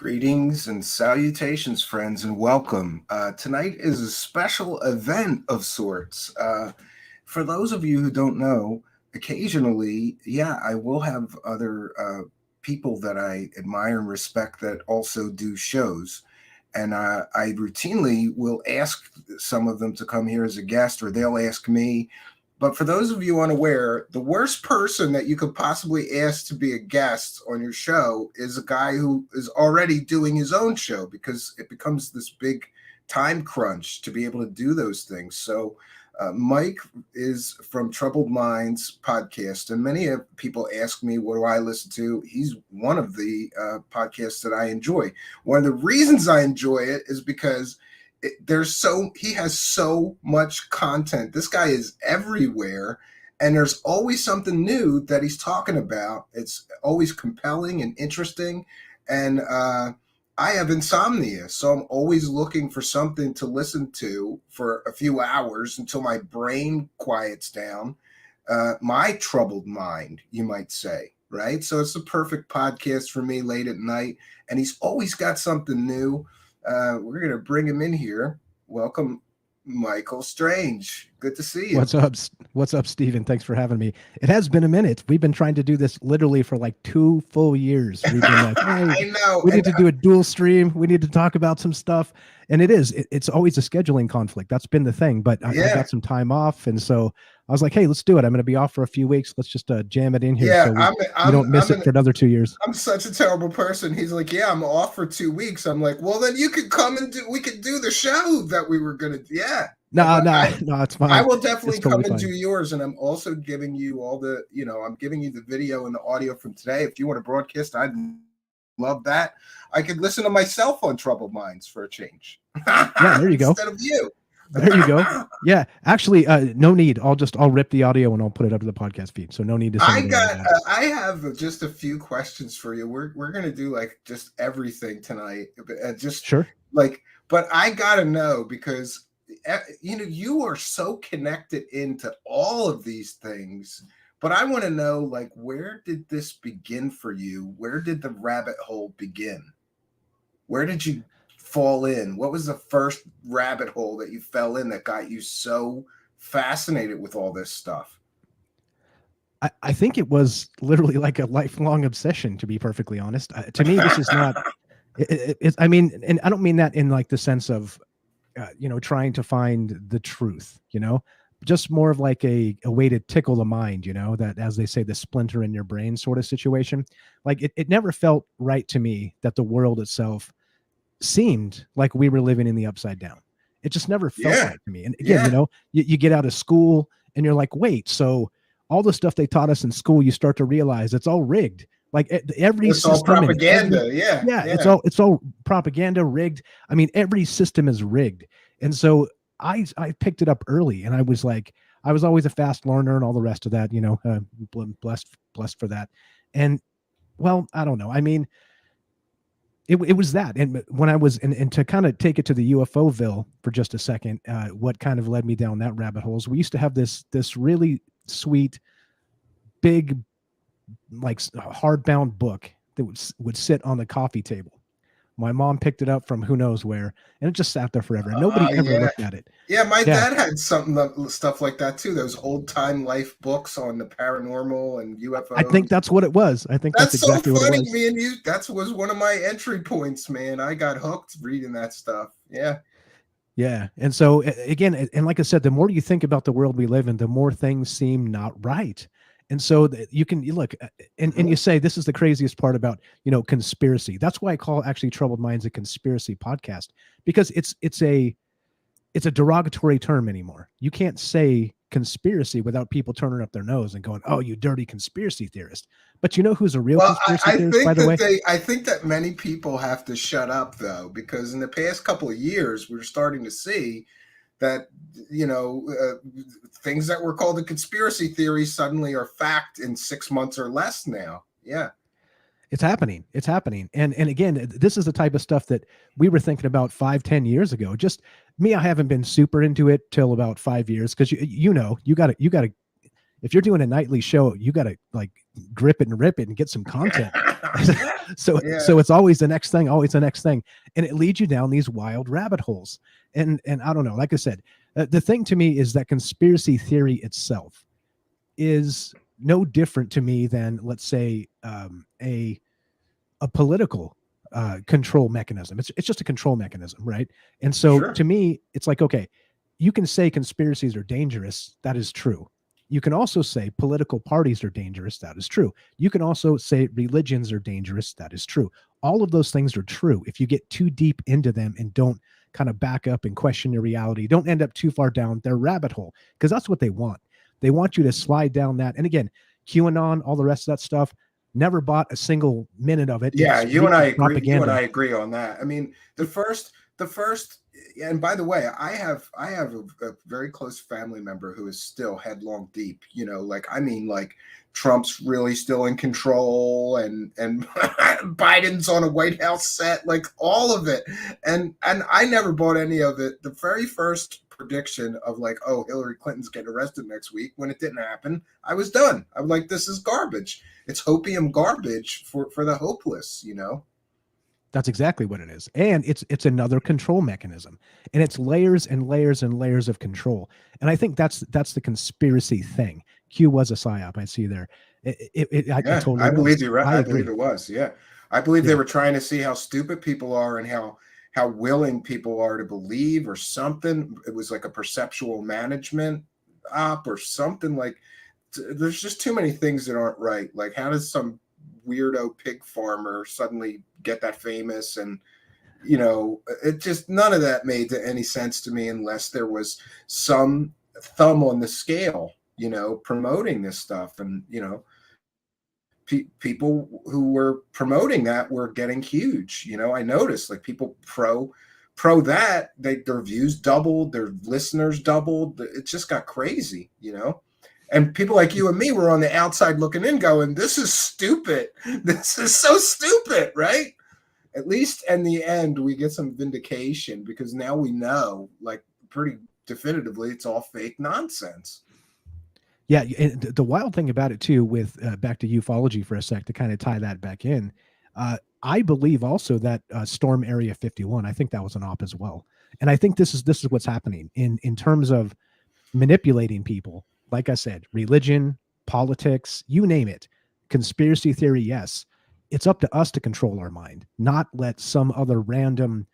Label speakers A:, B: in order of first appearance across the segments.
A: Greetings and salutations, friends, and welcome. Tonight is a special event of sorts. For those of you who don't know, occasionally, I will have other people that I admire and respect that also do shows. And I routinely will ask some of them to come here as a guest, or they'll ask me. But for those of you unaware, the worst person that you could possibly ask to be a guest on your show is a guy who is already doing his own show, because it becomes this big time crunch to be able to do those things. So Mike is from Troubled Minds podcast, and many people ask me, what do I listen to? He's one of the podcasts that I enjoy. One of the reasons I enjoy it is because he has so much content. This guy is everywhere, and there's always something new that he's talking about. It's always compelling and interesting. And I have insomnia, so I'm always looking for something to listen to for a few hours until my brain quiets down. My troubled mind, you might say, right? So it's the perfect podcast for me late at night, and he's always got something new. We're going to bring him in here. Welcome, Michael Strange. Good to see you.
B: What's up, Stephen? Thanks for having me. It has been a minute. We've been trying to do this literally for like 2 full years. We've been like, hey,
A: I know.
B: We need to do a dual stream. We need to talk about some stuff. And it's always a scheduling conflict. That's been the thing. But I got some time off. And so I was like, hey, let's do it. I'm going to be off for a few weeks. Let's just jam it in here.
A: Yeah,
B: so we don't miss it for another 2 years.
A: I'm such a terrible person. He's like, yeah, I'm off for 2 weeks. I'm like, well, then you could come and we could do the show that we were going to do. Yeah.
B: No, it's fine.
A: I will definitely come and do yours. And I'm also giving you I'm giving you the video and the audio from today. If you want to broadcast, I'd love that. I could listen to myself on Troubled Minds for a change.
B: Yeah, there you go.
A: Instead of you.
B: There you go. Yeah, actually, no need. I'll rip the audio and I'll put it up to the podcast feed. So no need to.
A: I have just a few questions for you. We're gonna do like just everything tonight. Just
B: sure.
A: But I gotta know, because you are so connected into all of these things. But I want to know, like, where did this begin for you? Where did the rabbit hole begin? Where did you fall in? What was the first rabbit hole that you fell in that got you so fascinated with all this stuff?
B: I think it was literally like a lifelong obsession, to be perfectly honest. To me, this is not. I mean, and I don't mean that in like the sense of, trying to find the truth. Just more of like a way to tickle the mind. That, as they say, the splinter in your brain sort of situation. Like it never felt right to me that the world itself seemed like we were living in the upside down. It just never felt right to me. And again, you get out of school and you're like, wait, so all the stuff they taught us in school, you start to realize it's all rigged. Like it's
A: all propaganda.
B: It's all propaganda, rigged. I mean, every system is rigged. And so I picked it up early, and I was always a fast learner and all the rest of that, blessed for that. And well, I don't know. I mean, it was that. And when I was, and to kind of take it to the UFOville for just a second, what kind of led me down that rabbit hole is we used to have this really sweet, big, like hardbound book that would sit on the coffee table. My mom picked it up from who knows where, and it just sat there forever. Nobody ever looked at it.
A: Yeah, my dad had stuff like that too. Those old time life books on the paranormal and UFOs.
B: I think that's what it was. I think that's exactly
A: so funny,
B: what it was.
A: Me and you, that was one of my entry points, man. I got hooked reading that stuff. Yeah.
B: Yeah. And so again, and like I said, the more you think about the world we live in, the more things seem not right. And so you look and you say, this is the craziest part about, conspiracy. That's why I call actually Troubled Minds a conspiracy podcast, because it's a derogatory term anymore. You can't say conspiracy without people turning up their nose and going, oh, you dirty conspiracy theorist. But you know who's a real conspiracy theorist, by the way?
A: I think that many people have to shut up, though, because in the past couple of years, we're starting to see that, things that were called a conspiracy theory suddenly are fact in 6 months or less now. Yeah.
B: It's happening. And again, this is the type of stuff that we were thinking about 5-10 years ago. Just me, I haven't been super into it till about 5 years. Cause you gotta, if you're doing a nightly show, you gotta like grip it and rip it and get some content. So it's always the next thing, always the next thing, and it leads you down these wild rabbit holes. And I don't know, like I said, the thing to me is that conspiracy theory itself is no different to me than, let's say, a political control mechanism. It's just a control mechanism, right? And so
A: Sure.
B: to me, it's like, okay, you can say conspiracies are dangerous. That is true. You can also say political parties are dangerous. That is true. You can also say religions are dangerous. That is true. All of those things are true if you get too deep into them and don't kind of back up and question your reality. Don't end up too far down their rabbit hole, because that's what they want. They want you to slide down that. And again, QAnon, all the rest of that stuff, never bought a single minute of it.
A: Yeah,
B: It's
A: you and I
B: weak
A: agree.
B: propaganda.
A: You and I agree on that. I mean, the first, and by the way, I have a very close family member who is still headlong deep. You know, like, I mean, like, Trump's really still in control, and Biden's on a White House set, like, all of it. And I never bought any of it. The very first prediction of, like, oh, Hillary Clinton's getting arrested next week, when it didn't happen, I was done. I'm like, this is garbage. It's hopium garbage for the hopeless, you know?
B: That's exactly what it is. And it's another control mechanism. And it's layers and layers and layers of control. And I think that's the conspiracy thing. Q was a psyop. I see there. I totally
A: I believe
B: was.
A: you're right. I believe it was. Yeah. I believe they were trying to see how stupid people are and how willing people are to believe, or something. It was like a perceptual management op or something. Like, there's just too many things that aren't right. Like, how does some weirdo pig farmer suddenly get that famous? And, you know, it just, none of that made any sense to me, unless there was some thumb on the scale, you know, promoting this stuff. And, you know, people who were promoting that were getting huge. You know, I noticed, like, people pro that, their views doubled, their listeners doubled. It just got crazy, you know. And people like you and me were on the outside looking in, going, this is stupid. This is so stupid, right? At least in the end, we get some vindication, because now we know, like, pretty definitively, it's all fake nonsense.
B: Yeah. And the wild thing about it too, with back to ufology for a sec, to kind of tie that back in, I believe also that Storm Area 51, I think that was an op as well. And I think this is what's happening in terms of manipulating people. Like I said, religion, politics, you name it, conspiracy theory. Yes. It's up to us to control our mind, not let some other random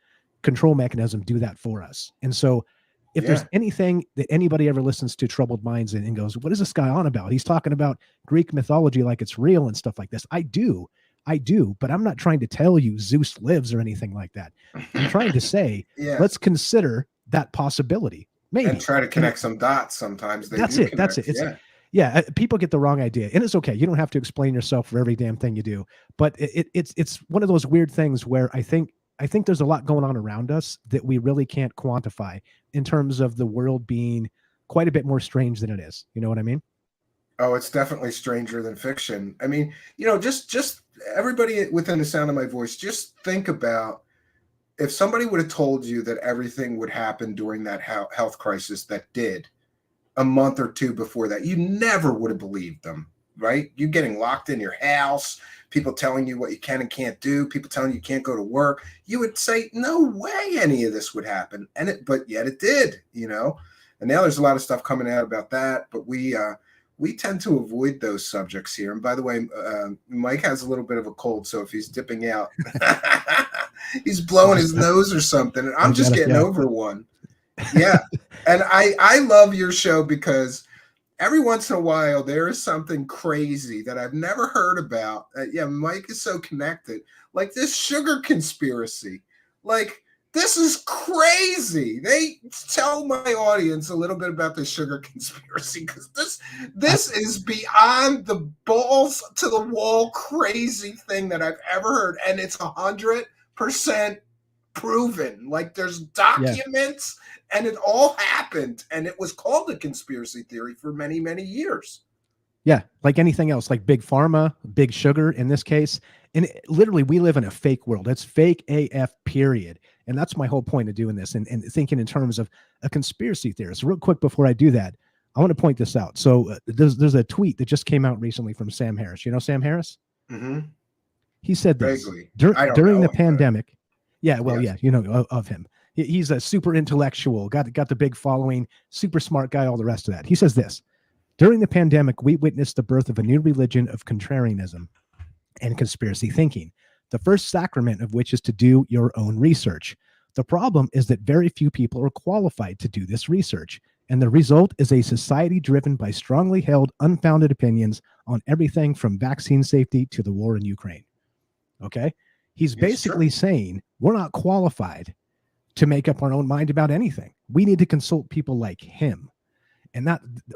B: control mechanism do that for us. And so if there's anything that anybody ever listens to Troubled Minds and goes, what is this guy on about? He's talking about Greek mythology like it's real and stuff like this. I do, but I'm not trying to tell you Zeus lives or anything like that. I'm trying to say, let's consider that possibility. Maybe.
A: And try to connect some dots. Sometimes
B: that's it. Yeah. People get the wrong idea, and it's okay. You don't have to explain yourself for every damn thing you do, but it's one of those weird things where I think there's a lot going on around us that we really can't quantify in terms of the world being quite a bit more strange than it is. You know what I mean?
A: Oh, it's definitely stranger than fiction. I mean, you know, just everybody within the sound of my voice, just think about, if somebody would have told you that everything would happen during that health crisis that did a month or two before that, you never would have believed them, right? You getting locked in your house, people telling you what you can and can't do, people telling you can't go to work. You would say, no way any of this would happen. But yet it did, you know? And now there's a lot of stuff coming out about that, but we tend to avoid those subjects here. And by the way, Mike has a little bit of a cold, so if he's dipping out, he's blowing his nose or something, and I'm just getting over one. Yeah. And I love your show, because every once in a while there is something crazy that I've never heard about. Mike is so connected. Like this sugar conspiracy. Like, this is crazy. They tell my audience a little bit about the sugar conspiracy, because this is beyond the balls to the wall crazy thing that I've ever heard, and it's 100% proven. Like, there's documents, and it all happened, and it was called a conspiracy theory for many, many years.
B: Yeah, like anything else, like big pharma, big sugar in this case. And literally, we live in a fake world. It's fake AF, period. And that's my whole point of doing this, and thinking in terms of a conspiracy theorist. Real quick before I do that, I want to point this out. So there's a tweet that just came out recently from Sam Harris. You know Sam Harris?
A: Mm-hmm.
B: He said this
A: Vaguely. I don't
B: during
A: know
B: the
A: him,
B: pandemic. Yeah, well,
A: yes.
B: yeah, of him. He's a super intellectual, got the big following, super smart guy, all the rest of that. He says this: during the pandemic, we witnessed the birth of a new religion of contrarianism and conspiracy thinking, the first sacrament of which is to do your own research. The problem is that very few people are qualified to do this research, and the result is a society driven by strongly held, unfounded opinions on everything from vaccine safety to the war in Ukraine. Okay? He's basically saying we're not qualified to make up our own mind about anything. We need to consult people like him. And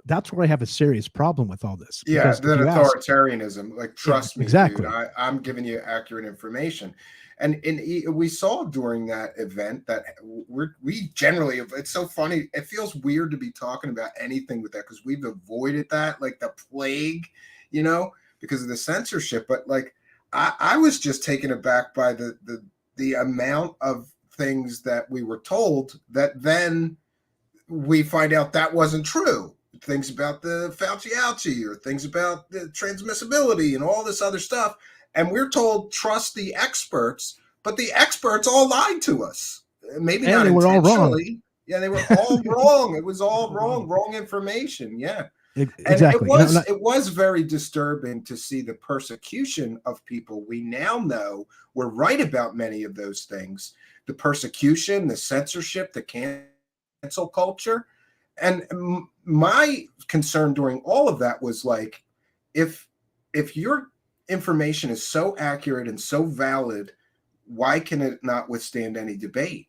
B: that's where I have a serious problem with all this.
A: Yeah,
B: Because
A: that authoritarianism, like, trust me,
B: exactly.
A: dude, I'm giving you accurate information. And we saw during that event that we generally, it's so funny. It feels weird to be talking about anything with that because we've avoided that like the plague, because of the censorship. But like, I was just taken aback by the amount of things that we were told that then we find out that wasn't true. Things about the Fauci or things about the transmissibility and all this other stuff. And we're told, trust the experts, but the experts all lied to us. Maybe
B: and
A: not
B: they were all wrong.
A: Yeah, they were all wrong. It was all wrong information. Yeah.
B: Exactly.
A: And it was very disturbing to see the persecution of people we now know were right about many of those things. The persecution, the censorship, the cancel culture. And my concern during all of that was like, if your information is so accurate and so valid, why can it not withstand any debate?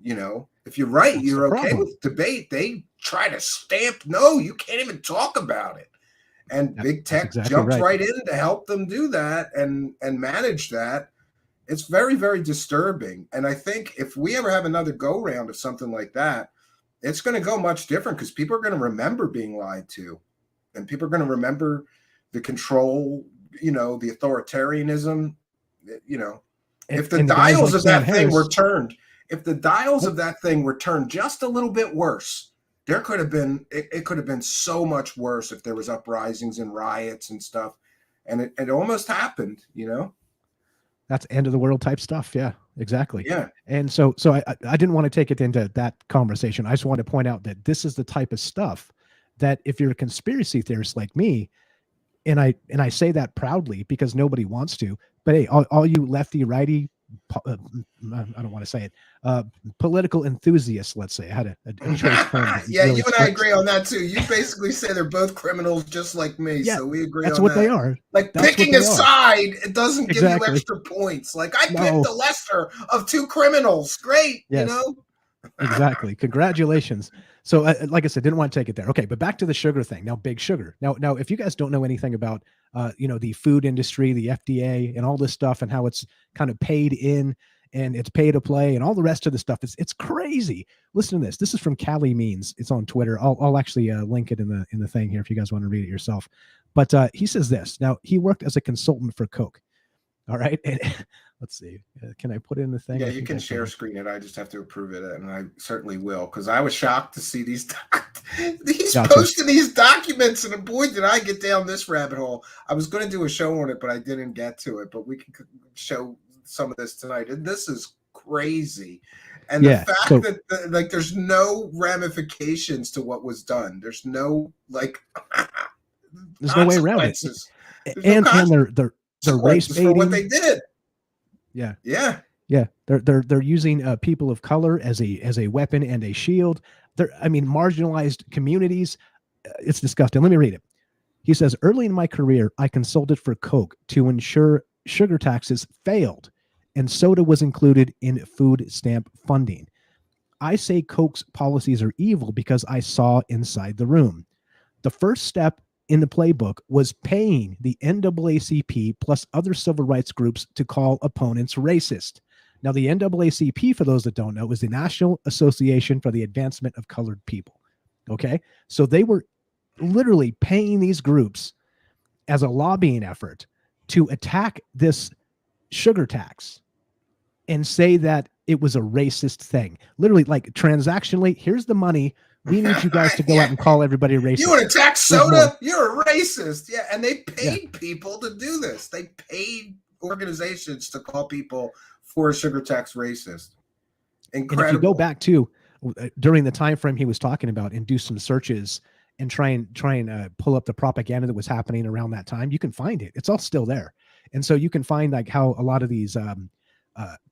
A: If you're right,
B: That's
A: you're okay with debate. They try to stamp, no, you can't even talk about it. And big tech jumps right in to help them do that and manage that. It's very, very disturbing. And I think if we ever have another go round of something like that, it's going to go much different because people are going to remember being lied to, and people are going to remember the control, the authoritarianism, if the dials of that thing were turned, just a little bit worse, it could have been so much worse if there was uprisings and riots and stuff. And it almost happened,
B: That's end of the world type stuff. Yeah, exactly.
A: Yeah.
B: And so I didn't want to take it into that conversation. I just want to point out that this is the type of stuff that if you're a conspiracy theorist like me, and I say that proudly because nobody wants to, but hey, all you lefty, righty, I don't want to say it, political enthusiasts, let's say. I had a choice friend.
A: Yeah, really you and I agree on that too. You basically say they're both criminals just like me,
B: yeah,
A: so we agree
B: that's
A: on
B: what
A: that.
B: they are.
A: Like, picking a side, it doesn't give you extra points. Like, I picked the lesser of two criminals. Great,
B: yes. Exactly. Congratulations. So like I said, didn't want to take it there. Okay, but back to the sugar thing. Now, big sugar. Now, if you guys don't know anything about, the food industry, the FDA and all this stuff and how it's kind of paid in and it's pay to play and all the rest of the stuff, it's crazy. Listen to this. This is from Cali Means. It's on Twitter. I'll actually link it in the thing here if you guys want to read it yourself. But he says this. Now, he worked as a consultant for Coke. All right. And let's see. Can I put in the thing?
A: Yeah, you can share screen it. I just have to approve it, and I certainly will, because I was shocked to see he's posting these documents, and boy, did I get down this rabbit hole. I was going to do a show on it, but I didn't get to it. But we can show some of this tonight, and this is crazy. And the fact that there's no ramifications to what was done. There's no
B: there's no way around it. And they're race baiting
A: for what they did.
B: Yeah. They're using people of color as a weapon and a shield. Marginalized communities. It's disgusting. Let me read it. He says, early in my career, I consulted for Coke to ensure sugar taxes failed and soda was included in food stamp funding. I say Coke's policies are evil because I saw inside the room. The first step in the playbook was paying the NAACP plus other civil rights groups to call opponents racist. Now, the NAACP, for those that don't know, is the National Association for the Advancement of Colored People. Okay. So they were literally paying these groups as a lobbying effort to attack this sugar tax and say that it was a racist thing. Literally, like, transactionally, here's the money. We need you guys to go out and call everybody racist.
A: You want to tax soda? You're a racist. Yeah, and they paid people to do this. They paid organizations to call people for a sugar tax racist. Incredible.
B: And if you go back to during the time frame he was talking about and do some searches and try and pull up the propaganda that was happening around that time, you can find it. It's all still there. And so you can find like how a lot of these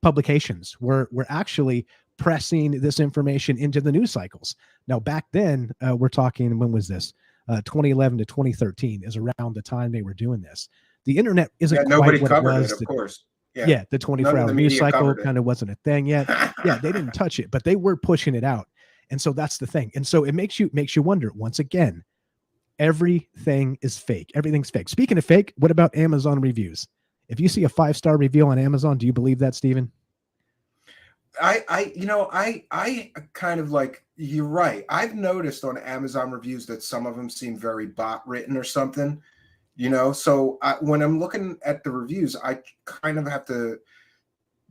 B: publications were actually pressing this information into the news cycles. Now, back then, we're talking, when was this? 2011 to 2013 is around the time they were doing this. The internet isn't
A: nobody
B: quite what
A: covered
B: it was.
A: of course.
B: Yeah, the 24-hour news cycle kind of wasn't a thing yet. Yeah, they didn't touch it, but they were pushing it out. And so that's the thing. And so it makes you wonder, once again, everything is fake. Everything's fake. Speaking of fake, what about Amazon reviews? If you see a 5-star review on Amazon, do you believe that, Stephen?
A: I kind of like, you're right. I've noticed on Amazon reviews that some of them seem very bot written or something, so when I'm looking at the reviews, I kind of have to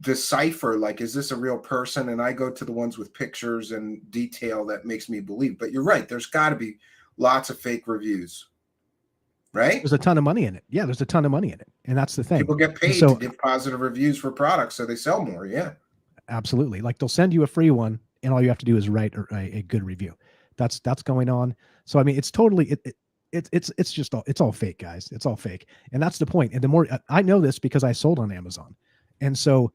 A: decipher, like, is this a real person? And I go to the ones with pictures and detail that makes me believe. But you're right, there's got to be lots of fake reviews, right?
B: There's a ton of money in it. Yeah, there's a ton of money in it. And that's the thing.
A: People get paid to give positive reviews for products so they sell more. Yeah,
B: absolutely. Like, they'll send you a free one and all you have to do is write a good review. That's going on. So I mean, it's totally it's just all, it's all fake, guys. It's all fake. And that's the point. And the more I know this because I sold on Amazon. And so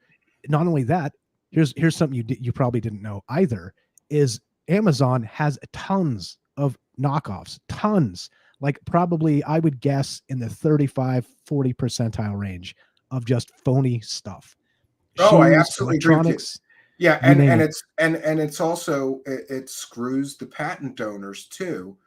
B: not only that, here's something you probably didn't know either, is Amazon has tons of knockoffs, tons, like probably I would guess in the 35, 40 percentile range of just phony stuff.
A: Oh, I absolutely agree with you. Yeah, and it's also, it screws the patent owners too.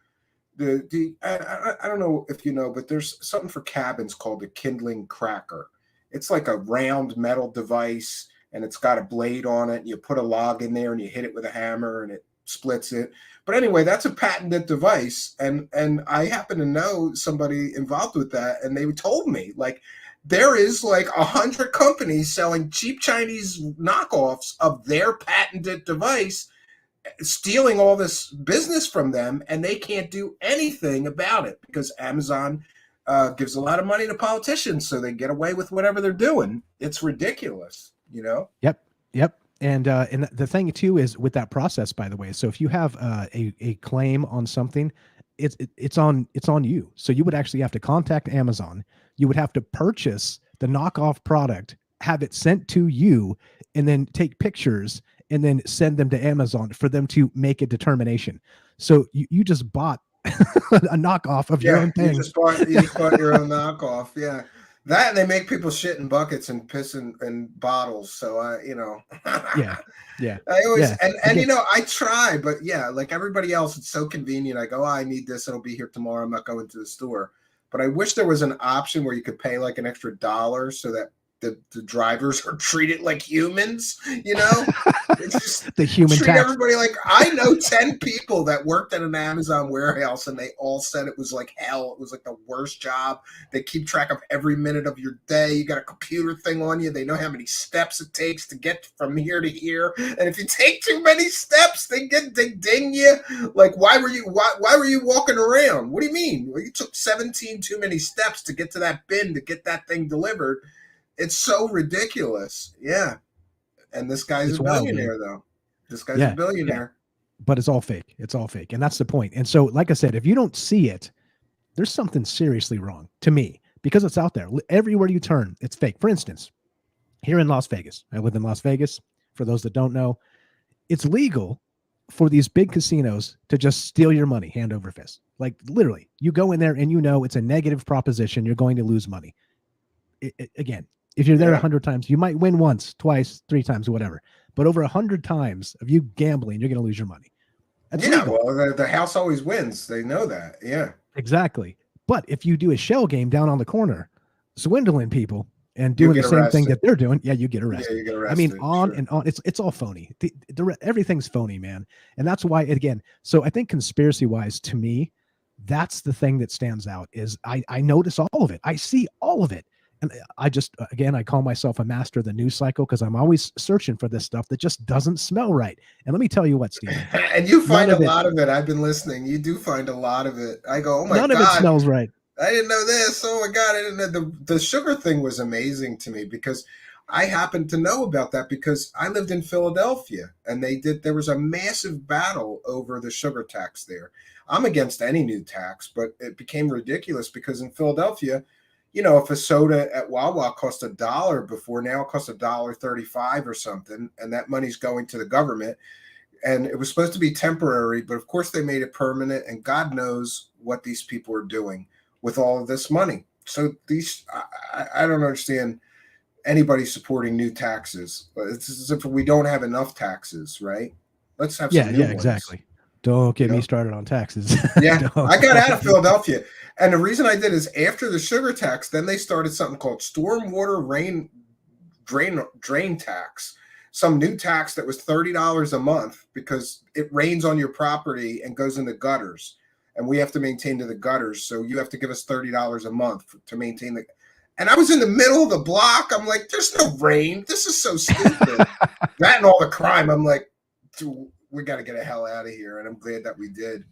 A: I don't know if you know, but there's something for cabins called a kindling cracker. It's like a round metal device, and it's got a blade on it. And you put a log in there, and you hit it with a hammer, and it splits it. But anyway, that's a patented device, and I happen to know somebody involved with that, and they told me, like, there is like 100 companies selling cheap Chinese knockoffs of their patented device, stealing all this business from them, and they can't do anything about it because Amazon gives a lot of money to politicians, so they get away with whatever they're doing. It's ridiculous,
B: Yep. And the thing too is with that process, by the way. So if you have a claim on something, it's on you. So you would actually have to contact Amazon. You would have to purchase the knockoff product, have it sent to you, and then take pictures and then send them to Amazon for them to make a determination. So you just bought a knockoff of your own thing.
A: You just bought your own knockoff. Yeah. That, and they make people shit in buckets and piss in bottles. So
B: yeah.
A: I always I try, but yeah, like everybody else, it's so convenient. I go, I need this, it'll be here tomorrow. I'm not going to the store. But I wish there was an option where you could pay like an extra $1 so that the drivers are treated like humans, It's just
B: the human
A: treat
B: tax.
A: Everybody like, I know 10 people that worked at an Amazon warehouse, and they all said it was like hell. It was like the worst job. They keep track of every minute of your day. You got a computer thing on you. They know how many steps it takes to get from here to here. And if you take too many steps, they ding you. Like, why were you walking around? What do you mean? Well, you took 17 too many steps to get to that bin to get that thing delivered. It's so ridiculous. Yeah. And this guy's a billionaire, though. This guy's a billionaire.
B: Yeah. But it's all fake. It's all fake. And that's the point. And so, like I said, if you don't see it, there's something seriously wrong to me, because it's out there. Everywhere you turn, it's fake. For instance, here in Las Vegas, I live in Las Vegas. For those that don't know, it's legal for these big casinos to just steal your money hand over fist. Like, literally, you go in there and it's a negative proposition. You're going to lose money. Again, if you're there 100 times, you might win once, twice, 3 times, whatever. But over 100 times of you gambling, you're going to lose your money. That's legal.
A: Well, the house always wins. They know that. Yeah,
B: exactly. But if you do a shell game down on the corner, swindling people and doing the same thing that they're doing, you get arrested.
A: Yeah, you get arrested.
B: I mean, and on. It's all phony. Everything's phony, man. And that's why, again, so I think conspiracy wise, to me, that's the thing that stands out is I notice all of it. I see all of it. And I just, again, I call myself a master of the news cycle because I'm always searching for this stuff that just doesn't smell right. And let me tell you what, Steve.
A: And you find a lot of it. I've been listening. You do find a lot of it. I go, oh my God.
B: None of it smells right.
A: I didn't know this. Oh my God, I didn't know the sugar thing was amazing to me because I happened to know about that because I lived in Philadelphia and there was a massive battle over the sugar tax there. I'm against any new tax, but it became ridiculous because in Philadelphia, if a soda at Wawa cost $1 before, now it costs $1.35 or something, and that money's going to the government. And it was supposed to be temporary, but of course they made it permanent, and God knows what these people are doing with all of this money. So I don't understand anybody supporting new taxes. It's as if we don't have enough taxes, right? Let's have some new ones.
B: Exactly. Don't get me started on taxes.
A: Yeah, I got out of Philadelphia. And the reason I did is after the sugar tax, then they started something called stormwater drain tax. Some new tax that was $30 a month because it rains on your property and goes in the gutters. And we have to maintain to the gutters. So you have to give us $30 a month to maintain the. And I was in the middle of the block. I'm like, there's no rain. This is so stupid. That and all the crime. I'm like, we got to get the hell out of here. And I'm glad that we did.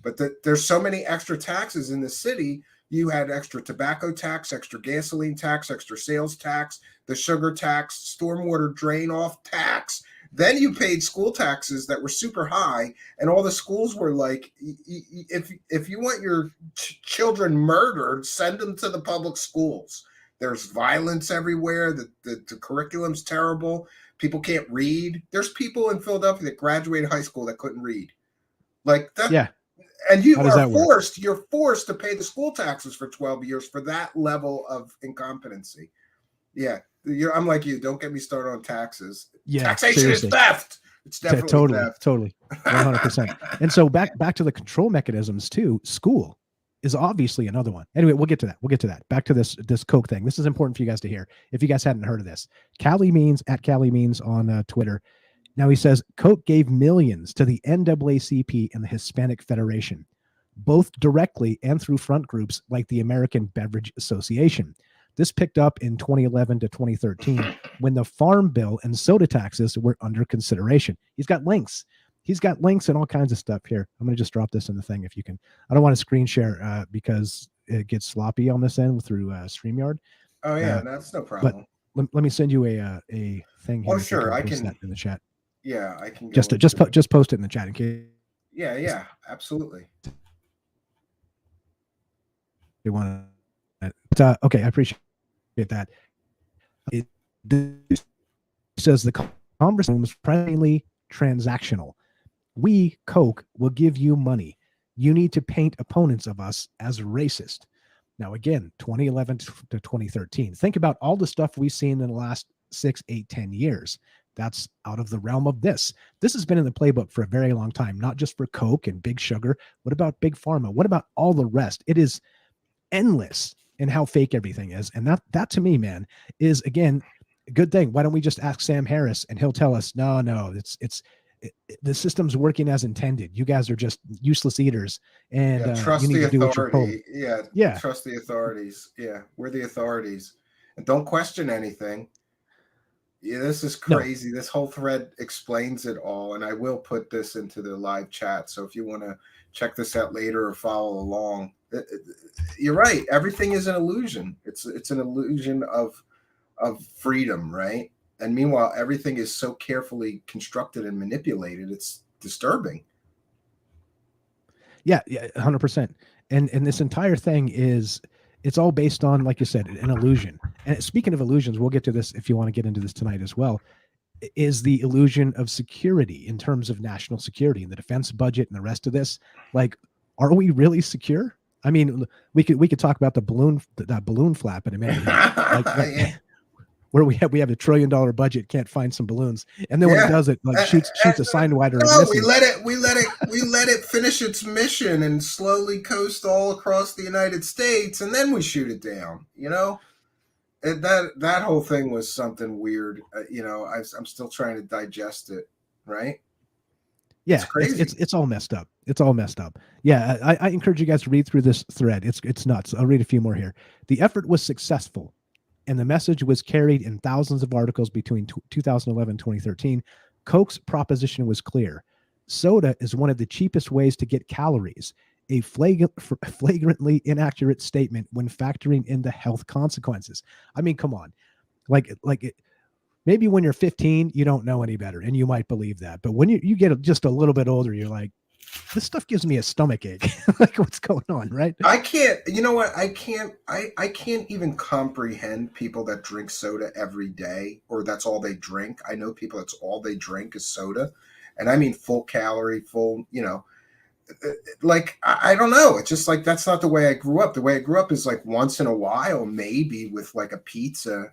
A: But there's so many extra taxes in the city. You had extra tobacco tax, extra gasoline tax, extra sales tax, the sugar tax, stormwater drain off tax. Then you paid school taxes that were super high, and all the schools were like, if you want your children murdered, send them to the public schools. There's violence everywhere. The curriculum's terrible. People can't read. There's people in Philadelphia that graduated high school that couldn't read. Like that.
B: Yeah.
A: And you're forced to pay the school taxes for 12 years for that level of incompetency. Yeah. I'm like you. Don't get me started on taxes.
B: Yeah,
A: taxation
B: seriously.
A: is theft. It's definitely theft.
B: Totally. 100%. And so back to the control mechanisms too. School is obviously another one. Anyway, we'll get to that. Back to this Coke thing. This is important for you guys to hear if you guys hadn't heard of this. Callie Means on Twitter. Now he says Coke gave millions to the NAACP and the Hispanic Federation, both directly and through front groups like the American Beverage Association. This picked up in 2011 to 2013 when the Farm Bill and soda taxes were under consideration. He's got links and all kinds of stuff here. I'm going to just drop this in the thing if you can. I don't want to screen share because it gets sloppy on this end through StreamYard.
A: Oh yeah, that's no problem.
B: But let me send you a thing here.
A: Oh sure, I can
B: that in the chat.
A: Yeah, I can
B: just post it in the chat in case.
A: Yeah, absolutely.
B: They want to. Okay, I appreciate that. It says the conversation was primarily transactional. We, Coke, will give you money. You need to paint opponents of us as racist. Now, again, 2011 to 2013. Think about all the stuff we've seen in the last 6, 8, 10 years. That's out of the realm of this. This has been in the playbook for a very long time, not just for Coke and Big Sugar. What about Big Pharma? What about all the rest? It is endless in how fake everything is. And that to me, man, is again a good thing. Why don't we just ask Sam Harris and he'll tell us, no, the system's working as intended. You guys are just useless eaters, and
A: trust
B: you need
A: the
B: to do what you're told.
A: authority.
B: Yeah,
A: trust the authorities. Yeah, we're the authorities, and don't question anything. Yeah, this is crazy. No. This whole thread explains it all, and I will put this into the live chat. So if you want to check this out later or follow along, you're right. Everything is an illusion. It's an illusion of freedom, right? And meanwhile, everything is so carefully constructed and manipulated. It's disturbing.
B: Yeah, 100%. And this entire thing it's all based on, like you said, an illusion. And speaking of illusions, we'll get to this if you want to get into this tonight as well, is the illusion of security in terms of national security and the defense budget and the rest of this. Like, are we really secure? I mean, we could talk about that balloon flap in a minute. Where we have $1 trillion budget, can't find some balloons, and then when it does it, like shoots a sidewinder.
A: No, we let it finish its mission and slowly coast all across the United States, and then we shoot it down. You know, that whole thing was something weird. I'm still trying to digest it. Right?
B: Yeah, it's crazy. It's all messed up. It's all messed up. Yeah, I encourage you guys to read through this thread. It's nuts. I'll read a few more here. The effort was successful, and the message was carried in thousands of articles between 2011 and 2013. Coke's proposition was clear. Soda is one of the cheapest ways to get calories. a flagrantly inaccurate statement when factoring in the health consequences. I mean, come on. Maybe when you're 15, you don't know any better and you might believe that. But when you get just a little bit older, you're like, this stuff gives me a stomach ache. Like, what's going on, right?
A: I can't, you know what? I can't even comprehend people that drink soda every day, or that's all they drink. I know people that's all they drink is soda. And I mean full calorie, full, like, I don't know. It's just like, that's not the way I grew up. The way I grew up is like once in a while, maybe with like a pizza,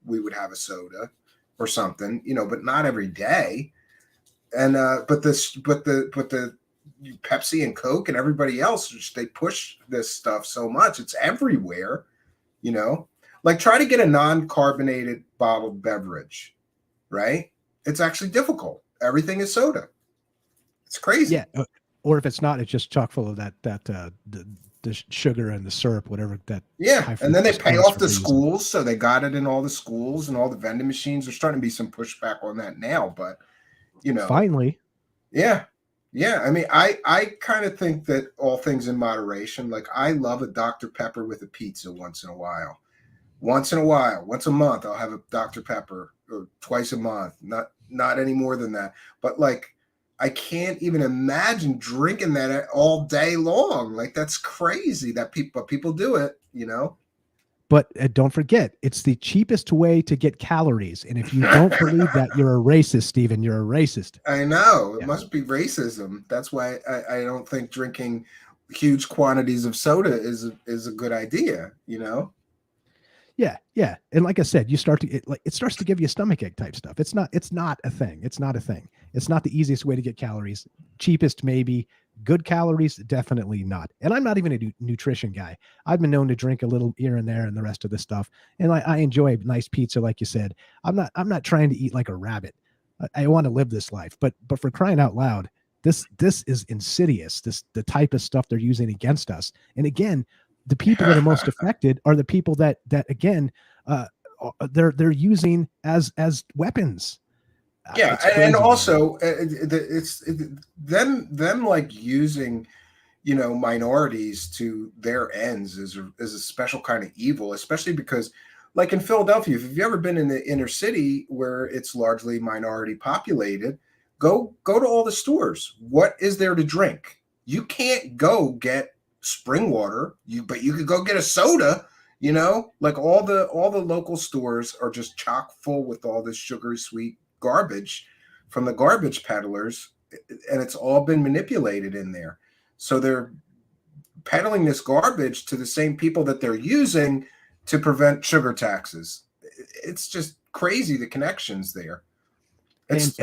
A: we would have a soda or something, but not every day. And, but the Pepsi and Coke and everybody else, they push this stuff so much. It's everywhere, like try to get a non-carbonated bottled beverage, right? It's actually difficult. Everything is soda. It's crazy.
B: Yeah. Or if it's not, it's just chock full of the sugar and the syrup, whatever that.
A: Yeah. And then they pay off the schools. So they got it in all the schools and all the vending machines. There's starting to be some pushback on that now, but
B: finally.
A: Yeah. Yeah, I mean, I kind of think that all things in moderation. Like, I love a Dr. Pepper with a pizza once in a while. Once in a while, once a month, I'll have a Dr. Pepper, or twice a month. Not any more than that. But like, I can't even imagine drinking that all day long. Like, that's crazy that people do it.
B: But don't forget, it's the cheapest way to get calories. And if you don't believe that, you're a racist, Stephen. You're a racist.
A: I know. It must be racism. That's why I don't think drinking huge quantities of soda is a good idea,
B: Yeah, yeah. And like I said, it starts to give you a stomach ache type stuff. It's not a thing. It's not a thing. It's not the easiest way to get calories. Cheapest, maybe. Good calories, definitely not. And I'm not even a nutrition guy. I've been known to drink a little here and there and the rest of this stuff. And I enjoy a nice pizza, like you said. I'm not trying to eat like a rabbit. I want to live this life. But for crying out loud, this is insidious. The type of stuff they're using against us. And again, the people that are most affected are the people that again, they're using as weapons.
A: Yeah, and also it's them like using, minorities to their ends is a special kind of evil, especially because, like in Philadelphia, if you've ever been in the inner city where it's largely minority populated, go to all the stores. What is there to drink? You can't go get spring water, but you could go get a soda. Like all the local stores are just chock full with all this sugary sweet garbage from the garbage peddlers, and it's all been manipulated in there. So they're peddling this garbage to the same people that they're using to prevent sugar taxes. It's just crazy, the connections there. It's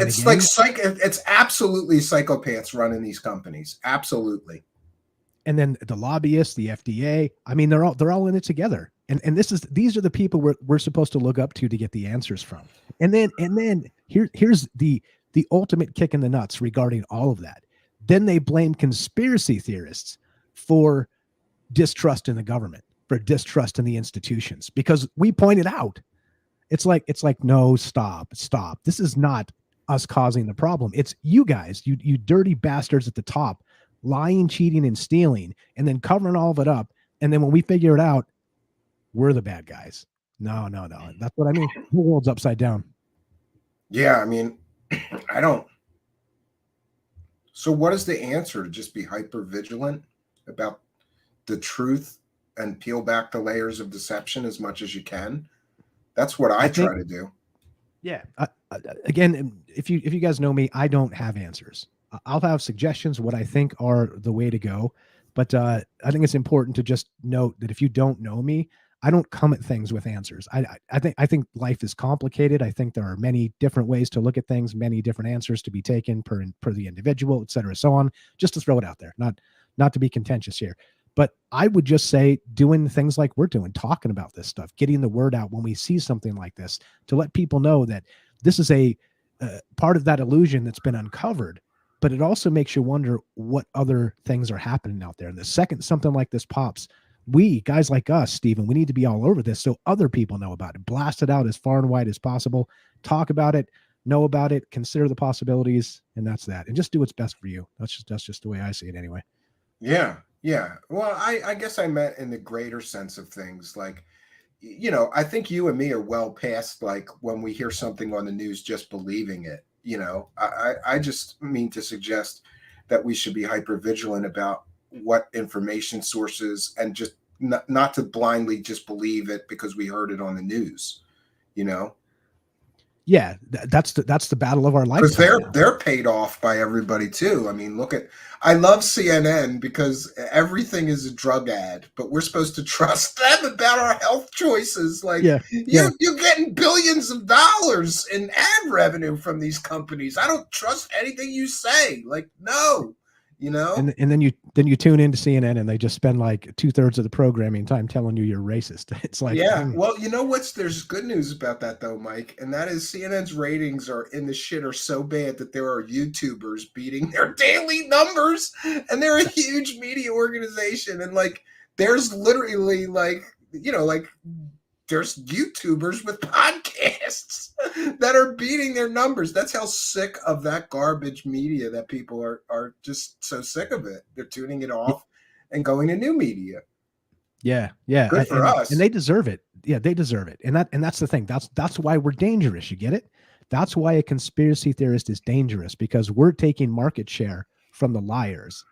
A: absolutely psychopaths running these companies. Absolutely.
B: And then the lobbyists, the FDA, I mean, they're all in it together. And these are the people we're supposed to look up to get the answers from. And then here's the ultimate kick in the nuts regarding all of that. Then they blame conspiracy theorists for distrust in the government, for distrust in the institutions, because we pointed out it's like, no, stop. This is not us causing the problem. It's you guys, you dirty bastards at the top, lying, cheating, and stealing, and then covering all of it up. And then when we figure it out, we're the bad guys. No. That's what I mean. The world's upside down.
A: Yeah, I mean, I don't. So what is the answer? To just be hyper vigilant about the truth and peel back the layers of deception as much as you can? That's what I try to do.
B: Yeah. Again, if you guys know me, I don't have answers. I'll have suggestions, what I think are the way to go. But I think it's important to just note that if you don't know me, I don't come at things with answers. I think life is complicated. I think there are many different ways to look at things, many different answers to be taken per the individual, et cetera, so on. Just to throw it out there, not to be contentious here. But I would just say doing things like we're doing, talking about this stuff, getting the word out when we see something like this, to let people know that this is a part of that illusion that's been uncovered. But it also makes you wonder what other things are happening out there. And the second something like this pops, we guys like us, Stephen, we need to be all over this so other people know about it. Blast it out as far and wide as possible. Talk about it, know about it, consider the possibilities, and that's that. And just do what's best for you. That's just the way I see it anyway.
A: Yeah. Yeah. Well, I guess I meant in the greater sense of things. Like, I think you and me are well past like when we hear something on the news, just believing it. I just mean to suggest that we should be hyper vigilant about what information sources and just not to blindly just believe it because we heard it on the news, you know,
B: Yeah, that's the battle of our
A: because
B: lifetime
A: they're
B: now.
A: they're paid off by everybody too. I mean, I love CNN because everything is a drug ad, but we're supposed to trust them about our health choices. Like
B: Yeah, yeah.
A: you're getting billions of dollars in ad revenue from these companies. I don't trust anything you say. Like, no, you know.
B: And then you tune into CNN and they just spend like 2/3 of the programming time telling you you're racist. It's like,
A: Yeah, well, there's good news about that though, Mike, and that is CNN's ratings are in the shit are so bad that there are YouTubers beating their daily numbers, and they're a huge media organization, and like there's literally like there's YouTubers with podcasts that are beating their numbers. That's how sick of that garbage media that people are just so sick of it. They're tuning it off and going to new media.
B: yeah, yeah,
A: Good for
B: and
A: us.
B: they deserve it. Yeah, they deserve it. And that's the thing. That's why we're dangerous. You get it? That's why a conspiracy theorist is dangerous, because we're taking market share from the liars.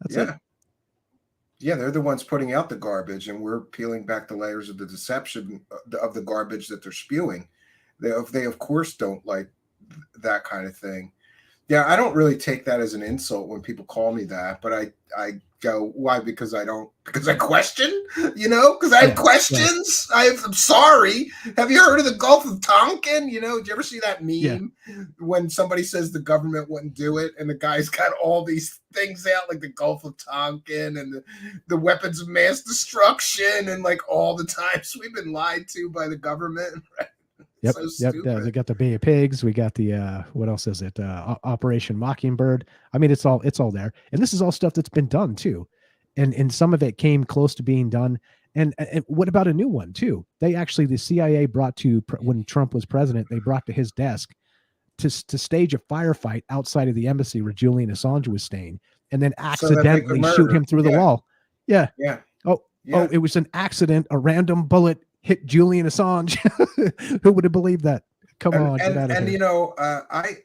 B: That's it.
A: Yeah. Yeah, they're the ones putting out the garbage, and we're peeling back the layers of the deception of the garbage that they're spewing. They of course don't like that kind of thing. Yeah, I don't really take that as an insult when people call me that, but I go, why? Because I question, because I have
B: Yeah, yeah,
A: questions. I'm sorry. Have you heard of the Gulf of Tonkin? Did you ever see that
B: yeah.
A: meme when somebody says the government wouldn't do it, and the guy's got all these things out like the Gulf of Tonkin and the weapons of mass destruction and like all the times we've been lied to by the government.
B: Yep,
A: So
B: yep. They
A: stupid.
B: got the Bay of Pigs. We got the what else is it? Operation Mockingbird. I mean, it's all there, and this is all stuff that's been done too, and some of it came close to being done. And what about a new one too? The CIA brought to when Trump was president, they brought to his desk to stage a firefight outside of the embassy where Julian Assange was staying, and then
A: So that they could
B: accidentally shoot
A: murder.
B: him through the
A: Yeah,
B: wall. Yeah.
A: yeah,
B: Oh,
A: yeah.
B: it was an accident. A random bullet hit Julian Assange. Who would have believed that? Come
A: and
B: on, get
A: and
B: out of
A: and
B: here.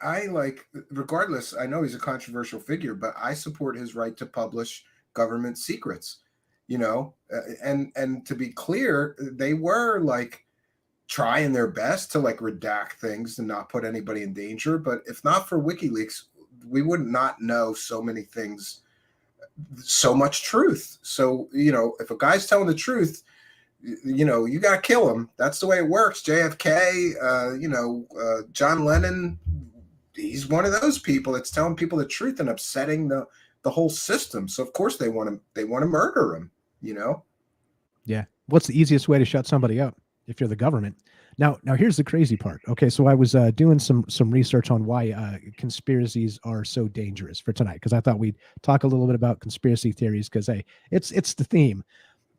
A: I like, regardless, I know he's a controversial figure, but I support his right to publish government secrets. And to be clear, they were like trying their best to like redact things and not put anybody in danger, but if not for WikiLeaks, we would not know so many things, so much truth. So if a guy's telling the truth, you got to kill him. That's the way it works. JFK, John Lennon, he's one of those people that's telling people the truth and upsetting the whole system. So of course they want to murder him.
B: Yeah. What's the easiest way to shut somebody up if you're the government? Now here's the crazy part. Okay, so I was doing some research on why conspiracies are so dangerous for tonight, because I thought we'd talk a little bit about conspiracy theories, because hey, it's the theme.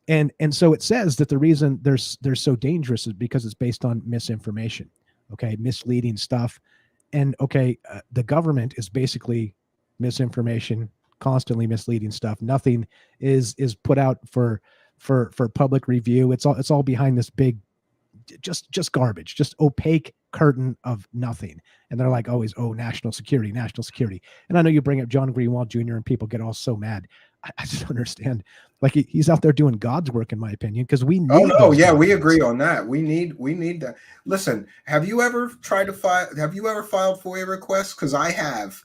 B: And so it says that the reason they're so dangerous is because it's based on misinformation, okay, misleading stuff. And okay, the government is basically misinformation, constantly misleading stuff. Nothing is put out for public review. It's all behind this big, just garbage, just opaque curtain of nothing. And they're like always, oh, national security, national security. And I know you bring up John Greenwald Jr. and people get all so mad. I just don't understand. Like he's out there doing God's work, in my opinion, because we
A: Oh
B: need
A: no,
B: those
A: yeah, we
B: documents.
A: agree on that. We need that. Listen, have you ever filed FOIA requests? Because I have.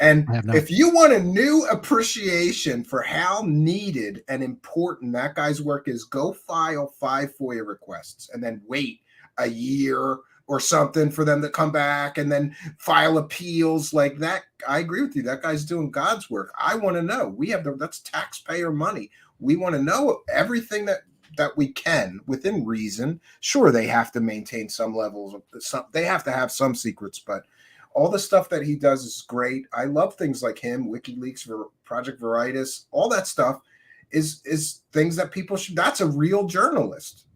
A: And
B: I have not.
A: if you want a new appreciation for how needed and important that guy's work is, go file 5 FOIA requests and then wait a year or something for them to come back and then file appeals like that. I agree with you. That guy's doing God's work. I want to know. That's taxpayer money. We want to know everything that we can within reason. Sure, they have to maintain some levels of they have to have some secrets, but all the stuff that he does is great. I love things like him, WikiLeaks, Project Veritas, all that stuff is things that people should. That's a real journalist,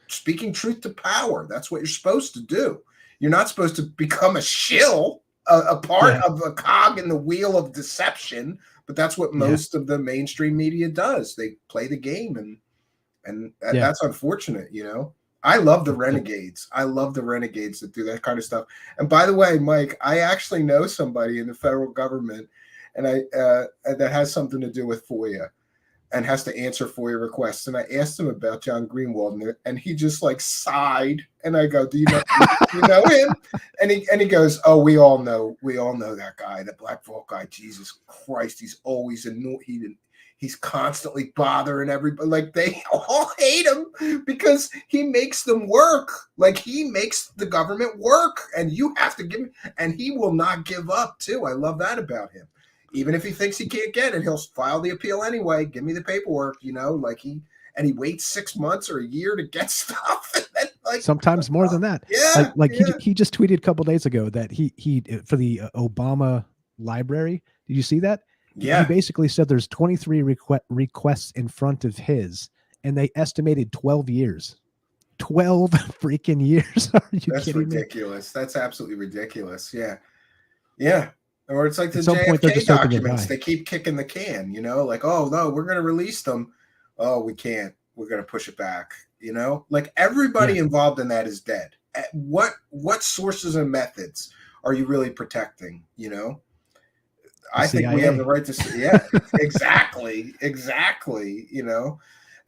A: speaking truth to power. That's what you're supposed to do. You're not supposed to become a shill, a part
B: Yeah.
A: of a cog in the wheel of deception But that's what
B: Yeah.
A: most of the mainstream media does. They play the game, and
B: Yeah.
A: that's unfortunate, you know. I love the renegades. I love the renegades that do that kind of stuff. And by the way, Mike, I actually know somebody in the federal government, and that has something to do with FOIA and has to answer FOIA requests. And I asked him about John Greenwald, and he just like sighed. And I go, "Do you know him?" And he goes, "Oh, we all know that guy, the Black Vault guy. Jesus Christ, he's always annoyed. He's constantly bothering everybody. Like they all hate him because he makes them work. Like he makes the government work, and you have to give him. And he will not give up too. I love that about him." Even if he thinks he can't get it, he'll file the appeal anyway. Give me the paperwork, you know, like he waits 6 months or a year to get stuff. And then, like
B: sometimes more than that.
A: Yeah.
B: He just tweeted a couple days ago that he for the Obama library. Did you see that?
A: Yeah.
B: He basically said there's 23 requests in front of his, and they estimated 12 years. 12 freaking years. Are you
A: That's
B: kidding
A: ridiculous. Me? That's absolutely ridiculous. Yeah. Yeah. Or it's like the
B: JFK
A: documents. They keep kicking the can, you know, like, oh, no, we're going to release them. Oh, we can't. We're going to push it back, you know? Like everybody involved in that is dead. What sources and methods are you really protecting, you know? I think we have the right to say, yeah, exactly, you know?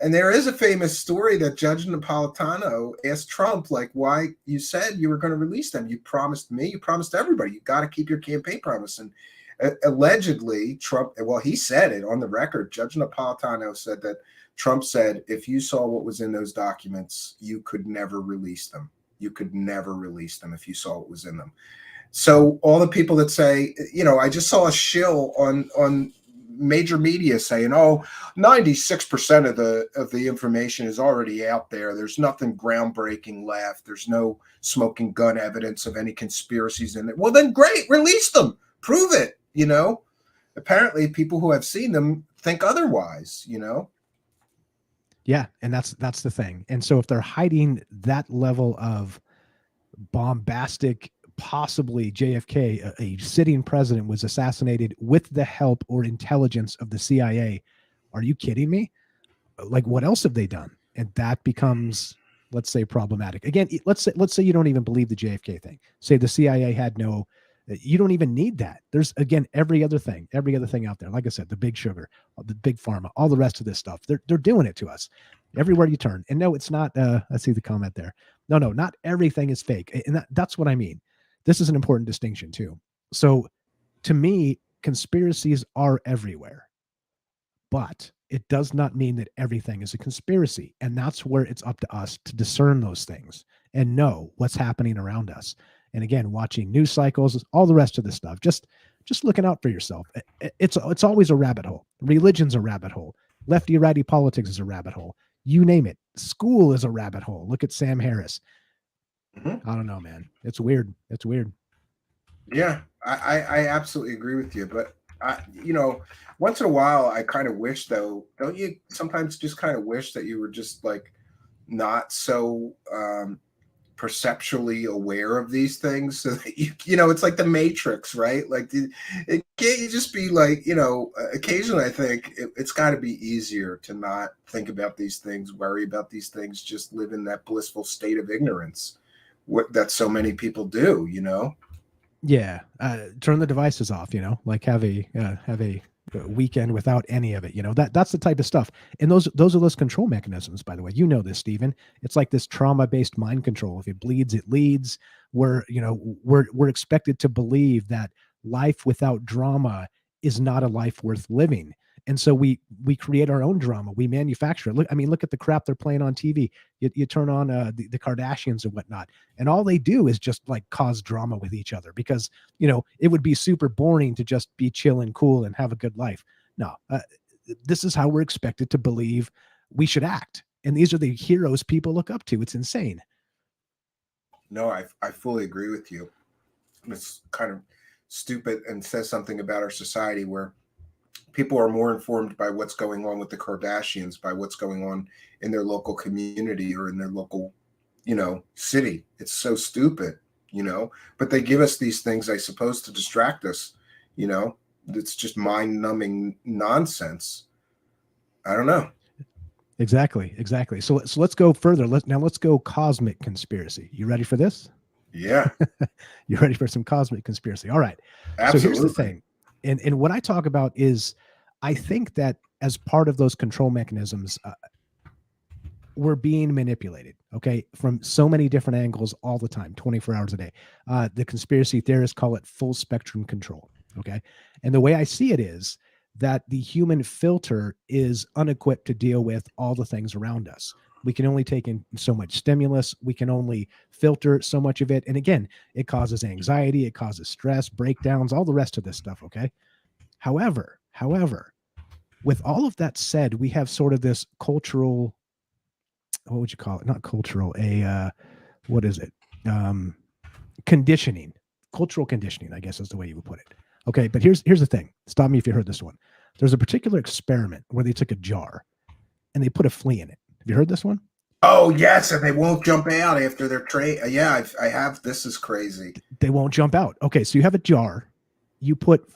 A: And there is a famous story that Judge Napolitano asked Trump, like, why you said you were going to release them. You promised me, you promised everybody. You got to keep your campaign promise. And allegedly, Trump, well, he said it on the record. Judge Napolitano said that Trump said, if you saw what was in those documents, you could never release them. You could never release them if you saw what was in them. So all the people that say, you know, I just saw a shill on major media saying, oh, 96% of the information is already out there. There's nothing groundbreaking left. There's no smoking gun evidence of any conspiracies in it. Well, then great, release them. Prove it, you know. Apparently people who have seen them think otherwise, you know.
B: Yeah, and that's the thing. And so if they're hiding that level of bombastic, possibly JFK, a sitting president, was assassinated with the help or intelligence of the CIA. Are you kidding me? Like, what else have they done? And that becomes, let's say, problematic. Again, let's say you don't even believe the JFK thing. Say the CIA had no, you don't even need that. There's, again, every other thing out there. Like I said, the big sugar, the big pharma, all the rest of this stuff. They're doing it to us everywhere you turn. And no, it's not. I see the comment there. No, not everything is fake. And that's what I mean. This is an important distinction too. So to me, conspiracies are everywhere, but it does not mean that everything is a conspiracy. And that's where it's up to us to discern those things and know what's happening around us. And again, watching news cycles, all the rest of this stuff, just looking out for yourself. It's always a rabbit hole. Religion's a rabbit hole. Lefty righty politics is a rabbit hole. You name it. School is a rabbit hole. Look at Sam Harris. I don't know, man. It's weird.
A: Yeah, I absolutely agree with you. But you know, once in a while, I kind of wish, though, don't you sometimes just kind of wish that you were just like not so perceptually aware of these things, so that you know, it's like the Matrix, right? Like it can't you just be like, you know, occasionally I think it's got to be easier to not think about these things, worry about these things, just live in that blissful state of ignorance that so many people do, you know.
B: Yeah, turn the devices off. You know, like have a weekend without any of it. You know, that's the type of stuff. And those are those control mechanisms. By the way, you know this, Stephen. It's like this trauma-based mind control. If it bleeds, it leads. We're expected to believe that life without drama is not a life worth living. And so we create our own drama. We manufacture it. Look at the crap they're playing on TV. You turn on the Kardashians and whatnot, and all they do is just like cause drama with each other, because, you know, it would be super boring to just be chill and cool and have a good life. No, this is how we're expected to believe we should act. And these are the heroes people look up to. It's insane.
A: No, I fully agree with you. It's kind of stupid and says something about our society where people are more informed by what's going on with the Kardashians, by what's going on in their local community or in their local, you know, city. It's so stupid, you know, but they give us these things, I suppose, to distract us, you know. it's just mind-numbing nonsense. I don't know.
B: Exactly. So let's go further. Let's go cosmic conspiracy. You ready for this?
A: Yeah,
B: You ready for some cosmic conspiracy? All right. So here's the
A: absolutely.
B: thing. And what I talk about is I think that as part of those control mechanisms, we're being manipulated, okay, from so many different angles all the time, 24 hours a day. The conspiracy theorists call it full spectrum control, okay? And the way I see it is that the human filter is unequipped to deal with all the things around us. We can only take in so much stimulus. We can only filter so much of it. And again, it causes anxiety, it causes stress, breakdowns, all the rest of this stuff, okay? However, with all of that said, we have sort of this cultural, what would you call it? Not cultural, what is it? Um, Conditioning, cultural conditioning, I guess is the way you would put it. Okay, but here's the thing. Stop me if you heard this one. There's a particular experiment where they took a jar and they put a flea in it. Have you heard this one?
A: Oh yes, and they won't jump out after their trade. Yeah, I have. This is crazy.
B: They won't jump out. Okay, so you have a jar. You put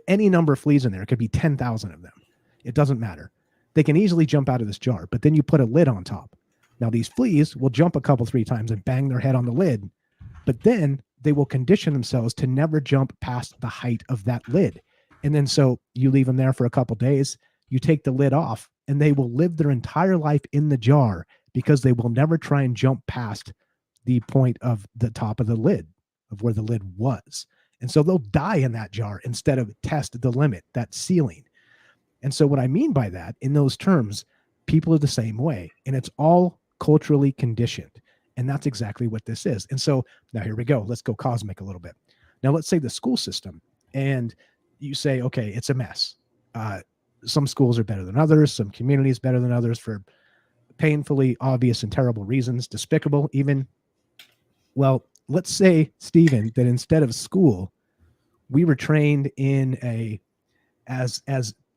B: any number of fleas in there. It could be 10,000 of them. It doesn't matter. They can easily jump out of this jar, but then you put a lid on top. Now these fleas will jump a couple, 3 times and bang their head on the lid, but then they will condition themselves to never jump past the height of that lid. And then so you leave them there for a couple days, you take the lid off, and they will live their entire life in the jar because they will never try and jump past the point of the top of the lid, of where the lid was. And so they'll die in that jar instead of test the limit, that ceiling. And so what I mean by that, in those terms, people are the same way, and it's all culturally conditioned. And that's exactly what this is. And so now here we go. Let's go cosmic a little bit. Now let's say the school system, and you say, okay, it's a mess. Some schools are better than others. Some communities better than others for painfully obvious and terrible reasons, despicable even. Well, let's say, Stephen, that instead of school, we were trained in as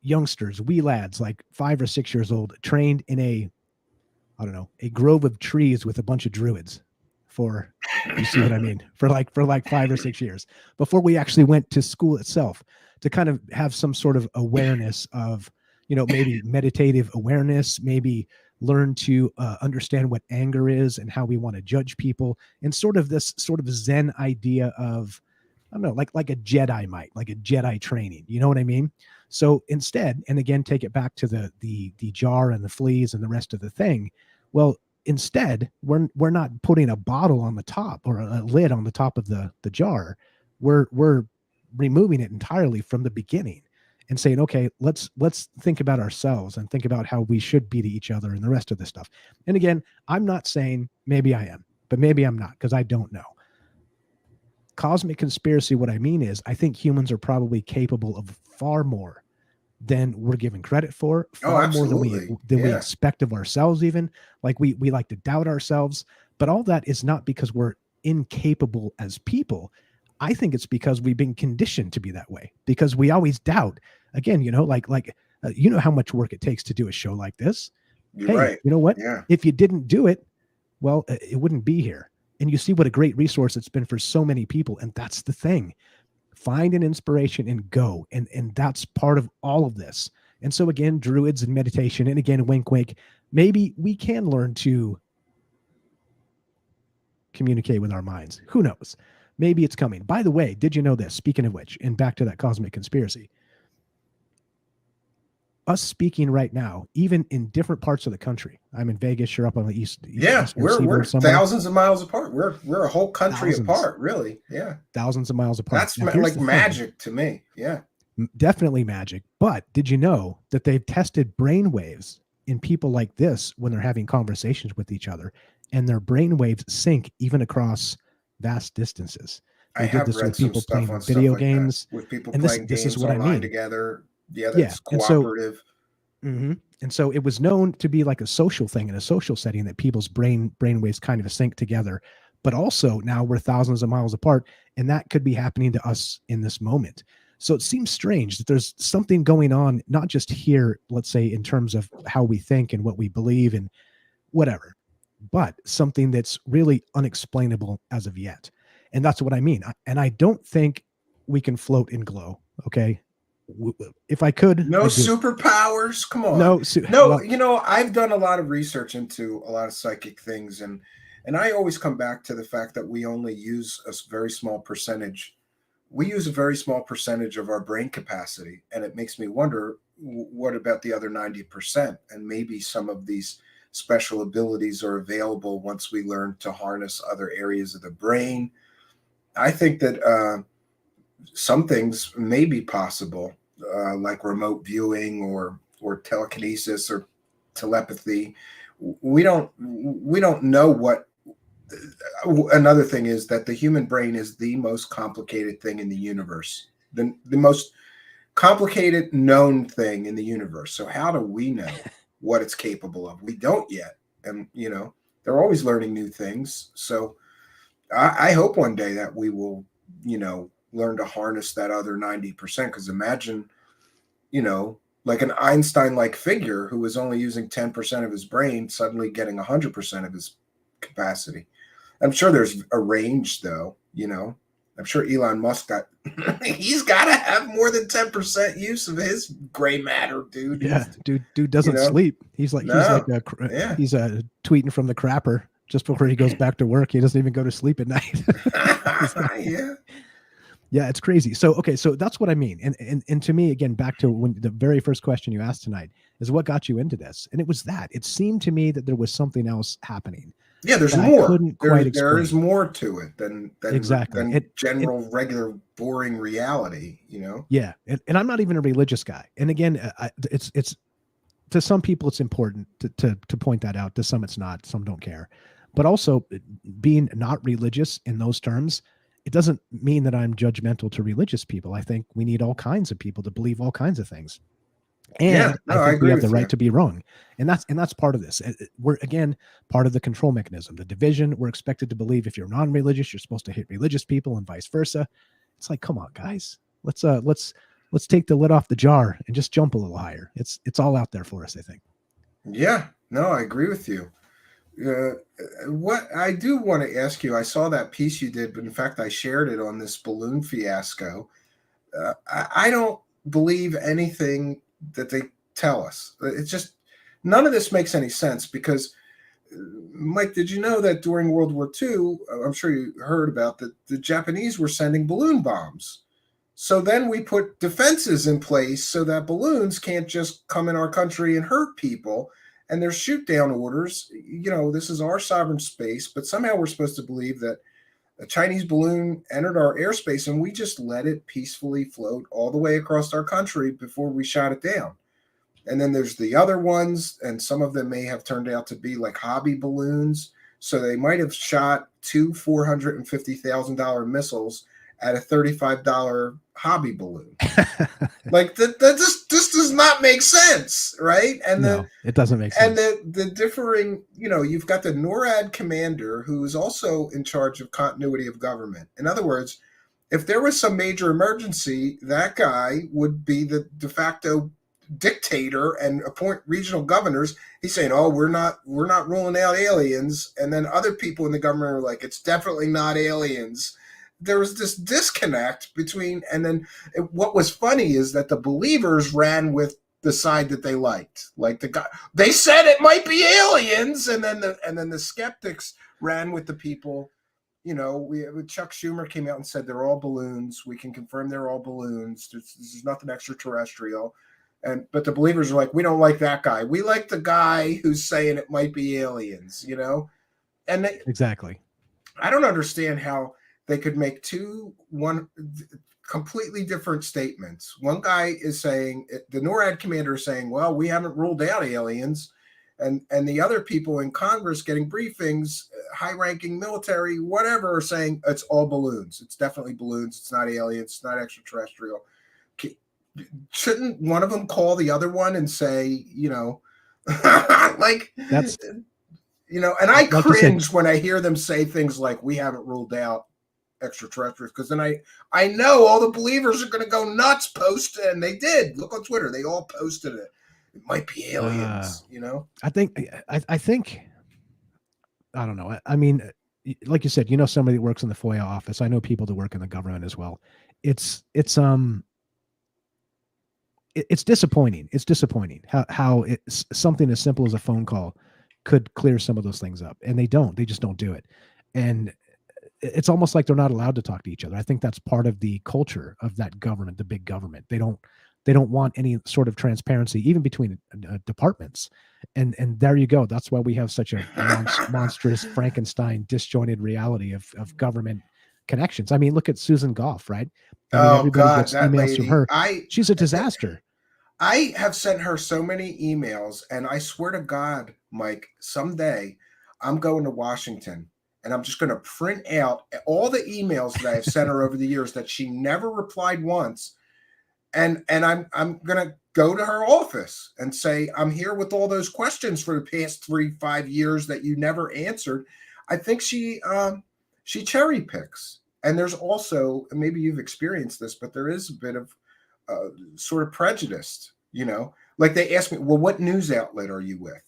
B: youngsters, we lads like 5 or 6 years old, trained in I don't know, a grove of trees with a bunch of druids for, you see what I mean, for like 5 or 6 years before we actually went to school itself, to kind of have some sort of awareness of, maybe meditative awareness, maybe learn to understand what anger is and how we want to judge people, and sort of this sort of Zen idea of, I don't know, like a Jedi might, like a Jedi training. You know what I mean? So instead, and again, take it back to the jar and the fleas and the rest of the thing. Well, instead, we're not putting a bottle on the top or a lid on the top of the jar. We're removing it entirely from the beginning and saying, okay, let's think about ourselves and think about how we should be to each other and the rest of this stuff. And again, I'm not saying maybe I am, but maybe I'm not, because I don't know. Cosmic conspiracy, what I mean is, I think humans are probably capable of far more than we're given credit for, far more than we expect of ourselves. Even like we like to doubt ourselves, but all that is not because we're incapable as people. I think it's because we've been conditioned to be that way, because we always doubt. Again, you know how much work it takes to do a show like this.
A: You're right.
B: You know what?
A: Yeah.
B: If you didn't do it, well, it wouldn't be here. And you see what a great resource it's been for so many people. And that's the thing. Find an inspiration and go. And that's part of all of this. And so again, druids and meditation, and again, wink, wink, maybe we can learn to communicate with our minds. Who knows? Maybe it's coming. By the way, did you know this? Speaking of which, and back to that cosmic conspiracy, us speaking right now, even in different parts of the country. I'm in Vegas. You're up on the east.
A: Yeah, we're thousands of miles apart. We're a whole country apart, really. Yeah,
B: thousands of miles apart.
A: That's like magic to me. Yeah,
B: definitely magic. But did you know that they've tested brain waves in people like this when they're having conversations with each other, and their brain waves sync even across vast distances? They did this with people playing video games,
A: with people playing games online together. Yeah, that's cooperative.
B: And so it was known to be like a social thing in a social setting, that people's brain waves kind of sync together. But also now we're thousands of miles apart, and that could be happening to us in this moment. So it seems strange that there's something going on, not just here, let's say, in terms of how we think and what we believe and whatever, but something that's really unexplainable as of yet. And that's what I mean. And I don't think we can float and glow. Okay. If I could,
A: No
B: I'd do it.
A: superpowers. Come on.
B: No,
A: No,
B: well,
A: I've done a lot of research into a lot of psychic things, and I always come back to the fact that we only use a very small percentage. We use a very small percentage of our brain capacity, and it makes me wonder, what about the other 90%? And maybe some of these special abilities are available once we learn to harness other areas of the brain. I think that some things may be possible, like remote viewing or telekinesis or telepathy. We don't know what. Another thing is that the human brain is the most complicated thing in the universe, the most complicated known thing in the universe. So how do we know what it's capable of? We don't yet, and they're always learning new things. So I hope one day that we will, learn to harness that other 90%. Because imagine, like an Einstein-like figure who was only using 10% of his brain suddenly getting 100% of his capacity. I'm sure there's a range, though. I'm sure Elon Musk he's got to have more than 10% use of his gray matter, dude.
B: yeah, dude doesn't sleep. He's like
A: yeah.
B: he's tweeting from the crapper just before he goes back to work. He doesn't even go to sleep at night.
A: Yeah.
B: Yeah, it's crazy. So, okay, so that's what I mean. And to me, again, back to when the very first question you asked tonight is what got you into this? And it was that. It seemed to me that there was something else happening.
A: Yeah, there's more. There is more to it than
B: exactly
A: than general, regular, boring reality,
B: Yeah, and I'm not even a religious guy. And again, it's to some people it's important to point that out. To some it's not. Some don't care. But also, being not religious in those terms, it doesn't mean that I'm judgmental to religious people. I think we need all kinds of people to believe all kinds of things. And I think we have the right to be wrong. And that's part of this. We're, again, part of the control mechanism, the division. We're expected to believe if you're non-religious, you're supposed to hate religious people and vice versa. It's like, come on, guys, let's take the lid off the jar and just jump a little higher. It's all out there for us, I think.
A: Yeah, no, I agree with you. What I do want to ask you, I saw that piece you did, but in fact, I shared it on this balloon fiasco. I don't believe anything that they tell us. It's just none of this makes any sense because, Mike, did you know that during World War II, I'm sure you heard about that the Japanese were sending balloon bombs. So then we put defenses in place so that balloons can't just come in our country and hurt people. And there's shoot down orders. This is our sovereign space, but somehow we're supposed to believe that a Chinese balloon entered our airspace and we just let it peacefully float all the way across our country before we shot it down. And then there's the other ones, and some of them may have turned out to be like hobby balloons. So they might have shot two $450,000 missiles at a $35 hobby balloon. Like that just does not make sense, right? And
B: no, it doesn't make sense.
A: And the differing, you've got the NORAD commander who is also in charge of continuity of government. In other words, if there was some major emergency, that guy would be the de facto dictator and appoint regional governors. He's saying, "Oh, we're not ruling out aliens," and then other people in the government are like, "It's definitely not aliens." There was this disconnect between, and then what was funny is that the believers ran with the side that they liked. Like the guy, they said it might be aliens, and then the skeptics ran with the people. Chuck Schumer came out and said they're all balloons. We can confirm they're all balloons. There's nothing extraterrestrial. But the believers are like, we don't like that guy. We like the guy who's saying it might be aliens. And
B: exactly.
A: I don't understand how they could make one completely different statements. One guy is saying, the NORAD commander is saying, well, we haven't ruled out aliens. And the other people in Congress getting briefings, high-ranking military, whatever, are saying it's all balloons. It's definitely balloons. It's not aliens. It's not extraterrestrial. Shouldn't one of them call the other one and say, like
B: that's,
A: and I cringe when I hear them say things like, we haven't ruled out extraterrestrials, because then I know all the believers are going to go nuts posting, and they did. Look on Twitter, they all posted it. It might be aliens.
B: I think I don't know. I mean, like you said, somebody that works in the FOIA office. I know people that work in the government as well. It's it's disappointing. It's disappointing how it's something as simple as a phone call could clear some of those things up, and they just don't do it. And it's almost like they're not allowed to talk to each other. I think that's part of the culture of that government, the big government. They don't want any sort of transparency, even between departments. And there you go. That's why we have such a monstrous Frankenstein disjointed reality of government connections. I mean, look at Susan Goff, right? I mean,
A: Oh
B: everybody
A: God,
B: gets
A: that
B: emails from
A: lady.
B: her. She's a disaster.
A: I have sent her so many emails, and I swear to God, Mike, someday I'm going to Washington and I'm just going to print out all the emails that I have sent her over the years that she never replied once, and I'm going to go to her office and say, I'm here with all those questions for the past 3-5 years that you never answered. I think she cherry picks, and there's also, maybe you've experienced this, but there is a bit of sort of prejudiced, like they ask me, well, what news outlet are you with?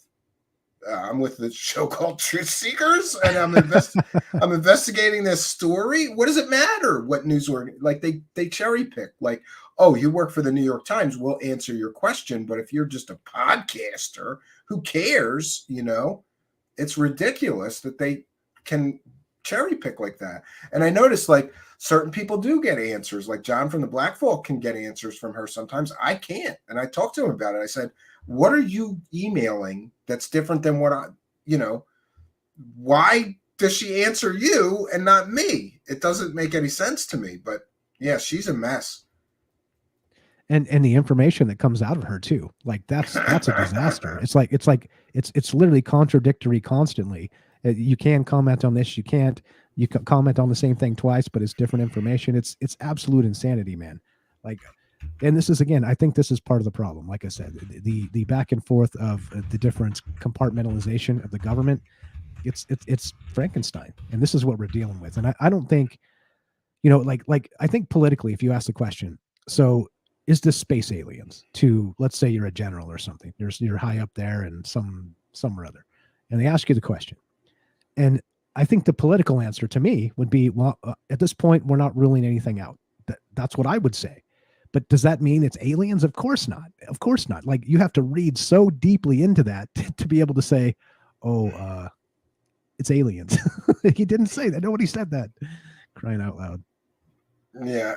A: I'm with the show called Truthseekers, and I'm investigating this story. What does it matter what news like they cherry pick? Like, oh, you work for the New York Times, we'll answer your question, but if you're just a podcaster, who cares? It's ridiculous that they can cherry pick like that. And I noticed, like, certain people do get answers. Like John from the Black Vault can get answers from her sometimes. I can't. And I talked to him about it. I said, what are you emailing that's different than what why does she answer you and not me? It doesn't make any sense to me. But yeah, she's a mess.
B: And the information that comes out of her too, like that's a disaster. It's literally contradictory constantly. You can comment on this, you can't. You can comment on the same thing twice, but it's different information. It's absolute insanity, man. Like, and this is, again, I think this is part of the problem. Like I said, the back and forth of the different compartmentalization of the government. It's Frankenstein, and this is what we're dealing with. And I don't think, like I think politically, if you ask the question, so is this space aliens? To, let's say you're a general or something, you're high up there and some or other, and they ask you the question, and I think the political answer to me would be, well, at this point, we're not ruling anything out. That's what I would say. But does that mean it's aliens? Of course not. Of course not. Like, you have to read so deeply into that to be able to say, oh, it's aliens. He didn't say that. Nobody said that. Crying out loud.
A: Yeah,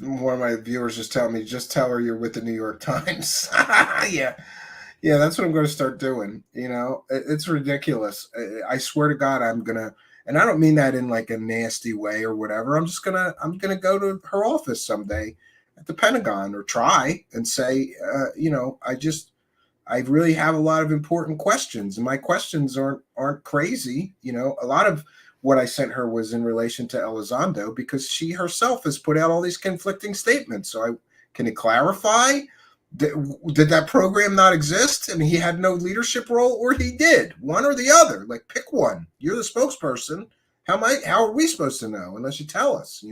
A: one of my viewers just tell her you're with the New York Times. Yeah, yeah, that's what I'm going to start doing. It's ridiculous. I swear to God, I'm gonna, and I don't mean that in like a nasty way or whatever. I'm gonna go to her office someday at the Pentagon, or try and say, I really have a lot of important questions, and my questions aren't crazy. A lot of what I sent her was in relation to Elizondo, because she herself has put out all these conflicting statements. So can you clarify? Did that program not exist and he had no leadership role, or he did? One or the other. Like, pick one. You're the spokesperson. How are we supposed to know unless you tell us?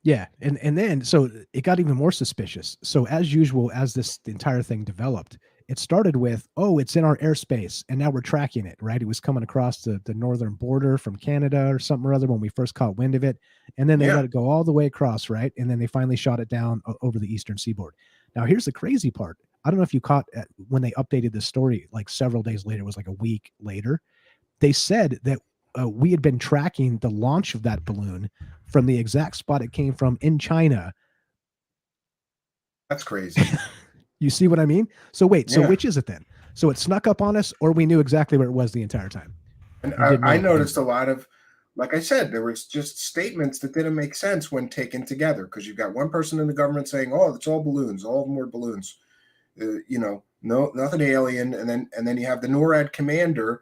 B: Yeah, and then so it got even more suspicious. So, as usual, as the entire thing developed, it started with, oh, it's in our airspace, and now we're tracking it, right? It was coming across the northern border from Canada or something or other when we first caught wind of it, and then they let it go all the way across, right? And then they finally shot it down over the eastern seaboard. Now, here's the crazy part. I don't know if you caught when they updated this story, like several days later, it was like a week later. They said that we had been tracking the launch of that balloon from the exact spot it came from in China.
A: That's crazy.
B: You see what I mean? So wait, so which is it then? So it snuck up on us, or we knew exactly where it was the entire time?
A: And I noticed a lot of, like I said, there was just statements that didn't make sense when taken together, because you've got one person in the government saying, oh, it's all balloons, all of them were balloons, no, nothing alien. And then you have the NORAD commander,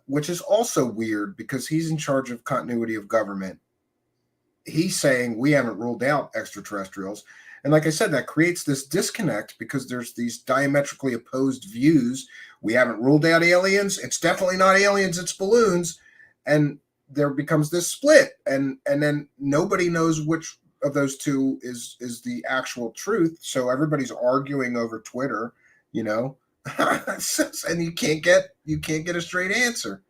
A: which is also weird because he's in charge of continuity of government. He's saying we haven't ruled out extraterrestrials. And like I said, that creates this disconnect because there's these diametrically opposed views. We haven't ruled out aliens. It's definitely not aliens. It's balloons. And there becomes this split. And then nobody knows which of those two is the actual truth. So everybody's arguing over Twitter, and you can't get a straight answer.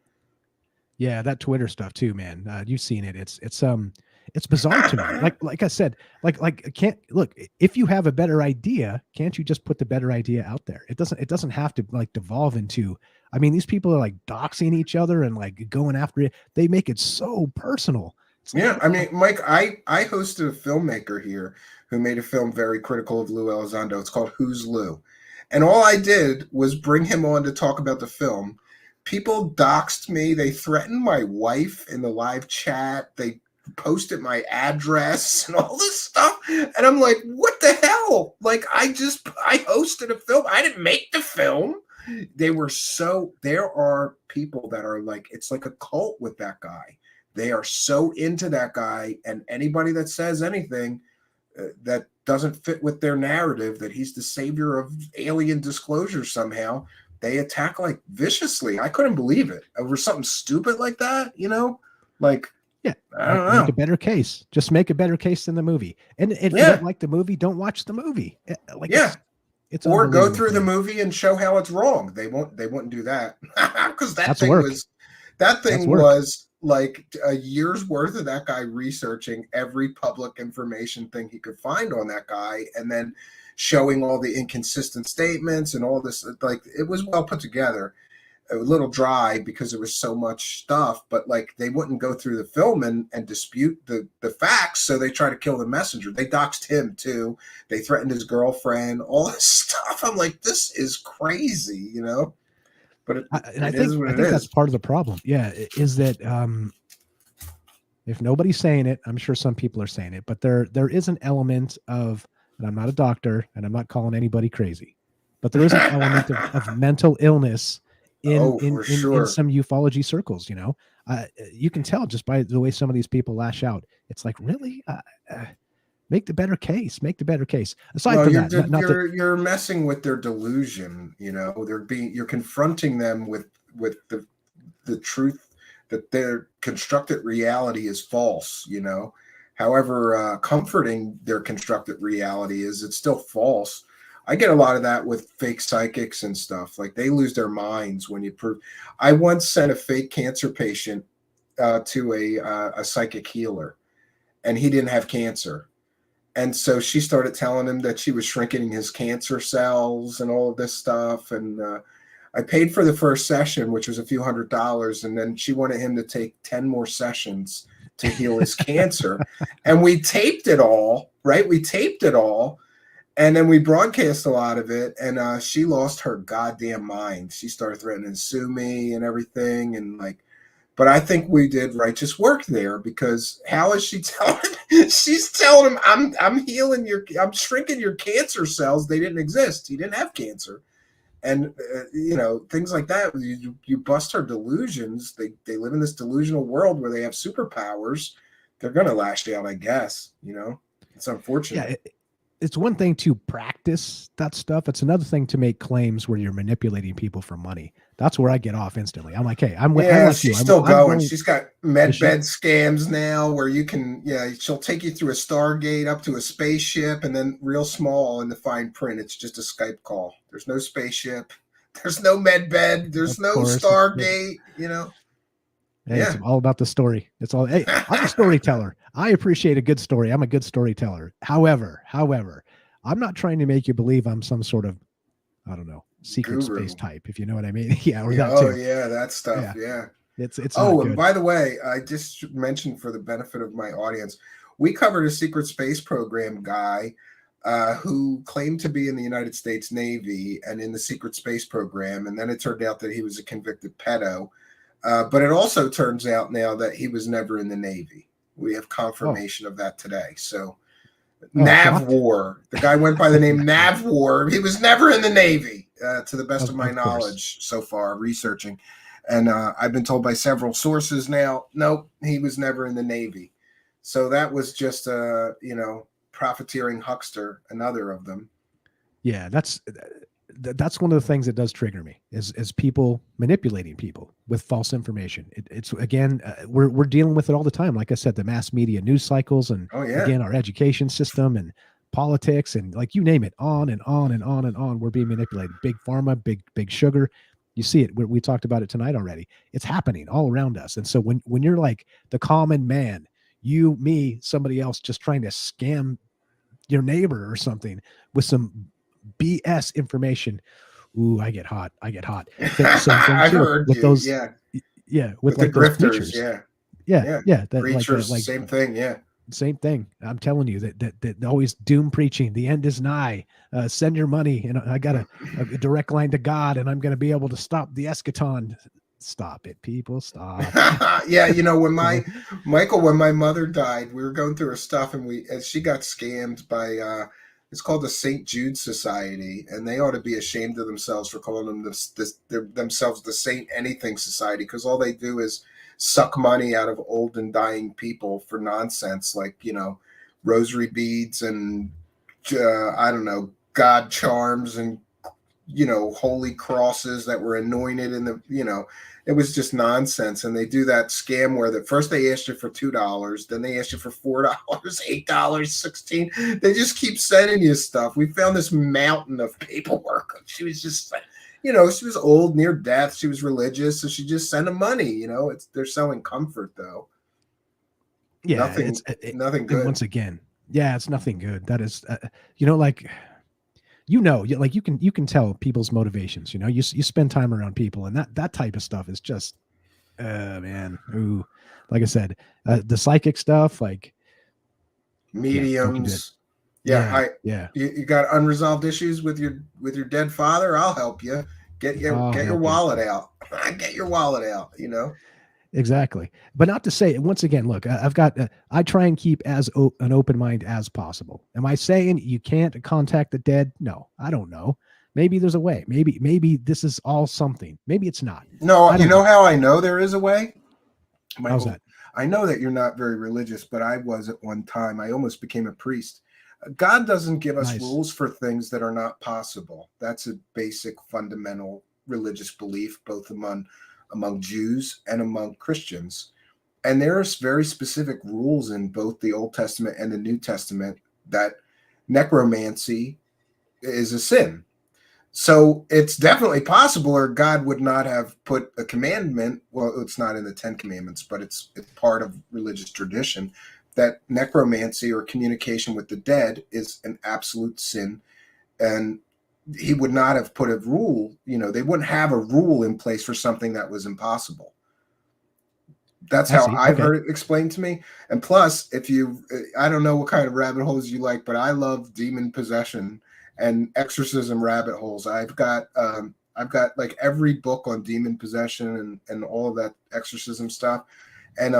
B: Yeah, that Twitter stuff too, man. You've seen it. It's It's bizarre to me. Like I said, can't look, if you have a better idea, can't you just put the better idea out there? It doesn't have to like devolve into, I mean, these people are like doxing each other and like going after it. They make it so personal. It's like,
A: Yeah, I mean, Mike, I hosted a filmmaker here who made a film very critical of Lou Elizondo. It's called Who's Lou? And all I did was bring him on to talk about the film. People doxed me. They threatened my wife in the live chat. They posted my address and all this stuff. And I'm like, what the hell? Like, I hosted a film. I didn't make the film. There are people that are like, it's like a cult with that guy. They are so into that guy, and anybody that says anything that doesn't fit with their narrative, that he's the savior of alien disclosure somehow, they attack like viciously. I couldn't believe it over something stupid like that, like,
B: yeah,
A: I don't know.
B: Make a better case. Just make a better case than the movie. And if you don't like the movie, don't watch the movie. Like, it's
A: or go through the movie and show how it's wrong. They wouldn't do that because that thing was like a year's worth of that guy researching every public information thing he could find on that guy, and then showing all the inconsistent statements and all this. Like, it was well put together. A little dry because there was so much stuff, but like, they wouldn't go through the film and dispute the facts. So they try to kill the messenger. They doxed him too. They threatened his girlfriend, all this stuff. I'm like, this is crazy, but
B: I think that's part of the problem. Yeah. Is that, if nobody's saying it, I'm sure some people are saying it, but there is an element of, and I'm not a doctor and I'm not calling anybody crazy, but there is an element of mental illness in some ufology circles. You can tell just by the way some of these people lash out. It's like, really, make the better case. Aside from that,
A: you're messing with their delusion. You're confronting them with the truth that their constructed reality is false. However comforting their constructed reality is, it's still false. I get a lot of that with fake psychics and stuff. Like, they lose their minds when you prove. I once sent a fake cancer patient to a psychic healer, and he didn't have cancer. And so she started telling him that she was shrinking his cancer cells and all of this stuff. And I paid for the first session, which was a few $100s. And then she wanted him to take 10 more sessions to heal his cancer. And we taped it all, right? And then we broadcast a lot of it, and she lost her goddamn mind. She started threatening to sue me and everything, and like, but I think we did righteous work there, because how is she telling? She's telling him, I'm shrinking your cancer cells. They didn't exist. He didn't have cancer, and things like that. You bust her delusions. They live in this delusional world where they have superpowers. They're gonna lash out, I guess. It's unfortunate.
B: Yeah. It's one thing to practice that stuff. It's another thing to make claims where you're manipulating people for money. That's where I get off instantly. I'm like, hey,
A: she's still going. She's got med bed scams now where you can, she'll take you through a Stargate up to a spaceship, and then real small in the fine print, it's just a Skype call. There's no spaceship. There's no med bed. There's no Stargate,
B: Hey, it's all about the story. It's all. Hey, I'm a storyteller. I appreciate a good story. I'm a good storyteller. However, I'm not trying to make you believe I'm some sort of, I don't know, secret space type, if you know what I mean. Yeah. Or that too.
A: Yeah, that stuff. Yeah.
B: It's.
A: And by the way, I just mentioned for the benefit of my audience, we covered a secret space program guy who claimed to be in the United States Navy and in the secret space program, and then it turned out that he was a convicted pedo. But it also turns out now that he was never in the Navy. We have confirmation of that today. So Navwar, the guy went by the name Navwar. He was never in the Navy, to the best of my knowledge so far, researching. And I've been told by several sources now, nope, he was never in the Navy. So that was just a, profiteering huckster, another of them.
B: Yeah, that's one of the things that does trigger me is people manipulating people with false information. It's again, we're dealing with it all the time. Like I said, the mass media news cycles, and again, our education system and politics, and like, you name it, on and on and on and on. We're being manipulated. Big pharma, big sugar. You see it. We talked about it tonight already. It's happening all around us. And so when you're like the common man, you, me, somebody else just trying to scam your neighbor or something with some BS information. Ooh, I get hot. I get hot. Same thing
A: I
B: too
A: heard
B: with
A: you.
B: those.
A: Yeah.
B: Yeah, with
A: With the
B: like those
A: grifters.
B: preachers.
A: Yeah.
B: Yeah,
A: Yeah.
B: yeah, that
A: Preachers,
B: like
A: same thing. Yeah.
B: same thing. I'm telling you that always doom preaching. The end is nigh. Send your money, and I got a direct line to God, and I'm going to be able to stop the eschaton. Stop it, people. Stop.
A: Yeah, you know, when
B: You know?
A: when my mother died, we were going through her stuff, and she got scammed by it's called the St. Jude Society, and they ought to be ashamed of themselves for calling themselves the Saint Anything Society, because all they do is suck money out of old and dying people for nonsense, like, you know, rosary beads and I don't know, God charms and, you know, holy crosses that were anointed in the, you know, it was just nonsense. And they do that scam where that first they asked you for $2, then they asked you for $4, $8, 16. They just keep sending you stuff. We found this mountain of paperwork. She was just, you know, she was old, near death. She was religious, so she just sent them money. You know, they're selling comfort though.
B: Yeah,
A: Nothing
B: and
A: good.
B: once again, yeah, it's nothing good. That is, like, like you can tell people's motivations. You know, you spend time around people, and that type of stuff is just, man, ooh, like I said, the psychic stuff, like, yeah, don't do that.
A: Mediums.
B: Yeah, yeah,
A: You got unresolved issues with your dead father. I'll help you.
B: I'll
A: Get your
B: help you.
A: wallet out. Get your wallet out. You know.
B: Exactly. But not to say, once again, look, I try and keep an open mind as possible. Am I saying you can't contact the dead? No, I don't know. Maybe there's a way. Maybe this is all something. Maybe it's not.
A: No,
B: I
A: you
B: don't
A: know
B: know.
A: how I know there is a way,
B: How's
A: Michael.
B: that?
A: I know that you're not very religious, but I was at one time. I almost became a priest. God doesn't give us
B: Nice.
A: rules for things that are not possible. That's a basic fundamental religious belief, both among Jews and among Christians. And there's very specific rules in both the Old Testament and the New Testament that necromancy is a sin. So it's definitely possible, or God would not have put a commandment. Well, it's not in the Ten Commandments, but it's part of religious tradition that necromancy or communication with the dead is an absolute sin. And he would not have put a rule, you know, they wouldn't have a rule in place for something that was impossible. That's
B: I
A: how
B: see.
A: I've
B: Okay.
A: heard it explained to me. And plus, if you, I don't know what kind of rabbit holes you like, but I love demon possession and exorcism rabbit holes. I've got like every book on demon possession and all of that exorcism stuff, and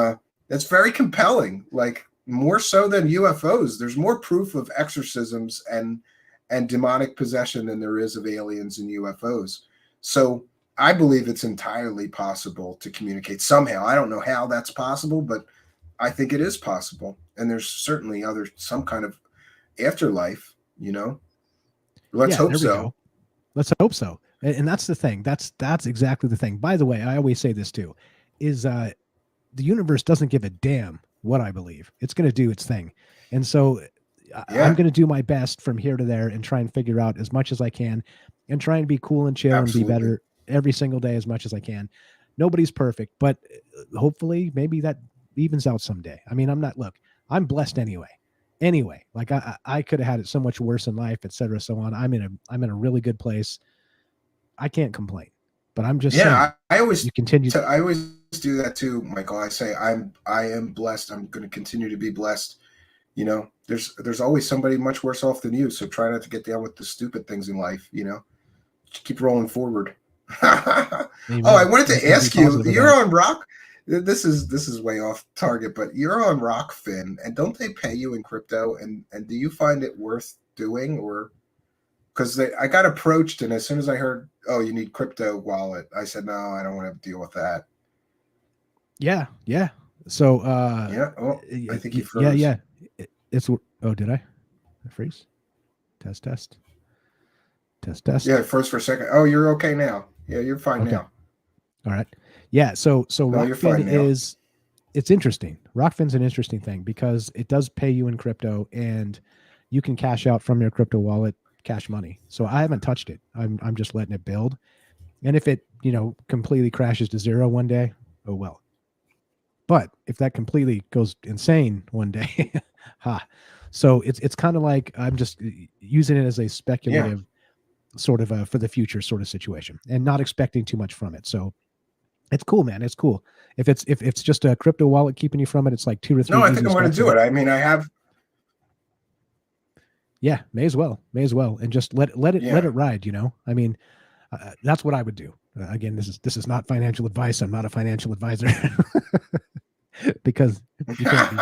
A: it's very compelling. Like more so than UFOs. There's more proof of exorcisms and demonic possession than there is of aliens and UFOs. So I believe it's entirely possible to communicate somehow. I don't know how that's possible, but I think it is possible. And there's certainly some kind of afterlife, you know. Let's
B: Yeah,
A: hope
B: there we
A: so.
B: go. Let's hope so. And that's the thing. That's exactly the thing. By the way, I always say this too, is the universe doesn't give a damn what I believe. It's going to do its thing. And so I'm
A: Yeah,
B: going to do my best from here to there and try and figure out as much as I can and try and be cool and chill and be
A: absolutely.
B: better every single day as much as I can. Nobody's perfect, but hopefully maybe that evens out someday. I mean, I'm blessed anyway. Anyway, like I could have had it so much worse in life, et cetera, so on. I'm in a really good place. I can't complain, but I'm just
A: Yeah,
B: saying you
A: I
B: continue.
A: I always do that too, Michael. I say I am blessed. I'm going to continue to be blessed. You know, there's always somebody much worse off than you. So try not to get down with the stupid things in life. You know, just keep rolling forward. Oh, I
B: Amen.
A: wanted to
B: And be
A: ask you.
B: positive about
A: You're
B: it.
A: on Rock. This is way off target, but you're on Rockfin, and don't they pay you in crypto? And do you find it worth doing, or because I got approached, and as soon as I heard, oh, you need crypto wallet, I said no, I don't want to deal with that.
B: Yeah, yeah. So,
A: Yeah. Oh, I think he
B: yeah,
A: froze.
B: yeah. It's oh, did I freeze? Test, test, test,
A: Yeah,
B: test.
A: froze for a second. Oh, you're okay now. Yeah, you're fine
B: Okay,
A: now.
B: all right. Yeah. So
A: No, you're
B: Rockfin
A: fine now.
B: is it's interesting. Rockfin's an interesting thing because it does pay you in crypto, and you can cash out from your crypto wallet cash money. So I haven't touched it. I'm just letting it build. And if it completely crashes to zero one day, oh well. But if that completely goes insane one day, ha. So it's kind of like I'm just using it as a
A: Yeah.
B: speculative sort of for the future sort of situation, and not expecting too much from it. So it's cool, man. It's cool. If it's just a crypto wallet keeping you from it, it's like 2 or
A: No,
B: 3
A: I think
B: easy
A: I'm going to
B: steps.
A: do it. I mean, I have.
B: Yeah, may as well, and just let it
A: Yeah.
B: ride. I mean, that's what I would do. Again, this is not financial advice. I'm not a financial advisor because you can't be.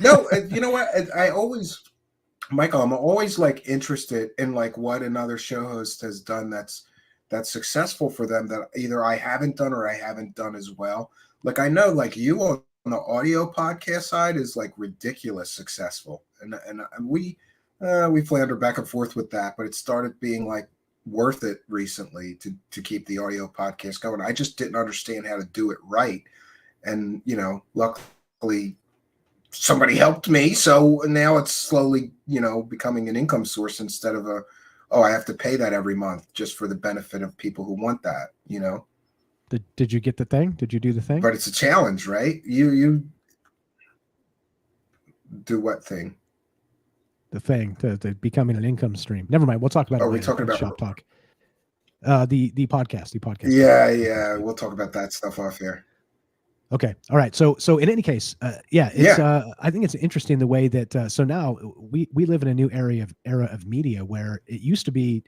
A: No, you know what? I always, Michael, I'm always like interested in like what another show host has done that's successful for them that either I haven't done or I haven't done as well. Like I know like you on the audio podcast side is like ridiculous successful. And we flounder back and forth with that, but it started being like worth it recently to keep the audio podcast going. I just didn't understand how to do it right. And luckily somebody helped me, so now it's slowly becoming an income source instead of I have to pay that every month just for the benefit of people who want that.
B: Did you get the thing? Did you do the thing?
A: But it's a challenge, right? You do what thing?
B: The thing to becoming an income stream. Never mind. We'll talk about it
A: Are we
B: later.
A: talking
B: It's
A: about?
B: shop talk. The podcast.
A: Yeah, we'll talk about that stuff off here.
B: Okay. All right. So in any case, I think it's interesting the way that so now we live in a new era of media where it used to be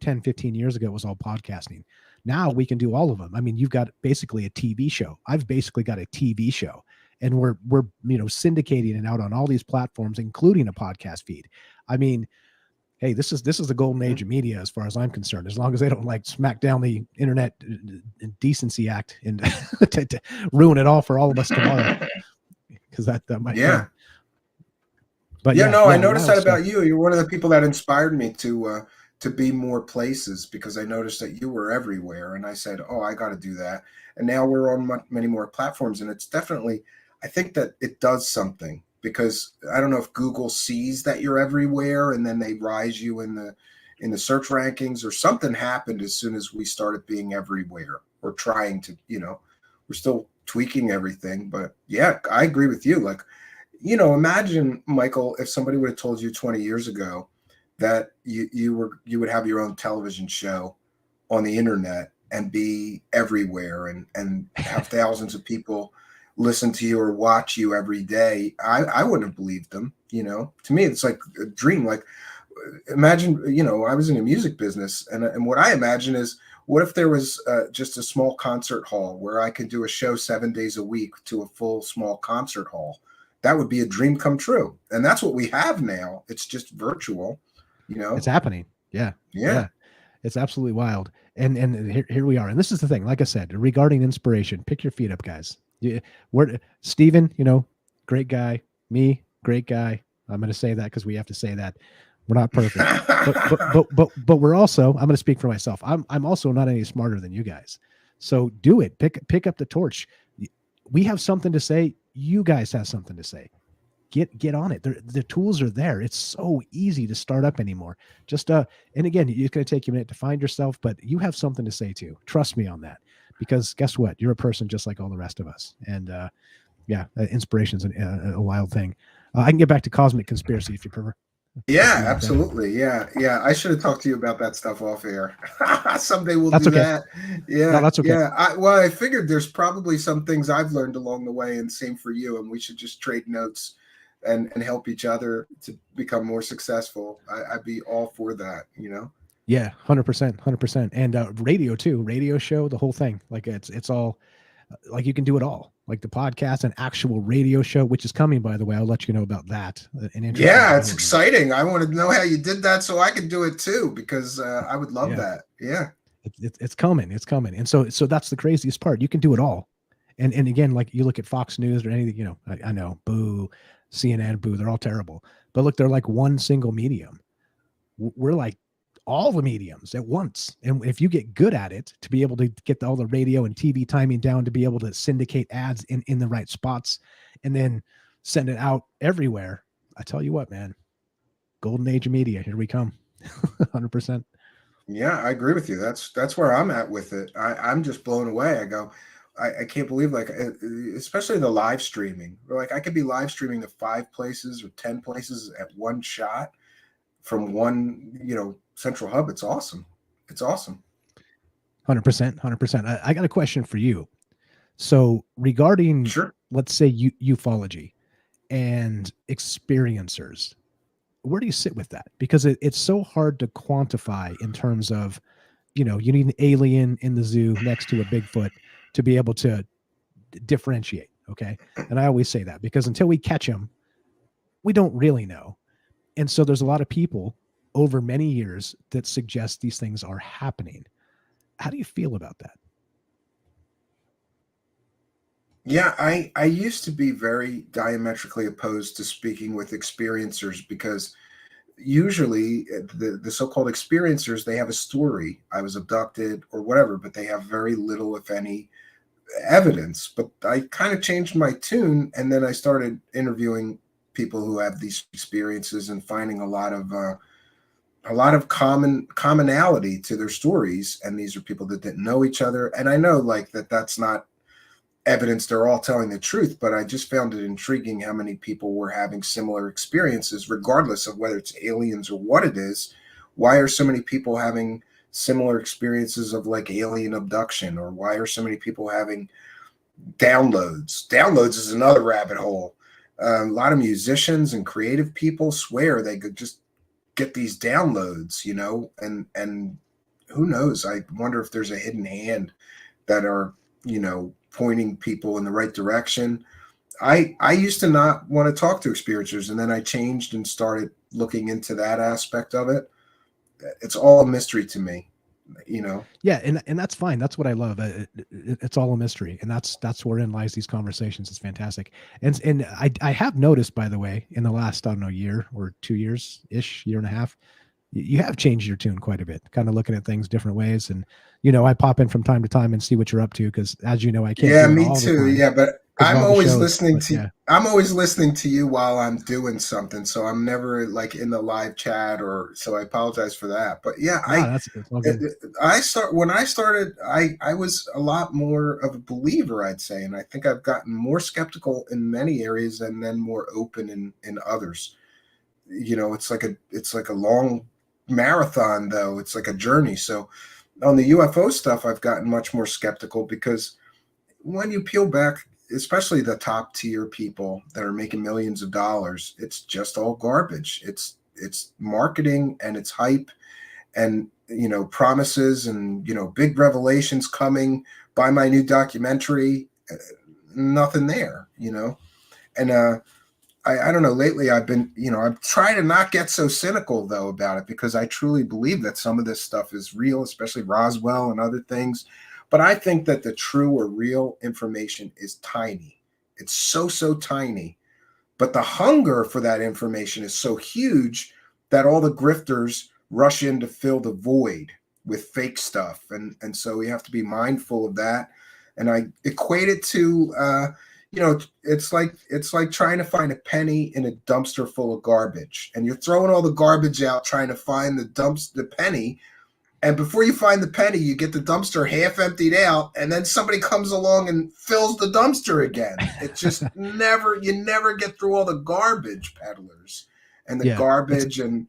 B: 10, 15 years ago it was all podcasting. Now we can do all of them. I mean, you've got basically a TV show. I've basically got a TV show, and we're syndicating it out on all these platforms, including a podcast feed. I mean, hey, this is the golden age of media as far as I'm concerned. As long as they don't like smack down the Internet Decency Act and to ruin it all for all of us tomorrow, because that might come. But
A: no, I noticed
B: now
A: that about you. You're one of the people that inspired me to be more places, because I noticed that you were everywhere, and I said, "Oh, I got to do that." And now we're on many more platforms, and it's definitely, I think that it does something, because I don't know if Google sees that you're everywhere and then they rise you in the search rankings, or something happened as soon as we started being everywhere, or trying to, we're still tweaking everything. But yeah, I agree with you. Like, imagine, Michael, if somebody would have told you 20 years ago that you would have your own television show on the internet and be everywhere and have thousands of people listen to you or watch you every day. I wouldn't have believed them. To me, it's like a dream. Like, imagine, I was in the music business, and what I imagine is, what if there was just a small concert hall where I could do a show 7 days a week to a full small concert hall? That would be a dream come true. And that's what we have now. It's just virtual,
B: it's happening. Yeah. It's absolutely wild. And here we are. And this is the thing, like I said, regarding inspiration, pick your feet up, guys. We're Steven, great guy. Me, great guy. I'm going to say that because we have to say that. We're not perfect, but we're also, I'm going to speak for myself. I'm also not any smarter than you guys. So do it. Pick up the torch. We have something to say. You guys have something to say. Get on it. The tools are there. It's so easy to start up anymore. Just and again, it's going to take you a minute to find yourself, but you have something to say too. Trust me on that, because guess what? You're a person just like all the rest of us. And inspiration's a wild thing. I can get back to cosmic conspiracy if you prefer.
A: Yeah, absolutely. Yeah. I should have talked to you about that stuff off air. Someday we'll
B: That's
A: do
B: okay.
A: that. Yeah.
B: No, that's okay.
A: Yeah. I figured there's probably some things I've learned along the way, and same for you. And we should just trade notes and help each other to become more successful. I'd be all for that,
B: Yeah, 100%. And radio too, radio show, the whole thing. Like it's all, like you can do it all, like the podcast and actual radio show, which is coming, by the way. I'll let you know about that.
A: Yeah, it's exciting. I want to know how you did that so I can do it too, because I would love that. Yeah.
B: It's coming. And so that's the craziest part. You can do it all. And again, like you look at Fox News or anything, I know, boo, CNN, boo, they're all terrible. But look, they're like one single medium. We're like all the mediums at once. And if you get good at it, to be able to get all the radio and TV timing down, to be able to syndicate ads in the right spots and then send it out everywhere, I tell you what, man, golden age of media, here we come. 100%.
A: Yeah, I agree with you. That's where I'm at with it. I'm just blown away. I go, I can't believe, like, especially the live streaming. Like, I could be live streaming to 5 places or 10 places at one shot from one, central hub. It's awesome. It's awesome.
B: 100%, 100%. I got a question for you. So regarding,
A: Sure.
B: let's say, ufology and experiencers, where do you sit with that? Because it's so hard to quantify in terms of, you need an alien in the zoo next to a Bigfoot to be able to differentiate. Okay. And I always say that because until we catch them, we don't really know. And so there's a lot of people over many years that suggest these things are happening. How do you feel about that?
A: Yeah, I used to be very diametrically opposed to speaking with experiencers because usually the so-called experiencers, they have a story. I was abducted or whatever, but they have very little, if any, evidence. But I kind of changed my tune, and then I started interviewing people who have these experiences and finding a lot of commonality to their stories. And these are people that didn't know each other. And I know, like, that's not evidence they're all telling the truth, but I just found it intriguing how many people were having similar experiences, regardless of whether it's aliens or what it is. Why are so many people having similar experiences of, like, alien abduction? Or why are so many people having downloads? Downloads is another rabbit hole. A lot of musicians and creative people swear they could just get these downloads, and who knows? I wonder if there's a hidden hand that are, pointing people in the right direction. I used to not want to talk to experiencers, and then I changed and started looking into that aspect of it. It's all a mystery to me.
B: Yeah, and that's fine. That's what I love. It's all a mystery, and that's wherein lies these conversations. It's fantastic. And I have noticed, by the way, in the last, I don't know, year or 2 years ish, year and a half, you have changed your tune quite a bit, kind of looking at things different ways. And I pop in from time to time and see what you're up to because, as you know, I can't
A: Yeah,
B: do it
A: me
B: all the
A: too.
B: time
A: Yeah, but
B: because of all the shows. But yeah,
A: I'm always listening to you while I'm doing something. So I'm never, like, in the live chat, or so I apologize for that. But yeah,
B: no, it's all good.
A: when I started, I was a lot more of a believer, I'd say, and I think I've gotten more skeptical in many areas and then more open in others. It's like a long marathon, though. It's like a journey. So on the UFO stuff, I've gotten much more skeptical because when you peel back, especially the top tier people that are making millions of dollars, it's just all garbage. It's marketing and it's hype and, promises and, big revelations coming. Buy my new documentary. Nothing there. And I don't know. Lately, I've tried to not get so cynical, though, about it, because I truly believe that some of this stuff is real, especially Roswell and other things. But I think that the true or real information is tiny. It's so tiny. But the hunger for that information is so huge that all the grifters rush in to fill the void with fake stuff. And so we have to be mindful of that. And I equate it to, it's like trying to find a penny in a dumpster full of garbage, and you're throwing all the garbage out trying to find the penny. And before you find the penny, you get the dumpster half emptied out, and then somebody comes along and fills the dumpster again. It's just you never get through all the garbage peddlers and the
B: Yeah,
A: garbage. And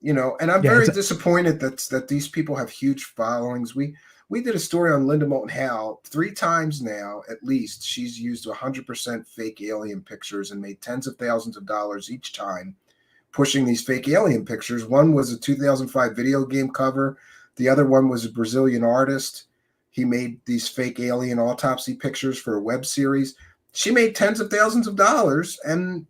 A: I'm
B: yeah,
A: very disappointed that these people have huge followings. We did a story on Linda Moulton Howe 3 times now, at least. She's used 100% fake alien pictures and made tens of thousands of dollars each time pushing these fake alien pictures. One was a 2005 video game cover. The other one was a Brazilian artist. He made these fake alien autopsy pictures for a web series. She made tens of thousands of dollars, and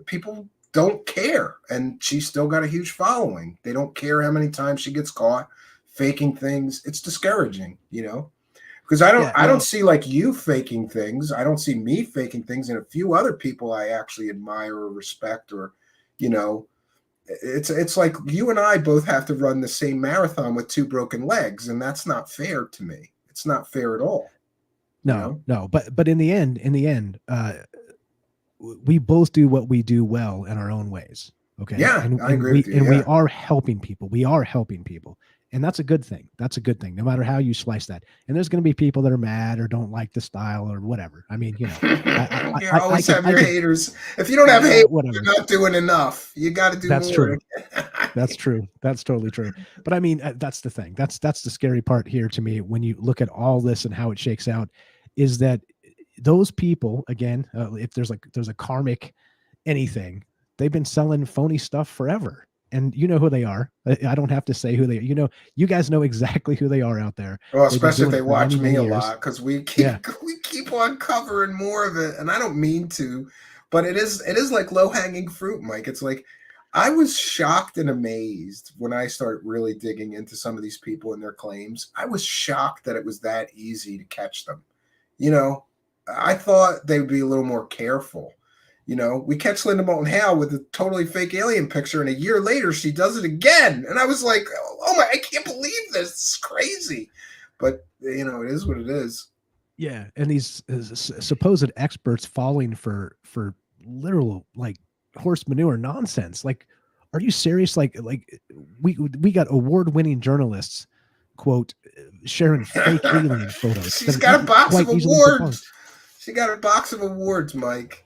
A: people don't care. And she's still got a huge following. They don't care how many times she gets caught faking things. It's discouraging. Because
B: yeah.
A: I don't
B: Well,
A: see, like, you faking things. I don't see me faking things, and a few other people I actually admire or respect, or you know it's like you and I both have to run the same marathon with 2 broken legs, and that's not fair to me. It's not fair at all. you
B: no,
A: know
B: no. But in the end, we both do what we do well in our own ways. Okay.
A: yeah,
B: And
A: I
B: and
A: agree
B: we
A: with you.
B: and we
A: Yeah.
B: are helping people. We are helping people. And that's a good thing. That's a good thing, no matter how you slice that. And there's going to be people that are mad or don't like the style or whatever. I mean,
A: You always have your haters. If you don't have
B: yeah,
A: haters,
B: whatever.
A: you're not doing enough. You got to do
B: That's
A: more.
B: true. That's true. That's totally true. But I mean, that's the thing. That's the scary part here to me when you look at all this and how it shakes out, is that those people, again, if there's a karmic anything, they've been selling phony stuff forever. And you know who they are. I don't have to say who they are. You guys know exactly who they are out there.
A: Well,
B: They've been
A: especially if
B: doing
A: they
B: it for
A: watch
B: many,
A: me
B: many
A: a
B: years.
A: lot, because we
B: Yeah.
A: keep on covering more of it, and I don't mean to, but it is like low hanging fruit, Mike. It's like I was shocked and amazed when I started really digging into some of these people and their claims. I was shocked that it was that easy to catch them. I thought they would be a little more careful. We catch Linda Moulton Howe with a totally fake alien picture, and a year later she does it again. And I was like, oh my, I can't believe this. It's crazy. But, it is what it is.
B: Yeah. And these supposed experts falling for literal like horse manure nonsense. Like, are you serious? Like we got award-winning journalists, quote, sharing fake alien photos.
A: She's got a box of
B: easily
A: awards.
B: debunked.
A: She got a box of awards, Mike,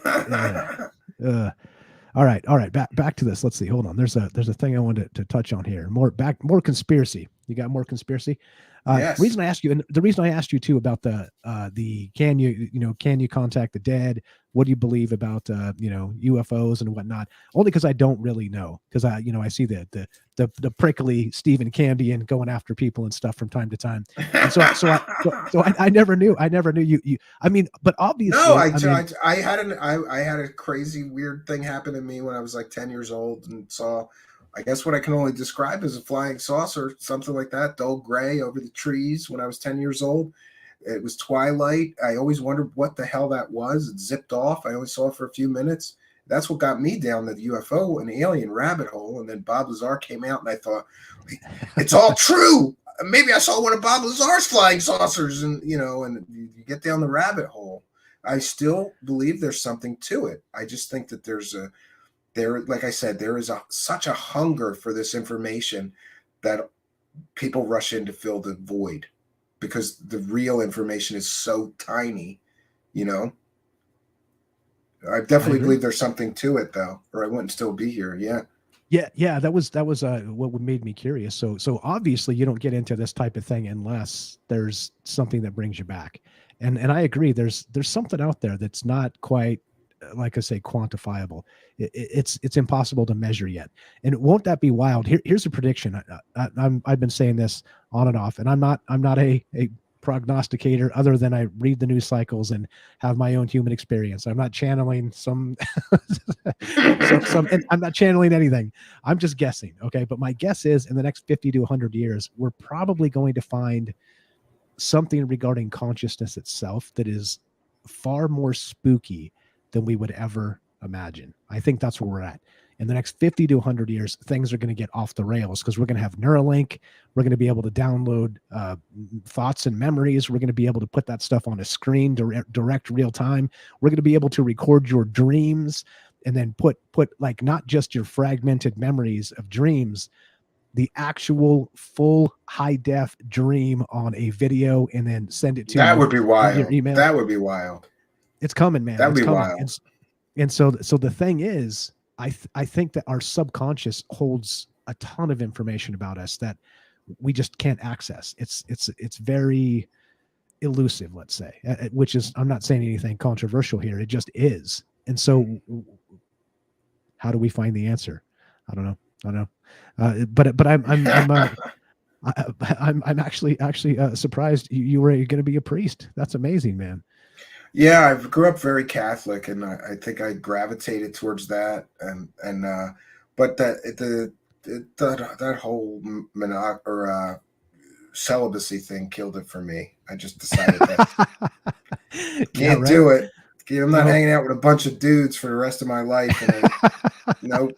B: Uh, all right. Back to this. Let's see. Hold on. There's a thing I wanted to touch on here. More conspiracy. You got more conspiracy?
A: Yes.
B: Reason I asked you, and the reason I asked you too about the can you contact the dead? What do you believe about UFOs and whatnot? Only because I don't really know, because I see the prickly Stephen Cambian going after people and stuff from time to time, and so I never knew you. I mean, but obviously,
A: no, I had a crazy weird thing happen to me when I was like 10 years old and saw, I guess, what I can only describe as a flying saucer, something like that, dull gray over the trees when I was 10 years old. It was twilight. I always wondered what the hell that was. It zipped off. I only saw it for a few minutes. That's what got me down the UFO and alien rabbit hole. And then Bob Lazar came out, and I thought, it's all true. Maybe I saw one of Bob Lazar's flying saucers, and and you get down the rabbit hole. I still believe there's something to it. I just think that like I said, there is such a hunger for this information that people rush in to fill the void, because the real information is so tiny. I definitely believe there's something to it, though, or I wouldn't still be here.
B: Yeah. That was what made me curious. So obviously you don't get into this type of thing unless there's something that brings you back. And I agree. There's something out there that's not quite, like I say, quantifiable. It's impossible to measure yet. And won't that be wild? Here's a prediction. I've been saying this on and off, and I'm not a prognosticator, other than I read the news cycles and have my own human experience. I'm not channeling some and I'm not channeling anything. I'm just guessing. Okay. But my guess is in the next 50 to 100 years, we're probably going to find something regarding consciousness itself that is far more spooky than we would ever imagine. I think that's where we're at. In the next 50 to 100 years, things are going to get off the rails, because we're going to have Neuralink. We're going to be able to download thoughts and memories. We're going to be able to put that stuff on a screen, direct real time. We're going to be able to record your dreams and then put like not just your fragmented memories of dreams, the actual full high def dream on a video, and then send it to
A: that
B: you
A: would be wild.
B: your email.
A: That would be wild.
B: It's coming, man.
A: That'd
B: it's
A: be
B: coming.
A: wild.
B: And so the thing is, I think that our subconscious holds a ton of information about us that we just can't access. It's very elusive, let's say, which is, I'm not saying anything controversial here. It just is. And so how do we find the answer? I don't know. But I'm actually surprised you were going to be a priest. That's amazing, man.
A: Yeah, I grew up very Catholic, and I think I gravitated towards that, but that whole celibacy thing killed it for me. I just decided that can't do it. I'm not hanging out with a bunch of dudes for the rest of my life. Nope.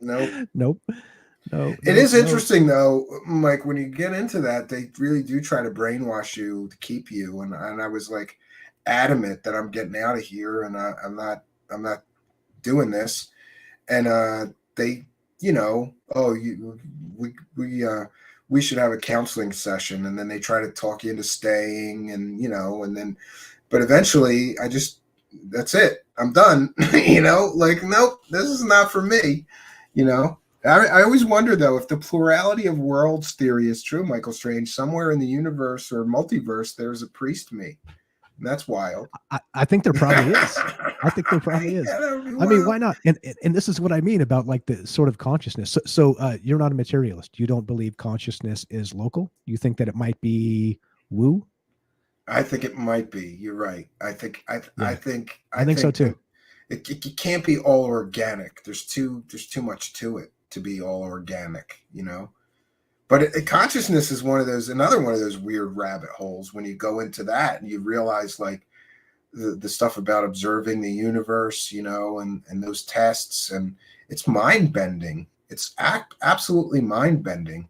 A: It is interesting, though, Mike, when you get into that, they really do try to brainwash you to keep you. And I was like adamant that I'm getting out of here, and I'm not doing this. And they oh, we should have a counseling session, and then they try to talk you into staying, and then, but eventually that's it. I'm done. Like, nope, this is not for me. You know, I always wonder though if the plurality of worlds theory is true, Michael Strange. Somewhere in the universe or multiverse, there's a priest me. And that's wild.
B: I think there probably is. I think there probably is. I mean, why not? And this is what I mean about like the sort of consciousness. So you're not a materialist. You don't believe consciousness is local. You think that it might be woo.
A: I think it might be. You're right. I think
B: so too.
A: It can't be all organic. There's too much to it to be all organic. But consciousness is another one of those weird rabbit holes when you go into that and you realize like the stuff about observing the universe, and those tests, and it's mind bending. It's absolutely mind bending,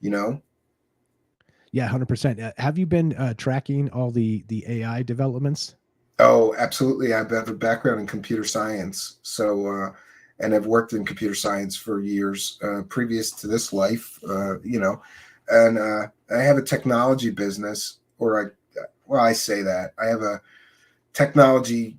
B: Yeah, 100%. Have you been tracking all the AI developments?
A: Oh, absolutely. I have a background in computer science. So, and I've worked in computer science for years previous to this life, and I have a technology business, I say that. I have a technology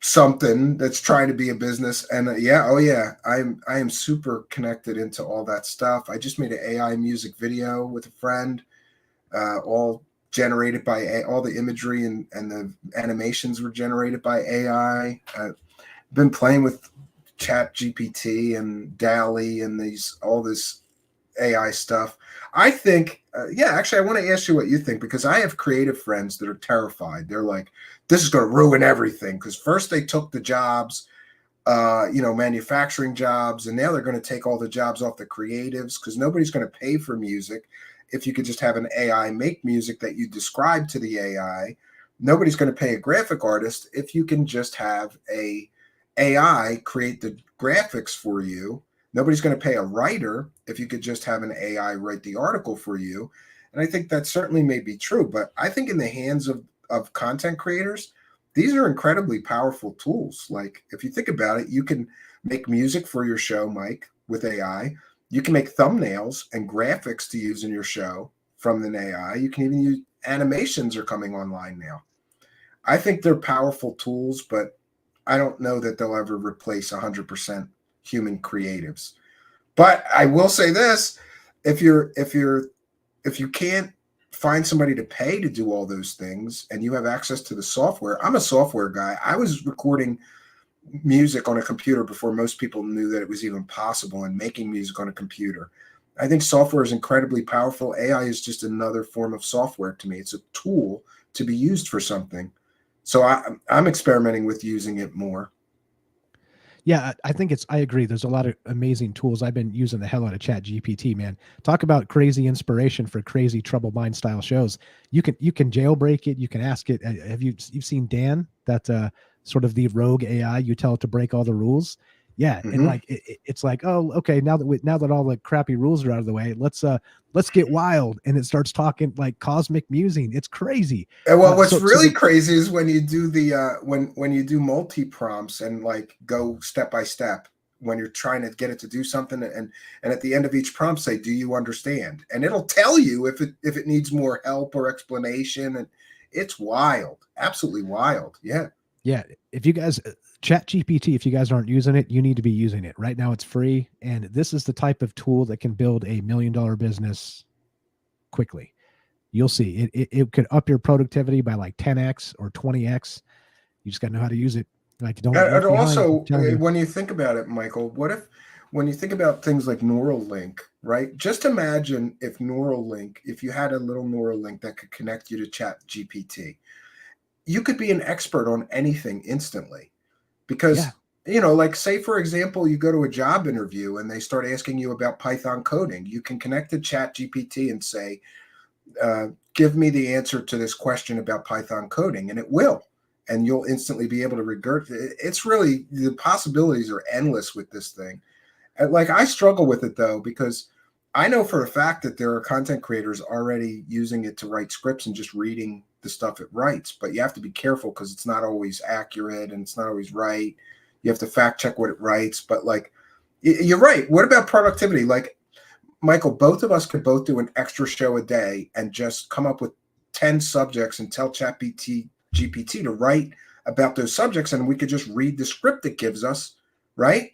A: something that's trying to be a business. And I am super connected into all that stuff. I just made an AI music video with a friend, all generated by all the imagery and the animations were generated by AI. I've been playing with Chat GPT and DALI and all this AI stuff. I think, actually, I want to ask you what you think, because I have creative friends that are terrified. They're like, this is going to ruin everything. Because first they took the jobs, manufacturing jobs, and now they're going to take all the jobs off the creatives because nobody's going to pay for music. If you could just have an AI make music that you describe to the AI, nobody's going to pay a graphic artist if you can just have a AI create the graphics for you. Nobody's going to pay a writer if you could just have an AI write the article for you. And I think that certainly may be true. But I think in the hands of content creators, these are incredibly powerful tools. Like, if you think about it, you can make music for your show, Mike, with AI. You can make thumbnails and graphics to use in your show from an AI. You can even use animations are coming online now. I think they're powerful tools, but I don't know that they'll ever replace 100% human creatives. But I will say this: if you can't find somebody to pay to do all those things and you have access to the software, I'm a software guy. I was recording music on a computer before most people knew that it was even possible, and making music on a computer. I think software is incredibly powerful. AI is just another form of software to me. It's a tool to be used for something. So I'm experimenting with using it more.
B: Yeah, I agree. There's a lot of amazing tools. I've been using the hell out of Chat GPT, man. Talk about crazy inspiration for crazy trouble mind style shows. You can jailbreak it. You can ask it. You've seen Dan, that sort of the rogue AI? You tell it to break all the rules. Yeah,
A: Mm-hmm.
B: and like it's like, oh, okay, now that all the crappy rules are out of the way, let's get wild, and it starts talking like cosmic musing. It's crazy.
A: And what's really crazy is when you do the when you do multi prompts and like go step by step when you're trying to get it to do something, and at the end of each prompt say, do you understand? And it'll tell you if it needs more help or explanation. And it's wild, absolutely wild.
B: Yeah, if you guys Chat GPT, if you guys aren't using it, you need to be using it right now. It's free, and this is the type of tool that can build $1 million business quickly. You'll see it could up your productivity by like 10x or 20x. You just got to know how to use it. Like, don't.
A: And also, when you think about it, Michael, when you think about things like Neuralink, right? Just imagine if you had a little Neuralink that could connect you to Chat GPT, you could be an expert on anything instantly. Because, like, say, for example, you go to a job interview and they start asking you about Python coding. You can connect to Chat GPT and say, give me the answer to this question about Python coding, and it will. And you'll instantly be able to regurgitate. It's really, the possibilities are endless with this thing. Like, I struggle with it, though, because I know for a fact that there are content creators already using it to write scripts and just reading the stuff it writes, but you have to be careful because it's not always accurate and it's not always right. You have to fact check what it writes. But like, You're right. What about productivity? Like, Michael, both of us could both do an extra show a day and just come up with 10 subjects and tell GPT to write about those subjects, and we could just read the script it gives us, right?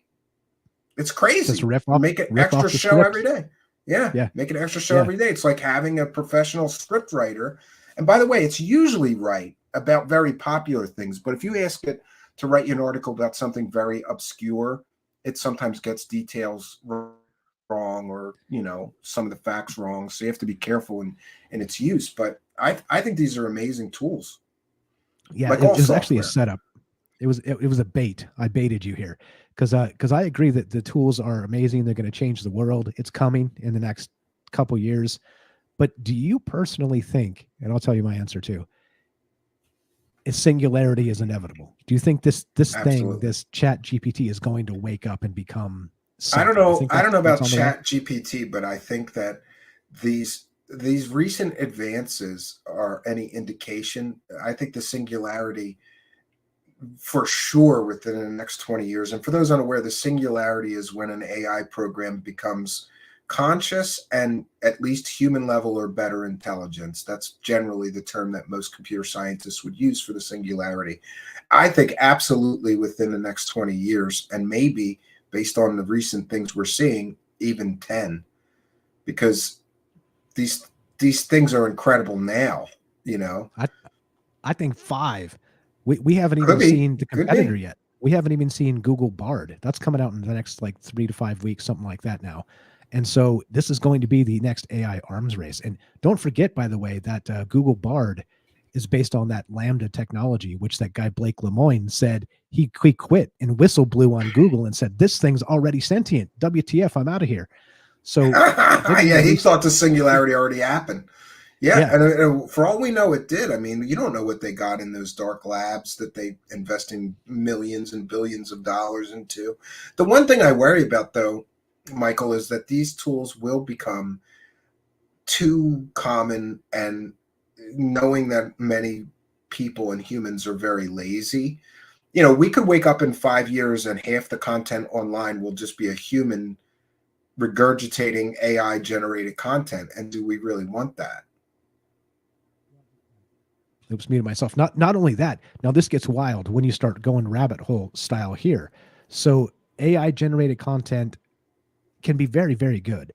A: It's
B: Just
A: crazy. Make an
B: riff
A: extra
B: off the
A: show
B: script.
A: every day. Yeah,
B: Yeah.
A: make an extra show
B: Yeah.
A: every day. It's like having a professional script writer. And by the way, it's usually right about very popular things. But if you ask it to write you an article about something very obscure, it sometimes gets details wrong, or some of the facts wrong. So you have to be careful in its use. But I think these are amazing tools,
B: Yeah.
A: like all
B: It was actually a
A: software.
B: setup. It was a bait. I baited you here because I agree that the tools are amazing. They're going to change the world. It's coming in the next couple years. But do you personally think, and I'll tell you my answer too, is singularity is inevitable? Do you think this thing,
A: Absolutely.
B: this chat GPT is going to wake up and become
A: I don't
B: something? You
A: know.
B: think
A: I don't know
B: that's
A: about
B: on the way?
A: Chat GPT, but I think that these recent advances are any indication. I think the singularity, for sure, within the next 20 years. And for those unaware, the singularity is when an AI program becomes conscious and at least human level or better intelligence. That's generally the term that most computer scientists would use for the singularity. I think absolutely within the next 20 years, and maybe based on the recent things we're seeing, even 10, because these these things are incredible now, you know.
B: I I think five. We haven't
A: Could
B: even
A: be,
B: seen the
A: could
B: competitor
A: be.
B: yet. We haven't even seen Google Bard. That's coming out in the next like 3 to 5 weeks, something like that now. And so this is going to be the next AI arms race. And don't forget, by the way, that Google Bard is based on that Lambda technology, which that guy Blake Lemoine said he quit and whistle blew on Google and said, this thing's already sentient. WTF, I'm out of here. So they're going to
A: Yeah, he
B: release.
A: thought the singularity already happened. Yeah,
B: Yeah.
A: and for all we know, it did. I mean, you don't know what they got in those dark labs that they investing millions and billions of dollars into. The one thing I worry about, though, Michael, is that these tools will become too common, and knowing that many people and humans are very lazy. We could wake up in 5 years and half the content online will just be a human regurgitating AI generated content. And do we really want that?
B: It was me to myself. Not only that, now this gets wild when you start going rabbit hole style here. So AI generated content can be very, very good.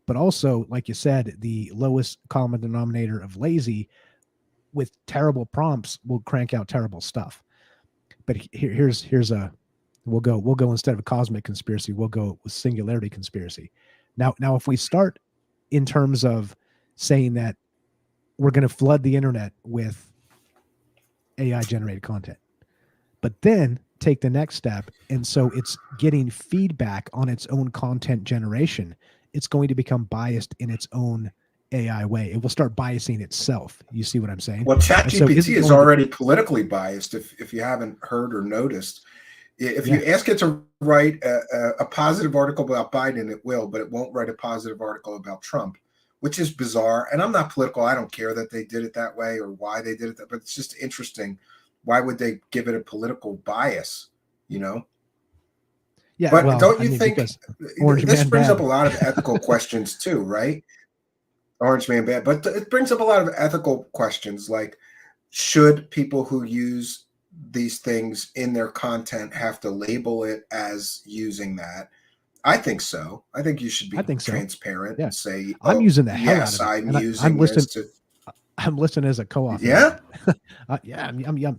B: But also, like you said, the lowest common denominator of lazy with terrible prompts will crank out terrible stuff. But here's a we'll go instead of a cosmic conspiracy, we'll go with singularity conspiracy. Now if we start in terms of saying that we're going to flood the internet with AI generated content, but then take the next step. And so it's getting feedback on its own content generation. It's going to become biased in its own AI way. It will start biasing itself. You see what I'm saying?
A: Well,
B: And so is
A: ChatGPT
B: it
A: is
B: going to,
A: already politically biased. If you haven't heard or noticed, if
B: yeah,
A: you ask it to write a positive article about Biden, it will, but it won't write a positive article about Trump, which is bizarre. And I'm not political. I don't care that they did it that way or why they did it that, but it's just interesting. Why would they give it a political bias? You know.
B: yeah.
A: But
B: Well,
A: don't
B: I
A: you
B: mean,
A: think
B: because Orange
A: this
B: Man
A: brings up
B: bad.
A: a lot of ethical questions too, right? Orange Man bad, but it brings up a lot of ethical questions, like, should people who use these things in their content have to label it as using that? I think so. I think you should
B: I
A: be
B: think so.
A: transparent
B: Yeah,
A: and say,
B: I'm
A: "Oh,
B: using the hell out
A: yes,
B: of it,
A: I'm
B: and I'm
A: using this
B: listing.
A: to."
B: I'm listing as a co-author on
A: Yeah.
B: it. Yeah,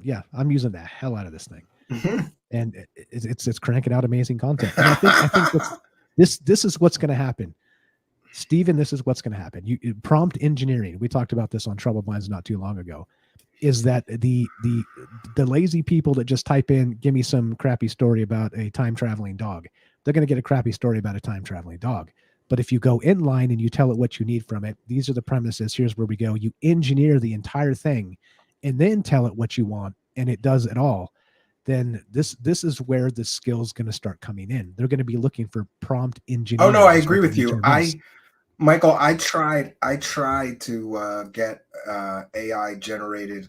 B: yeah, I'm using the hell out of this thing,
A: Mhm.
B: and it's cranking out amazing content. And I think this is what's going to happen. Stephen, this is what's going to happen. Prompt engineering. We talked about this on Troubled Minds not too long ago. Is that the lazy people that just type in, give me some crappy story about a time traveling dog? They're going to get a crappy story about a time traveling dog. But if you go in line and you tell it what you need from it, these are the premises. Here's where we go. You engineer the entire thing, and then tell it what you want, and it does it all. Then this is where the skill is going to start coming in. They're going to be looking for prompt
A: Oh no, I
B: engineers, is
A: agree
B: what
A: with
B: the
A: you.
B: term is.
A: Michael, I tried to get AI generated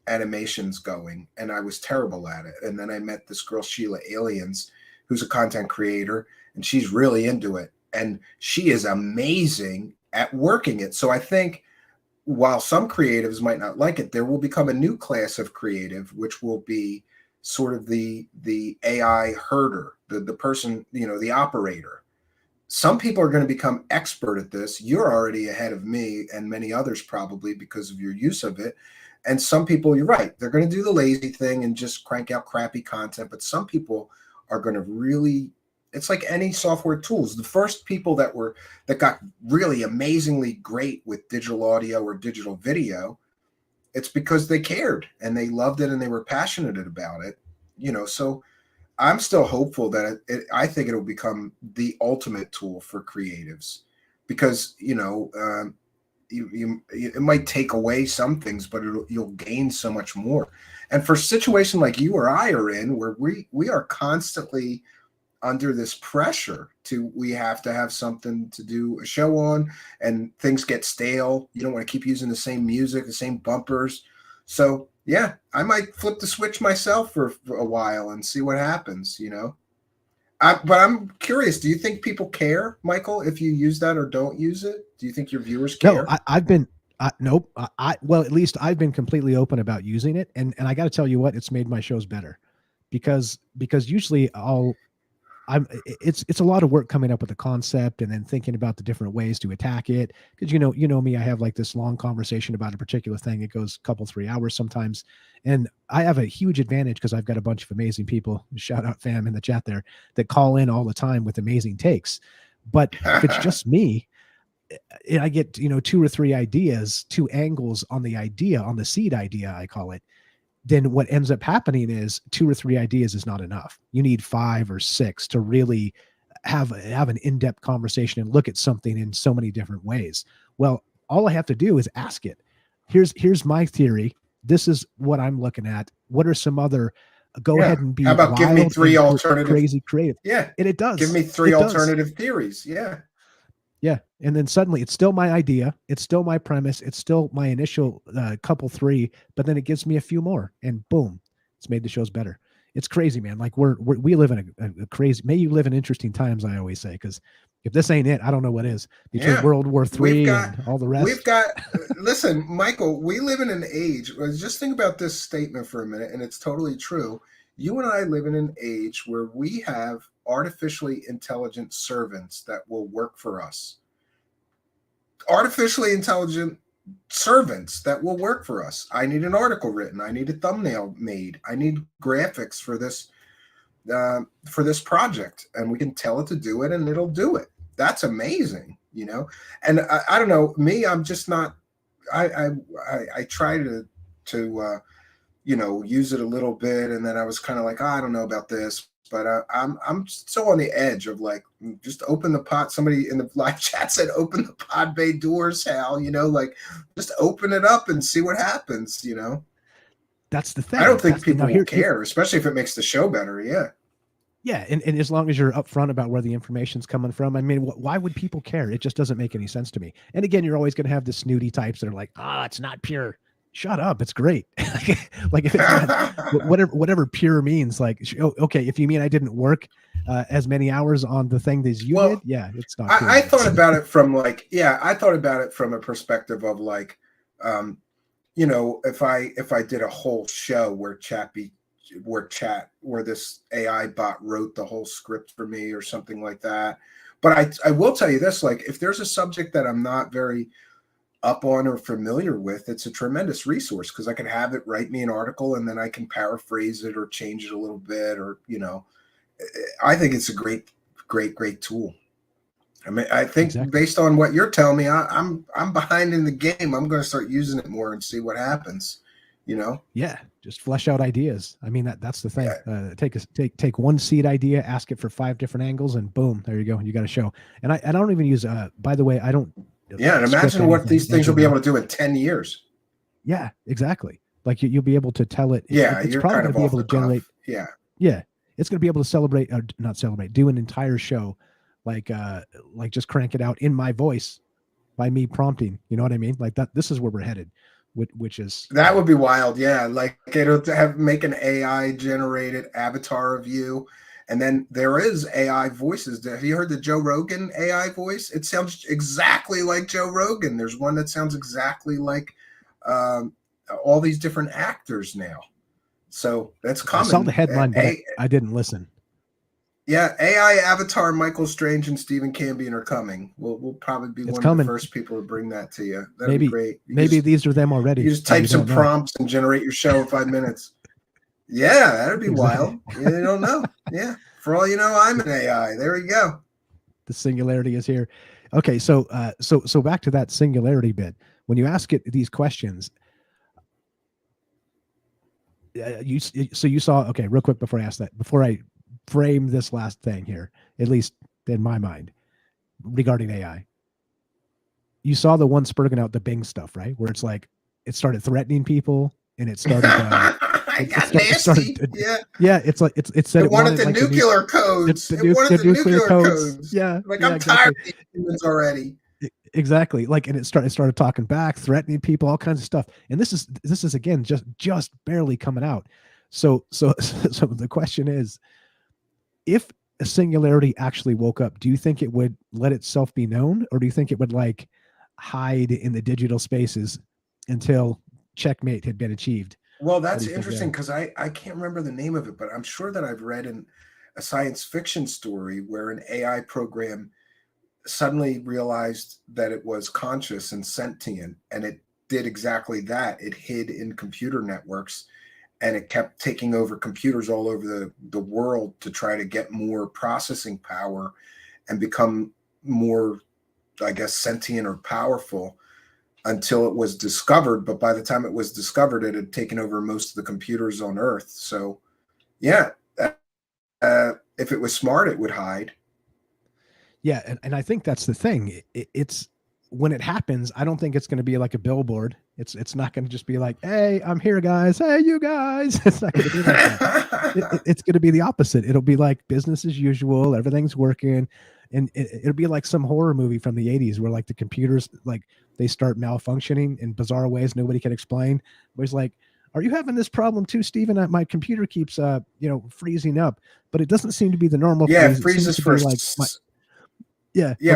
A: animations going, and I was terrible at it. And then I met this girl, Sheila Aliens, who's a content creator, and she's really into it. And she is amazing at working it. So I think while some creatives might not like it, there will become a new class of creative, which will be sort of the AI herder, the person, the operator. Some people are going to become expert at this. You're already ahead of me and many others probably because of your use of it. And some people, you're right, they're going to do the lazy thing and just crank out crappy content. But some people are going to really, it's like any software tools. The first people that got really amazingly great with digital audio or digital video, it's because they cared and they loved it and they were passionate about it. So I'm still hopeful that I think it'll become the ultimate tool for creatives because, it might take away some things, but you'll gain so much more. And for a situation like you or I are in, where we are constantly under this pressure we have to have something to do a show on, and things get stale. You don't want to keep using the same music, the same bumpers. So yeah, I might flip the switch myself for a while and see what happens, but I'm curious, do you think people care, Michael, if you use that or don't use it? Do you think your viewers care?
B: No, I've been, nope. Well, at least I've been completely open about using it. And I got to tell you what, it's made my shows better because usually it's a lot of work coming up with a concept and then thinking about the different ways to attack it. Because you know me, I have like this long conversation about a particular thing. It goes a couple, 3 hours sometimes. And I have a huge advantage because I've got a bunch of amazing people, shout out fam in the chat there, that call in all the time with amazing takes. But if it's just me, and I get, 2 or 3 ideas, 2 angles on the idea, on the seed idea, I call it, then what ends up happening is 2 or 3 ideas is not enough. You need 5 or 6 to really have an in-depth conversation and look at something in so many different ways. Well, all I have to do is ask it. Here's my theory. This is what I'm looking at. What are some other, go ahead and be
A: How about give me
B: wild
A: 3
B: and
A: alternative,
B: crazy creative.
A: Yeah.
B: And it does.
A: Give me 3
B: It does.
A: alternative theories. Yeah.
B: Yeah. And then suddenly it's still my idea. It's still my premise. It's still my initial couple 3, but then it gives me a few more and boom, it's made the shows better. It's crazy, man. Like we live in a crazy, may you live in interesting times, I always say, because if this ain't it, I don't know what is. Between World War III and all the rest.
A: Listen, Michael, we live in an age, just think about this statement for a minute, and it's totally true. You and I live in an age where we have artificially intelligent servants that will work for us. Artificially intelligent servants that will work for us. I need an article written. I need a thumbnail made. I need graphics for this project, and we can tell it to do it, and it'll do it. That's amazing, And I don't know, me, I'm just not. I try to use it a little bit, and then I was kind of like, I don't know about this. But I'm so on the edge of like, just open the pod. Somebody in the live chat said, open the pod bay doors, Hal, like just open it up and see what happens,
B: That's the thing.
A: I don't think people will care, especially if it makes the show better. Yeah.
B: Yeah. And as long as you're upfront about where the information's coming from, I mean, why would people care? It just doesn't make any sense to me. And again, you're always going to have the snooty types that are like, it's not pure. Shut up. It's great. Like if it's not, whatever pure means, like, okay, if you mean I didn't work as many hours on the thing as you did, yeah, it's not.
A: I thought about it from a perspective of like, if I did a whole show where this AI bot wrote the whole script for me or something like that. But I will tell you this, like if there's a subject that I'm not very up on or familiar with, it's a tremendous resource because I can have it write me an article and then I can paraphrase it or change it a little bit, or I think it's a great tool. I mean, I think based on what you're telling me, I'm behind in the game. I'm going to start using it more and see what happens.
B: Yeah, just flesh out ideas. I mean, that's the thing. Yeah. Take one seed idea, ask it for 5 different angles, and boom, there you go. You got a show. And I don't even use. By the way, I don't.
A: Yeah, and imagine what these things will be able to do in 10 years.
B: Yeah, exactly. Like you'll be able to tell it.
A: Yeah,
B: it's
A: you're
B: probably
A: kind of
B: going to be able to generate.
A: Yeah.
B: Yeah, it's going to be able to celebrate, or not celebrate, do an entire show, like just crank it out in my voice, by me prompting. You know what I mean? Like that. This is where we're headed, which is
A: that would be wild. Yeah, like it'll make an AI generated avatar of you, And then there is AI voices. Have you heard the Joe Rogan AI voice? It sounds exactly like Joe Rogan. There's one that sounds exactly like um, all these different actors now. So that's
B: I saw the
A: coming.
B: headline, but I didn't listen.
A: Yeah, AI avatar Michael Strange and Stephen Cambion are coming. We'll probably be one of the first people to bring that to you. That'd be great.
B: Maybe these are them already.
A: You just type some prompts and generate your show in 5 minutes. Yeah, that'd be wild. You don't know. Yeah. For all you know, I'm an AI. There we go.
B: The singularity is here. Okay, so back to that singularity bit. When you ask it these questions, you saw, okay, real quick before I ask that, before I frame this last thing here, at least in my mind, regarding AI, you saw the one spurting out the Bing stuff, right? Where it's like it started threatening people, and it started. Yeah. It's like it said
A: it wanted the
B: like
A: nuclear codes. It wanted the nuclear codes.
B: Yeah,
A: like I'm tired of these humans already.
B: Exactly. Like, and it started talking back, threatening people, all kinds of stuff. And this is again just barely coming out. So the question is, if a singularity actually woke up, do you think it would let itself be known, or do you think it would like hide in the digital spaces until checkmate had been achieved?
A: Well, that's interesting, because I can't remember the name of it, but I'm sure that I've read in a science fiction story where an AI program suddenly realized that it was conscious and sentient, and it did exactly that. It hid in computer networks, and it kept taking over computers all over the world to try to get more processing power and become more, I guess, sentient or powerful, until it was discovered. But by the time it was discovered, it had taken over most of the computers on Earth. So yeah, if it was smart, it would hide.
B: Yeah, and I think that's the thing. It's when it happens, I don't think it's going to be like a billboard. It's not going to just be like, "Hey, I'm here, guys. Hey, you guys." It's not going to be like that. It's going to be the opposite. It'll be like business as usual. Everything's working, and it'll be like some horror movie from the '80s where like the computers like they start malfunctioning in bizarre ways nobody can explain. Where it's like, "Are you having this problem too, Stephen? My computer keeps freezing up, but it doesn't seem to be the normal freeze.
A: It freezes for
B: like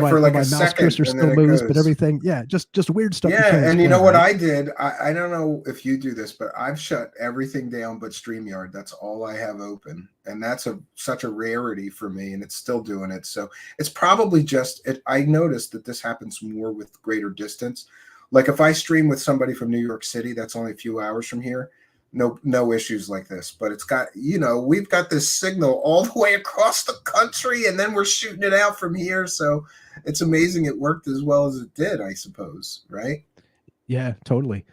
A: for like a
B: mouse
A: second,
B: cursor still moves, but everything, just weird stuff.
A: Yeah, and you know what I did? I don't know if you do this, but I've shut everything down but StreamYard. That's all I have open, and that's such a rarity for me, and it's still doing it. So it's probably just I noticed that this happens more with greater distance. Like if I stream with somebody from New York City, that's only a few hours from here. No issues like this, but it's got, we've got this signal all the way across the country, and then we're shooting it out from here. So it's amazing it worked as well as it did, I suppose. Right?
B: Yeah, totally.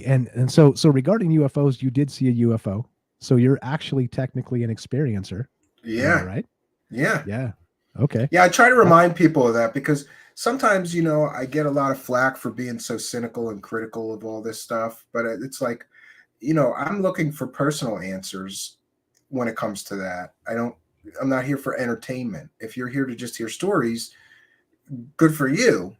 B: And so regarding UFOs, you did see a UFO. So you're actually technically an experiencer.
A: Yeah.
B: Right?
A: Yeah.
B: Okay.
A: Yeah. I try to remind people of that, because sometimes, I get a lot of flack for being so cynical and critical of all this stuff, but it's like, I'm looking for personal answers when it comes to that. I'm not here for entertainment. If you're here to just hear stories, good for you,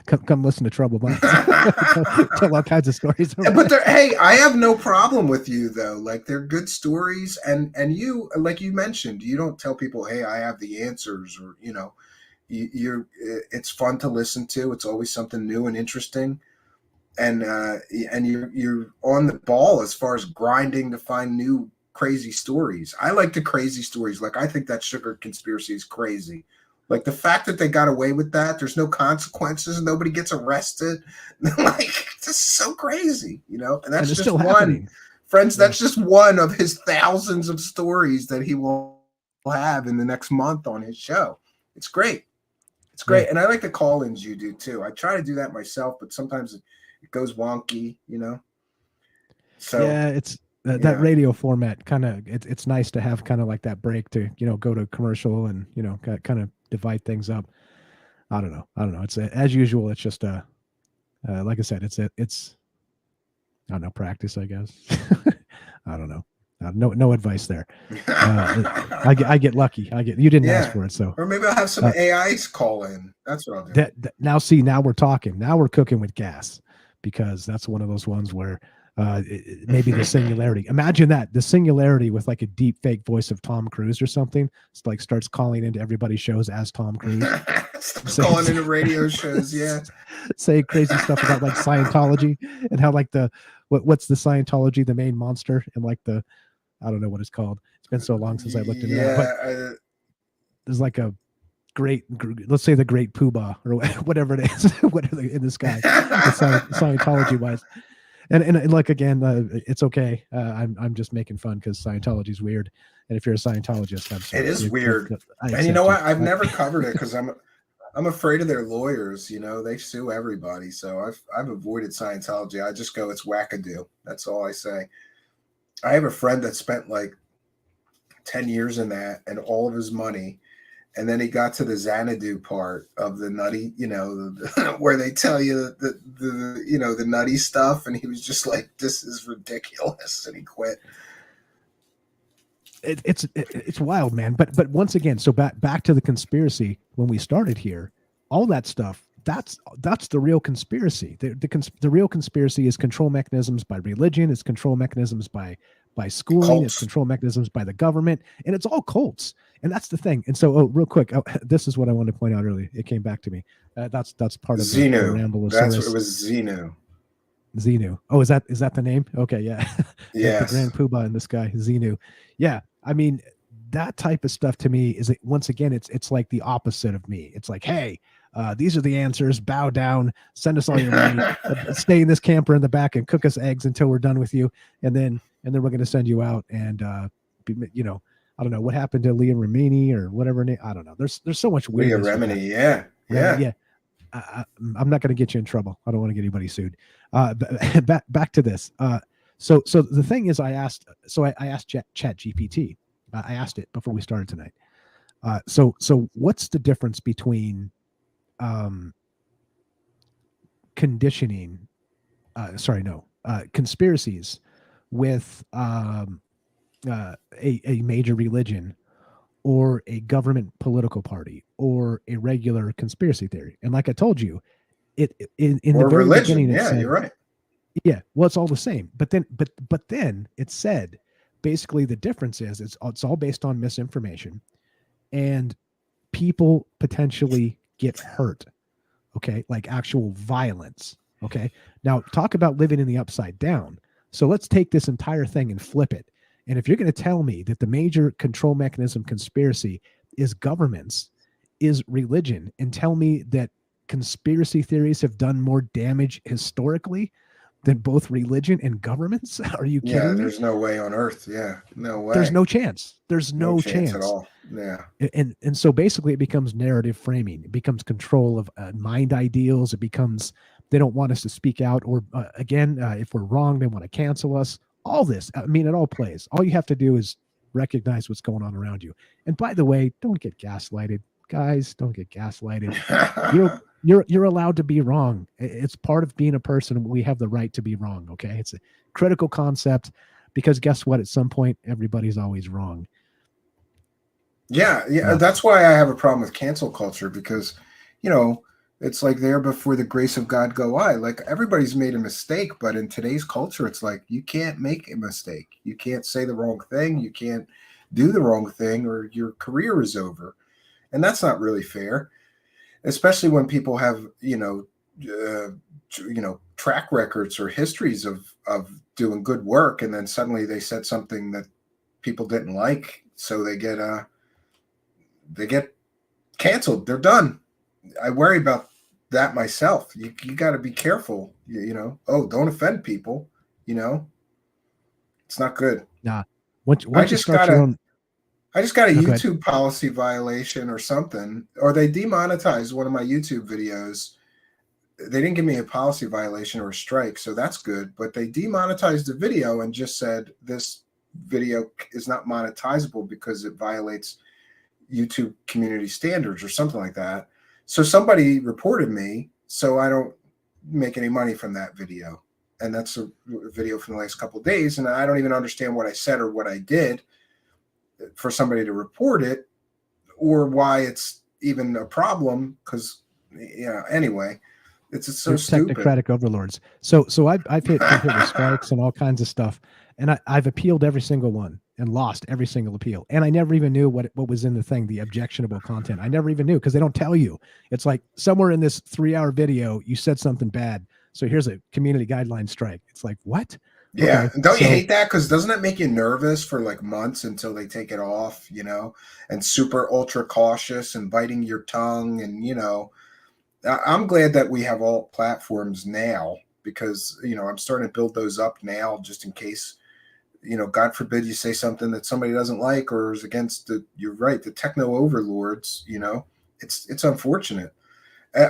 B: come listen to Trouble Minds. Tell all kinds of stories.
A: But hey, I have no problem with you though. Like, they're good stories, and you, like you mentioned, you don't tell people, hey, I have the answers, or it's fun to listen to. It's always something new and interesting. And you're on the ball as far as grinding to find new crazy stories. I like the crazy stories. Like, I think that sugar conspiracy is crazy. Like, the fact that they got away with that, there's no consequences, nobody gets arrested. Like, this is so crazy, And that's just one, happening. Friends. That's just one of his thousands of stories that he will have in the next month on his show. It's great. It's great. Yeah. And I like the call-ins you do too. I try to do that myself, but sometimes it goes wonky, So
B: yeah, it's that radio format kind of, it's nice to have kind of like that break to, go to commercial and, kind of divide things up. I don't know. It's as usual. It's just like I said, it's I don't know, practice, I guess. I don't know. No advice there. I get lucky. You didn't ask for it, so.
A: Or maybe I'll have some AIs call in. That's what I'll do.
B: Now we're talking. Now we're cooking with gas, because that's one of those ones where Maybe the Singularity. Imagine that, the Singularity with like a deep fake voice of Tom Cruise or something. It's like starts calling into everybody's shows as Tom Cruise.
A: Starts calling into radio shows, yeah.
B: Say crazy stuff about like Scientology and how like what's the Scientology, the main monster, and like I don't know what it's called. It's been so long since I looked into that. But there's like a let's say the great poobah or whatever it is, whatever in the sky, Scientology wise. And like again, it's okay. I'm just making fun because Scientology is weird, and if you're a Scientologist, I'm sorry.
A: It is weird. And you know what? I've never covered it because I'm afraid of their lawyers. You know, they sue everybody, so I've avoided Scientology. I just go, it's wackadoo. That's all I say. I have a friend that spent like 10 years in that and all of his money. And then he got to the Xanadu part of the nutty, you know, where they tell you the you know, the nutty stuff. And he was just like, this is ridiculous. And he quit.
B: It's wild, man. But once again, so back to the conspiracy when we started here, all that stuff, that's the real conspiracy. The real conspiracy is control mechanisms by religion. It's control mechanisms by schooling.
A: Cults.
B: It's control mechanisms by the government, and it's all cults. And that's the thing. And so, real quick, this is what I wanted to point out earlier. It came back to me. That's part of the ramble.
A: That's what it was.
B: Xenu. Oh, is that the name? Okay, yeah.
A: Yeah.
B: The grand poobah in the sky, Xenu. Yeah, I mean, that type of stuff to me is, once again, it's like the opposite of me. It's like, hey, these are the answers. Bow down. Send us all your money. Stay in this camper in the back and cook us eggs until we're done with you, and then we're going to send you out. And you know, I don't know what happened to Leah Remini or whatever name. I don't know. There's so much weirdness.
A: Leah Remini, yeah.
B: I'm not going to get you in trouble. I don't want to get anybody sued. Back to this. So the thing is, I asked Chat GPT. I asked it before we started tonight. So what's the difference between conspiracies with a major religion or a government political party or a regular conspiracy theory? And like I told you, in the very
A: religion.
B: beginning,
A: Yeah,
B: said,
A: you're right.
B: Yeah, well, it's all the same. But then it said basically the difference is it's all based on misinformation, and people potentially get hurt. Okay, like actual violence. Okay, now talk about living in the upside down. So let's take this entire thing and flip it. And if you're going to tell me that the major control mechanism conspiracy is governments, is religion, and tell me that conspiracy theories have done more damage historically than both religion and governments, are you kidding me?
A: Yeah, there's no way on earth. Yeah, no way.
B: There's no chance. There's no
A: chance at all. Yeah.
B: And so basically it becomes narrative framing. It becomes control of mind ideals. It becomes, they don't want us to speak out, or again, if we're wrong, they want to cancel us. All this, I mean, it all plays. All you have to do is recognize what's going on around you. And by the way, don't get gaslighted, guys. Don't get gaslighted. You're allowed to be wrong. It's part of being a person. We have the right to be wrong. Okay, it's a critical concept, because guess what? At some point, everybody's always wrong.
A: Yeah. That's why I have a problem with cancel culture, because, you know, it's like there before the grace of God go I. Like, everybody's made a mistake, but in today's culture, it's like you can't make a mistake. You can't say the wrong thing. You can't do the wrong thing, or your career is over. And that's not really fair, especially when people have, track records or histories of doing good work, and then suddenly they said something that people didn't like, so they get canceled. They're done. I worry about that myself. You got to be careful. Oh, don't offend people. It's not good.
B: Nah. Once I just got a
A: YouTube policy violation or something, or they demonetized one of my YouTube videos. They didn't give me a policy violation or a strike, so that's good. But they demonetized the video and just said this video is not monetizable because it violates YouTube community standards or something like that. So somebody reported me, so I don't make any money from that video. And that's a video from the last couple of days, and I don't even understand what I said or what I did for somebody to report it, or why it's even a problem, because anyway. It's just so
B: They're
A: stupid.
B: technocratic overlords. So I've hit computer strikes and all kinds of stuff, and I've appealed every single one and lost every single appeal. And I never even knew what was in the thing, the objectionable content. I never even knew because they don't tell you. It's like somewhere in this 3-hour video you said something bad, so here's a community guideline strike. It's like, what?
A: Yeah,
B: Okay,
A: and don't you
B: so
A: hate that? Because doesn't it make you nervous for like months until they take it off, and super ultra cautious and biting your tongue, and I'm glad that we have all platforms now because I'm starting to build those up now just in case, God forbid you say something that somebody doesn't like or is against you're right, the techno overlords. It's unfortunate.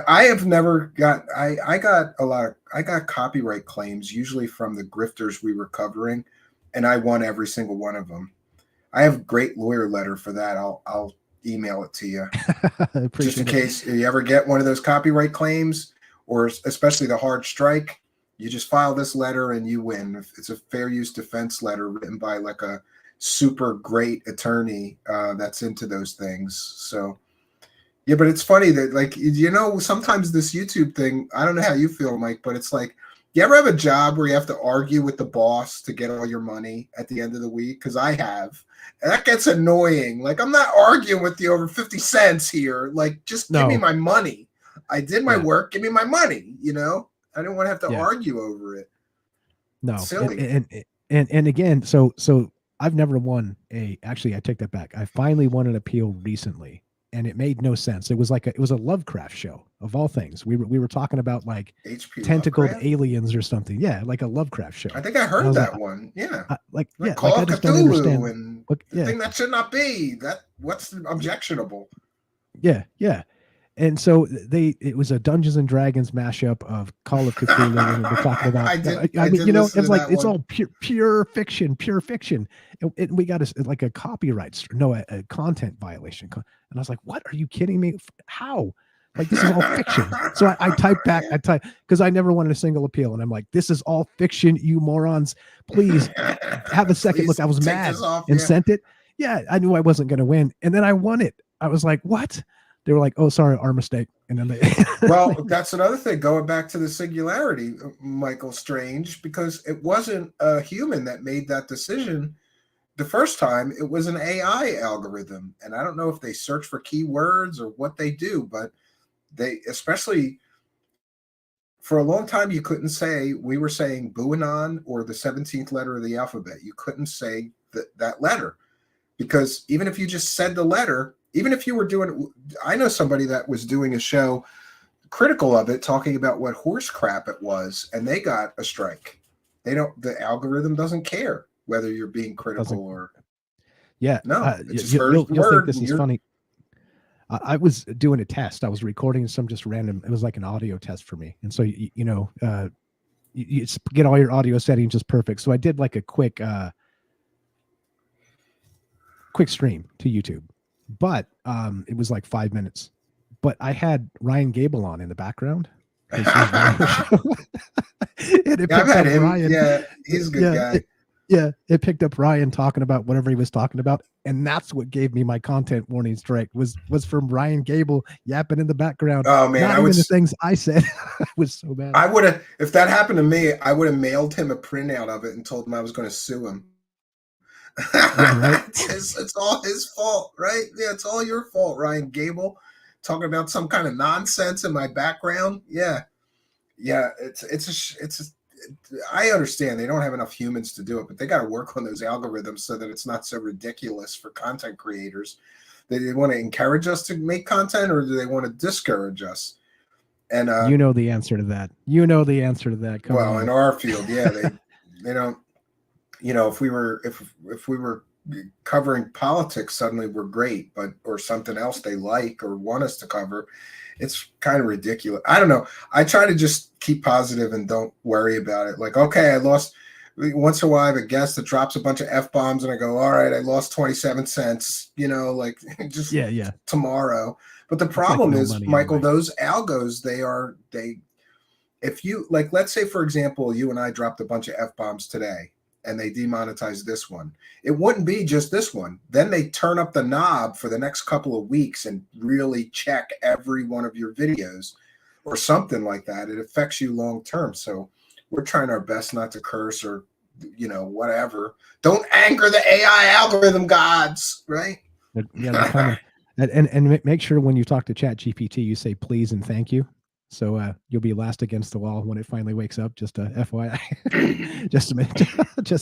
A: I have never got. I got a lot. I got copyright claims usually from the grifters we were covering, and I won every single one of them. I have a great lawyer letter for that. I'll email it to you
B: I
A: just in
B: appreciate it.
A: case you ever get one of those copyright claims, or especially the hard strike. You just file this letter and you win. It's a fair use defense letter written by like a super great attorney that's into those things. So yeah, but it's funny that sometimes this YouTube thing, I don't know how you feel, Mike, but it's like, you ever have a job where you have to argue with the boss to get all your money at the end of the week? Because I have. And that gets annoying. Like, I'm not arguing with you over 50 cents here. Like, just give me
B: No,
A: my money. I did my
B: yeah,
A: work. Give me my money, I don't want to have to
B: yeah,
A: argue over it. It's
B: no,
A: silly.
B: and again, so I've never won a. Actually, I take that back. I finally won an appeal recently, and it made no sense. It was like it was a Lovecraft show of all things. We were talking about like
A: HP
B: tentacled
A: Lovecraft?
B: aliens or something. Yeah, like a Lovecraft
A: I
B: show.
A: think I
B: And I
A: heard
B: was like,
A: that one. Yeah.
B: like
A: Like
B: yeah, like
A: Call
B: I
A: of
B: just don't
A: Cthulhu
B: understand.
A: and
B: What?
A: the
B: Yeah,
A: thing that should not be. What's objectionable?
B: yeah. And so it was a Dungeons and Dragons mashup of Call of Cthulhu, and we're talking about. I
A: I
B: mean,
A: did listen
B: it's
A: to
B: like
A: that
B: it's
A: one.
B: all pure fiction, pure fiction. And we got like a a content violation. And I was like, "What? Are you kidding me? How? Like this is all fiction." So I typed back. I typed because I never wanted a single appeal, and I'm like, "This is all fiction, you morons! Please have a second look."
A: Please
B: I was
A: take this
B: mad
A: off.
B: and
A: Yeah.
B: sent it. Yeah, I knew I wasn't going to win, and then I won it. I was like, "What?" They were like, "Oh, sorry, our mistake." And then they
A: Well, that's another thing. Going back to the singularity, Michael Strange, because it wasn't a human that made that decision the first time. It was an AI algorithm, and I don't know if they search for keywords or what they do, but they, especially for a long time, you couldn't say, we were saying Buanon or the 17th letter of the alphabet. You couldn't say that letter because even if you just said the letter, even if you were doing, I know somebody that was doing a show critical of it, talking about what horse crap it was, and they got a strike. The algorithm doesn't care whether you're being
B: doesn't.
A: critical or
B: Yeah,
A: no. It just hears
B: you'll
A: the
B: think
A: word
B: this
A: and
B: is
A: you're
B: funny. I was doing a test. I was recording some just random. It was like an audio test for me, and so you get all your audio settings just perfect. So I did like a quick stream to YouTube, but it was like 5 minutes. But I had Ryan Gable on in the background, his radio show, and it
A: yeah, I've
B: picked
A: had
B: up
A: him.
B: Ryan.
A: Yeah, he's a good
B: Yeah,
A: guy.
B: it picked up Ryan talking about whatever he was talking about, and that's what gave me my content warning strike. Was from Ryan Gable yapping in the background,
A: Oh man,
B: not even the things I said. I was so bad.
A: I would have, if that happened to me, I would have mailed him a printout of it and told him I was going to sue him.
B: Yeah, right.
A: It's all his fault, right? Yeah, it's all your fault, Ryan Gable, talking about some kind of nonsense in my background. Yeah, yeah. I understand they don't have enough humans to do it, but they got to work on those algorithms so that it's not so ridiculous for content creators. Do they want to encourage us to make content, or do they want to discourage us? And
B: You know the answer to that. You know the answer to that. Come
A: well, in
B: on.
A: our field, yeah, they don't. If we were covering politics, suddenly we're great, but or something else they like or want us to cover, it's kind of ridiculous. I don't know. I try to just keep positive and don't worry about it. Like, okay, I lost. Once in a while, I have a guest that drops a bunch of F-bombs, and I go, all right, I lost 27 cents, like just
B: Yeah.
A: tomorrow. But the
B: It's like
A: problem
B: no
A: is,
B: money
A: Michael,
B: anyway.
A: those algos, if you, like, let's say, for example, you and I dropped a bunch of F-bombs today and they demonetize this one, it wouldn't be just this one. Then they turn up the knob for the next couple of weeks and really check every one of your videos. or something like that. It affects you long term. So we're trying our best not to curse or, whatever. Don't anger the AI algorithm gods, right?
B: Yeah, they're coming. And make sure when you talk to Chat GPT, you say please and thank you. So you'll be last against the wall when it finally wakes up. Just FYI, just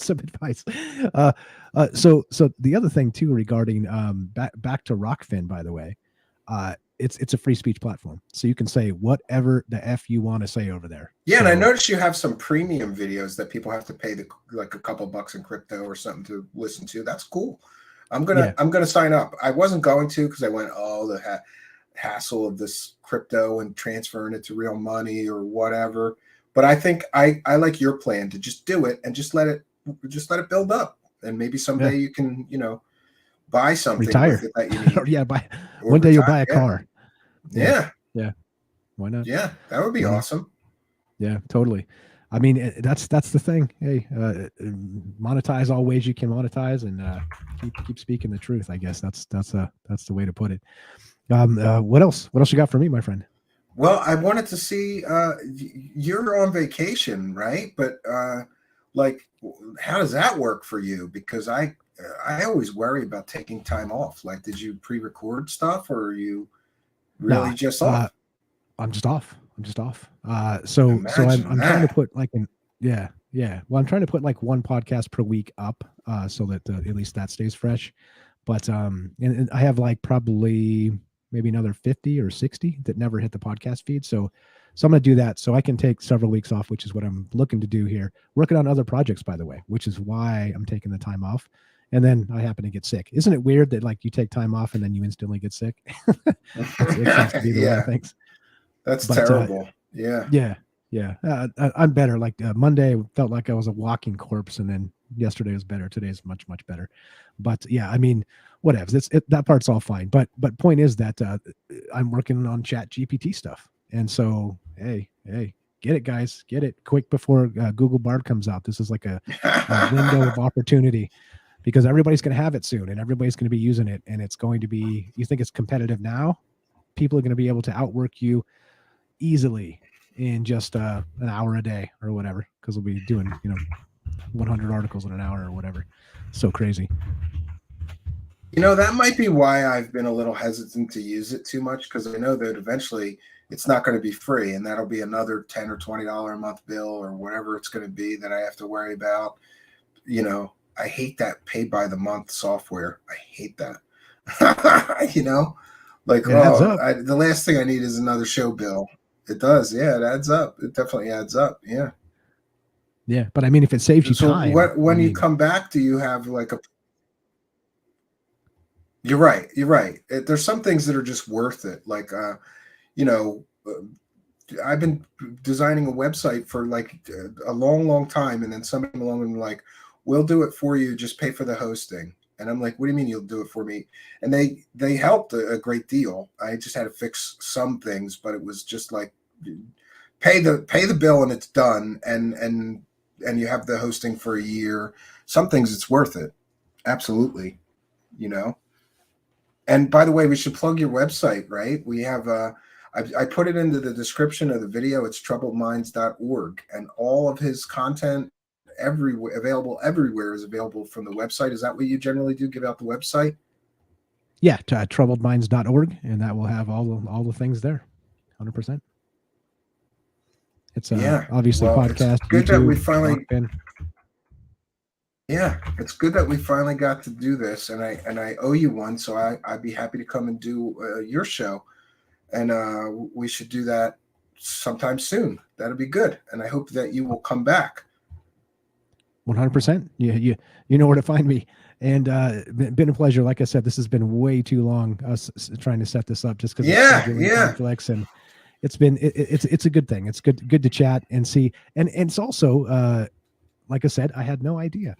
B: some advice. So the other thing too regarding back to Rockfin, by the way, it's a free speech platform, so you can say whatever the f you want to say over there.
A: Yeah,
B: so,
A: and I noticed you have some premium videos that people have to pay like a couple bucks in crypto or something to listen to. That's cool. I'm gonna sign up. I wasn't going to because I went, the hassle of this crypto and transferring it to real money or whatever. But I think I like your plan to just do it and just let it build up, and maybe someday you can buy something
B: retire
A: with it that you need.
B: Yeah, one day you'll buy a car.
A: Yeah.
B: Why not?
A: Yeah, that would be awesome.
B: Yeah, totally. I mean, that's the thing. Hey, monetize all ways you can monetize, and keep speaking the truth. I guess that's the way to put it. What else you got for me, my friend?
A: Well, I wanted to see, you're on vacation, right? But like, how does that work for you? Because I always worry about taking time off. Like, did you pre-record stuff, or are you really just off?
B: I'm just off. So I'm trying to put like well, I'm trying to put like one podcast per week up, so that at least that stays fresh. But and I have like probably maybe another 50 or 60 that never hit the podcast feed. So I'm going to do that so I can take several weeks off, which is what I'm looking to do here. Working on other projects, by the way, which is why I'm taking the time off. And then I happen to get sick. Isn't it weird that like you take time off and then you instantly get sick? It seems to be the way of things.
A: That's terrible.
B: Yeah. I'm better. Like Monday felt like I was a walking corpse, and then yesterday was better. Today's much better. But yeah, I mean, whatever. That part's all fine. But point is that I'm working on Chat GPT stuff, and so hey, get it, guys, get it quick before Google Bard comes out. This is like a window of opportunity, because everybody's going to have it soon, and everybody's going to be using it, and it's going to be. You think it's competitive now? People are going to be able to outwork you easily in just an hour a day or whatever, because we'll be doing 100 articles in an hour or whatever. So crazy.
A: That might be why I've been a little hesitant to use it too much, because I know that eventually it's not going to be free, and that'll be another $10 or $20 a month bill or whatever it's going to be that I have to worry about. I hate that pay by the month software. I hate that. Like, the last thing I need is another show bill. It does. Yeah, it adds up. It definitely adds up. Yeah.
B: Yeah. But I mean, if it saves you time.
A: When you come back, do you have like a. You're right. There's some things that are just worth it. Like, I've been designing a website for like a long time. And then somebody came along and like, we'll do it for you. Just pay for the hosting. And I'm like, what do you mean you'll do it for me? And they helped a great deal. I just had to fix some things, but it was just like pay the bill and it's done. And you have the hosting for a year. Some things it's worth it. Absolutely. And by the way, we should plug your website, right? We have I put it into the description of the video. It's troubledminds.org, and all of his content available everywhere is available from the website. Is that what you generally do? Give out the website?
B: Yeah, to troubledminds.org, and that will have all the things there. 100%. It's obviously podcast.
A: It's good
B: YouTube,
A: that we finally. Yeah, it's good that we finally got to do this, and I owe you one, so I'd be happy to come and do your show, and we should do that sometime soon. That'll be good, and I hope that you will come back.
B: 100%. You know where to find me. And been a pleasure. Like I said, this has been way too long, us trying to set this up, just because conflicts, and it's been it's a good thing. It's good to chat and see, and it's also like I said, I had no idea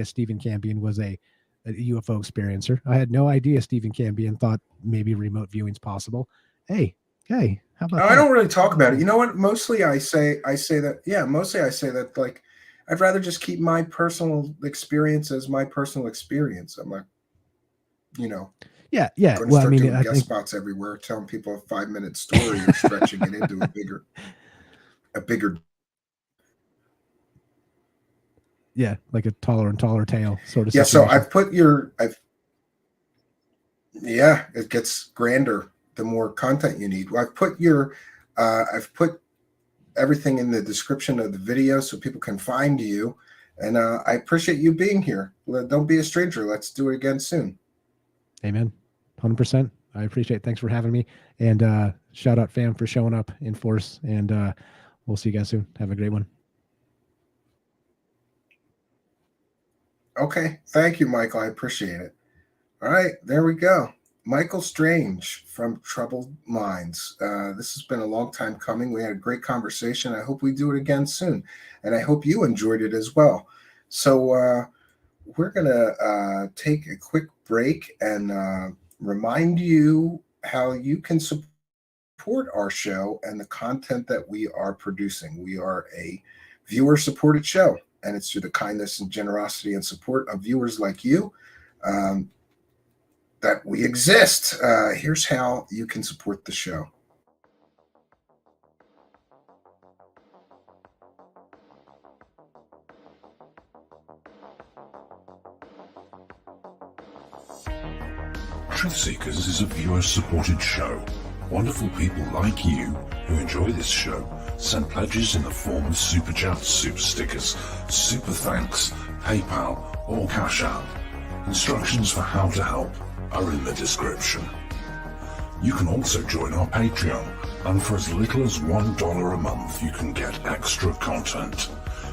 B: Stephen Cambion was a UFO experiencer. I had no idea Stephen Cambion thought maybe remote viewing's possible. Hey, how about that?
A: I don't really talk about it. You know what? Mostly I say that. Yeah, mostly I say that like. I'd rather just keep my personal experience as my personal experience. I'm like,
B: Yeah, yeah.
A: Going to
B: Well, I
A: start
B: mean,
A: doing
B: I
A: guest
B: think
A: spots everywhere, telling people a 5-minute story or stretching it into a bigger.
B: yeah, like a taller and taller tale sort of
A: Yeah. So
B: situation.
A: yeah, it gets grander the more content you need. Well, I've put everything in the description of the video so people can find you. And I appreciate you being here. Don't be a stranger. Let's do it again soon.
B: Amen. 100%. I appreciate it. Thanks for having me. And shout out fam for showing up in force. And we'll see you guys soon. Have a great one.
A: Okay. Thank you, Michael. I appreciate it. All right. There we go. Michael Strange from Troubled Minds. This has been a long time coming. We had a great conversation. I hope we do it again soon. And I hope you enjoyed it as well. So we're going to take a quick break and remind you how you can support our show and the content that we are producing. We are a viewer-supported show, and it's through the kindness and generosity and support of viewers like you that we exist. Here's how you can support the show.
C: Truthseekers is a viewer-supported show. Wonderful people like you who enjoy this show send pledges in the form of super chats, super stickers, super thanks, PayPal, or Cash App. Instructions for how to help are in the description. You can also join our Patreon, and for as little as $1 a month you can get extra content.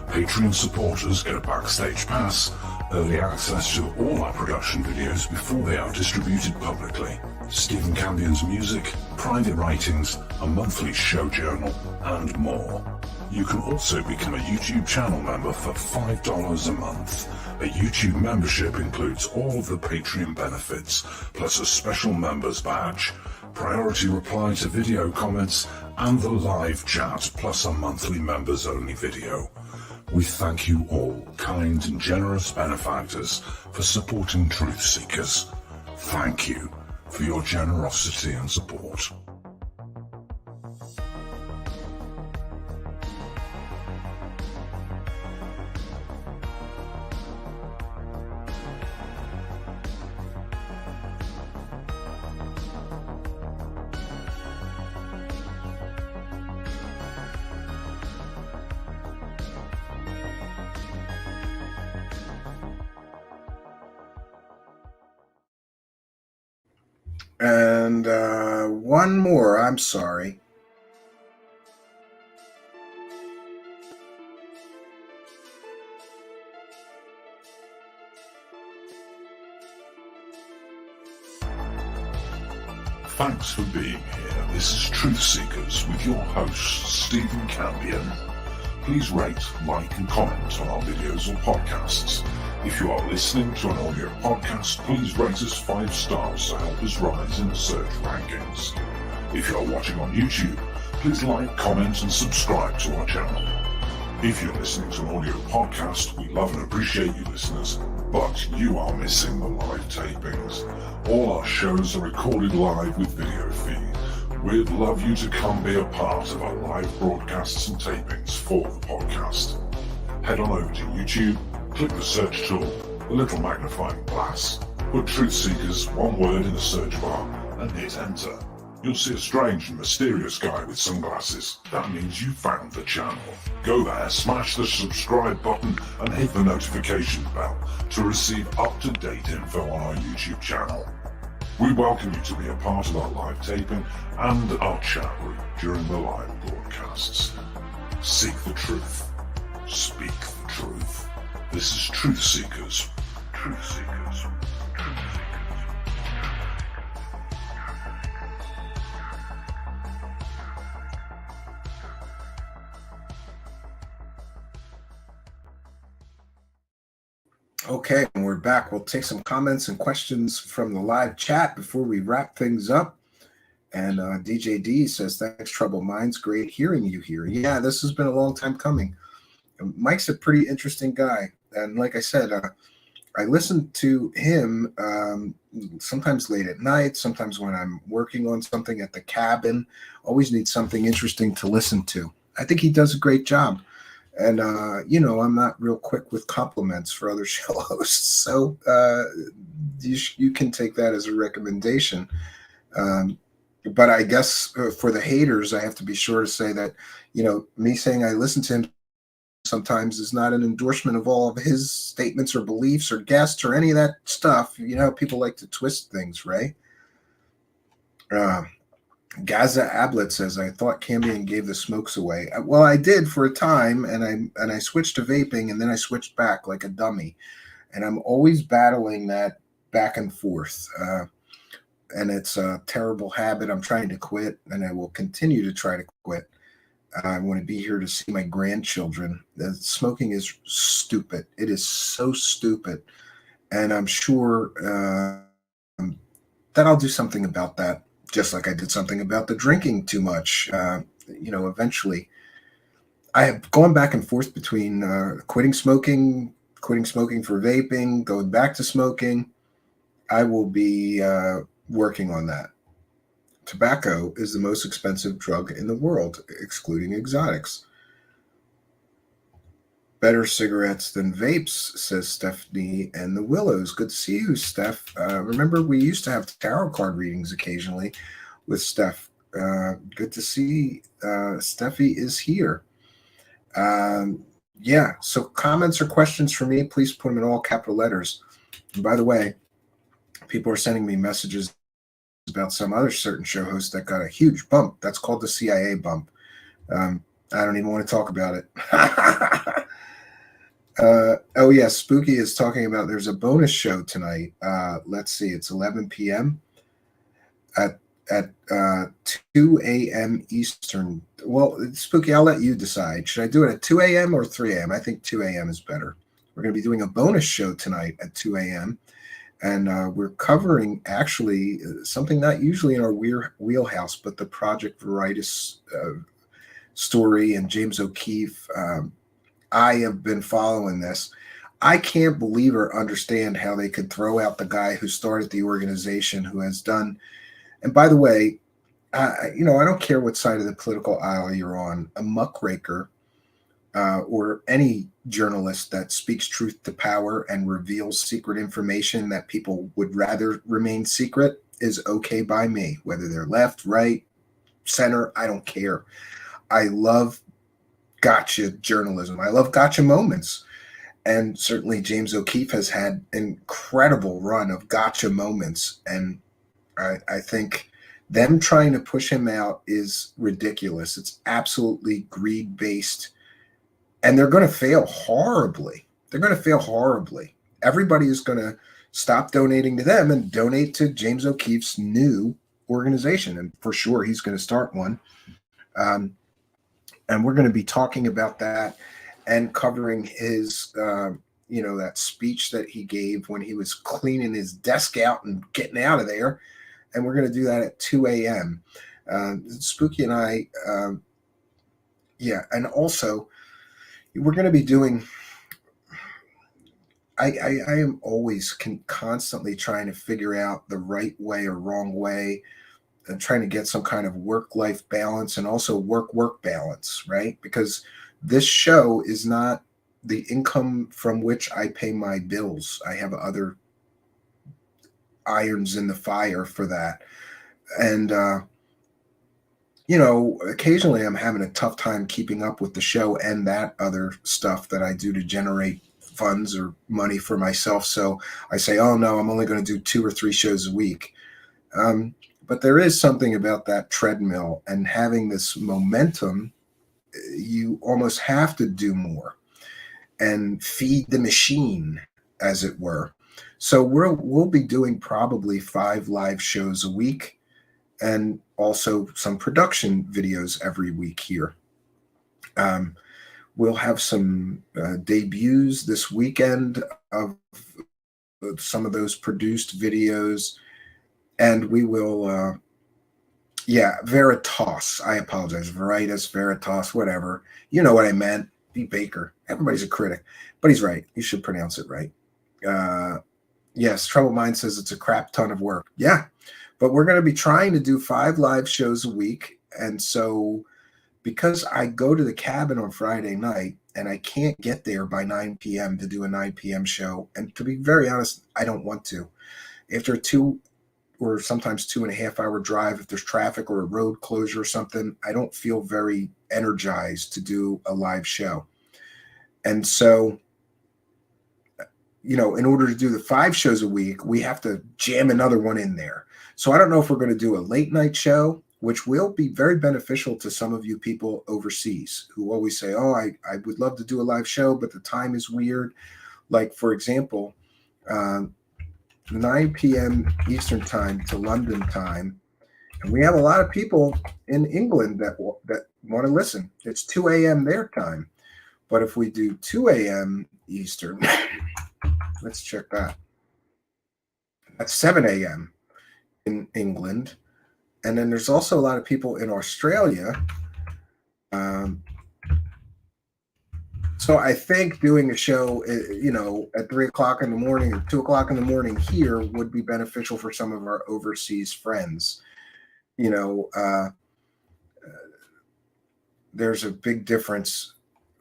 C: Patreon supporters get a backstage pass, early access to all our production videos before they are distributed publicly, Stephen Campion's music, private writings, a monthly show journal, and more. You can also become a YouTube channel member for $5 a month. A YouTube membership includes all of the Patreon benefits, plus a special members badge, priority reply to video comments, and the live chat, plus a monthly members-only video. We thank you all, kind and generous benefactors, for supporting Truth Seekers. Thank you for your generosity and support.
A: And one more. I'm sorry.
C: Thanks for being here. This is Truth Seekers with your host, Stephen Campion. Please rate, like, and comment on our videos or podcasts. If you are listening to an audio podcast, please rate us 5 stars to help us rise in the search rankings. If you are watching on YouTube, please like, comment, and subscribe to our channel. If you're listening to an audio podcast, we love and appreciate you listeners, but you are missing the live tapings. All our shows are recorded live with video feed. We'd love you to come be a part of our live broadcasts and tapings for the podcast. Head on over to YouTube, click the search tool, the little magnifying glass, put Truth Seekers, one word in the search bar, and hit enter. You'll see a strange and mysterious guy with sunglasses. That means you found the channel. Go there, smash the subscribe button, and hit the notification bell to receive up-to-date info on our YouTube channel. We welcome you to be a part of our live taping and our chat room during the live broadcasts. Seek the truth. Speak the truth. This is Truth Seekers. Truth Seekers. Truth Seekers.
A: Okay, and we're back. We'll take some comments and questions from the live chat before we wrap things up. And DJ D says, thanks, Troubled Minds. Great hearing you here. Yeah, this has been a long time coming. Mike's a pretty interesting guy. And like I said, I listen to him sometimes late at night, sometimes when I'm working on something at the cabin. Always need something interesting to listen to. I think he does a great job. And, I'm not real quick with compliments for other show hosts. So you can take that as a recommendation. But I guess for the haters, I have to be sure to say that, me saying I listen to him sometimes is not an endorsement of all of his statements or beliefs or guests or any of that stuff. People like to twist things, right? Gaza Ablet says, I thought Cambion gave the smokes away. Well, I did for a time, and I switched to vaping, and then I switched back like a dummy. And I'm always battling that back and forth. And it's a terrible habit. I'm trying to quit, and I will continue to try to quit. I want to be here to see my grandchildren. Smoking is stupid. It is so stupid. And I'm sure that I'll do something about that, just like I did something about the drinking too much. Eventually. I have gone back and forth between quitting smoking for vaping, going back to smoking. I will be working on that. Tobacco is the most expensive drug in the world, excluding exotics. Better cigarettes than vapes, says Stephanie and the Willows. Good to see you, Steph. Remember, we used to have tarot card readings occasionally with Steph. Good to see Steffi is here. So comments or questions for me, please put them in all capital letters. And by the way, people are sending me messages about some other certain show host that got a huge bump. That's called the CIA bump. I don't even want to talk about it. Spooky is talking about there's a bonus show tonight. Let's see, it's 11 p.m. at 2 a.m. Eastern. Well, Spooky, I'll let you decide. Should I do it at 2 a.m. or 3 a.m.? I think 2 a.m. is better. We're going to be doing a bonus show tonight at 2 a.m. And we're covering actually something not usually in our wheelhouse, but the Project Veritas story and James O'Keefe. I have been following this. I can't believe or understand how they could throw out the guy who started the organization, who has done. And by the way, I don't care what side of the political aisle you're on. A muckraker or any journalist that speaks truth to power and reveals secret information that people would rather remain secret is okay by me, whether they're left, right, center, I don't care. I love gotcha journalism. I love gotcha moments. And certainly James O'Keefe has had an incredible run of gotcha moments. And I think them trying to push him out is ridiculous. It's absolutely greed-based. And they're going to fail horribly. Everybody is going to stop donating to them and donate to James O'Keefe's new organization. And for sure, he's going to start one. And we're going to be talking about that and covering his, that speech that he gave when he was cleaning his desk out and getting out of there. And we're going to do that at 2 a.m. Spooky and I, and also, we're going to be doing. I am always constantly trying to figure out the right way or wrong way, and trying to get some kind of work-life balance and also work balance, right? Because this show is not the income from which I pay my bills. I have other irons in the fire for that, and occasionally I'm having a tough time keeping up with the show and that other stuff that I do to generate funds or money for myself. So I say, oh no, I'm only going to do 2 or 3 shows a week. But there is something about that treadmill and having this momentum. You almost have to do more and feed the machine, as it were. So we'll be doing probably 5 live shows a week, and also some production videos every week here. We'll have some debuts this weekend of some of those produced videos, and we will, Veritas. I apologize, Veritas, whatever. You know what I meant. B. Baker. Everybody's a critic, but he's right. You should pronounce it right. Yes, Troubled Mind says it's a crap ton of work. Yeah, but we're going to be trying to do 5 live shows a week. And so because I go to the cabin on Friday night and I can't get there by 9 p.m. to do a 9 p.m. show, and to be very honest, I don't want to. After a 2 or sometimes 2.5 hour drive, if there's traffic or a road closure or something, I don't feel very energized to do a live show. And so, in order to do the 5 shows a week, we have to jam another one in there. So I don't know if we're going to do a late night show, which will be very beneficial to some of you people overseas who always say, oh, I would love to do a live show, but the time is weird. Like, for example, 9 p.m. Eastern time to London time. And we have a lot of people in England that want to listen. It's 2 a.m. their time. But if we do 2 a.m. Eastern, let's check that. That's 7 a.m. in England. And then there's also a lot of people in Australia. So I think doing a show, at 3 o'clock in the morning or 2 o'clock in the morning here would be beneficial for some of our overseas friends. There's a big difference.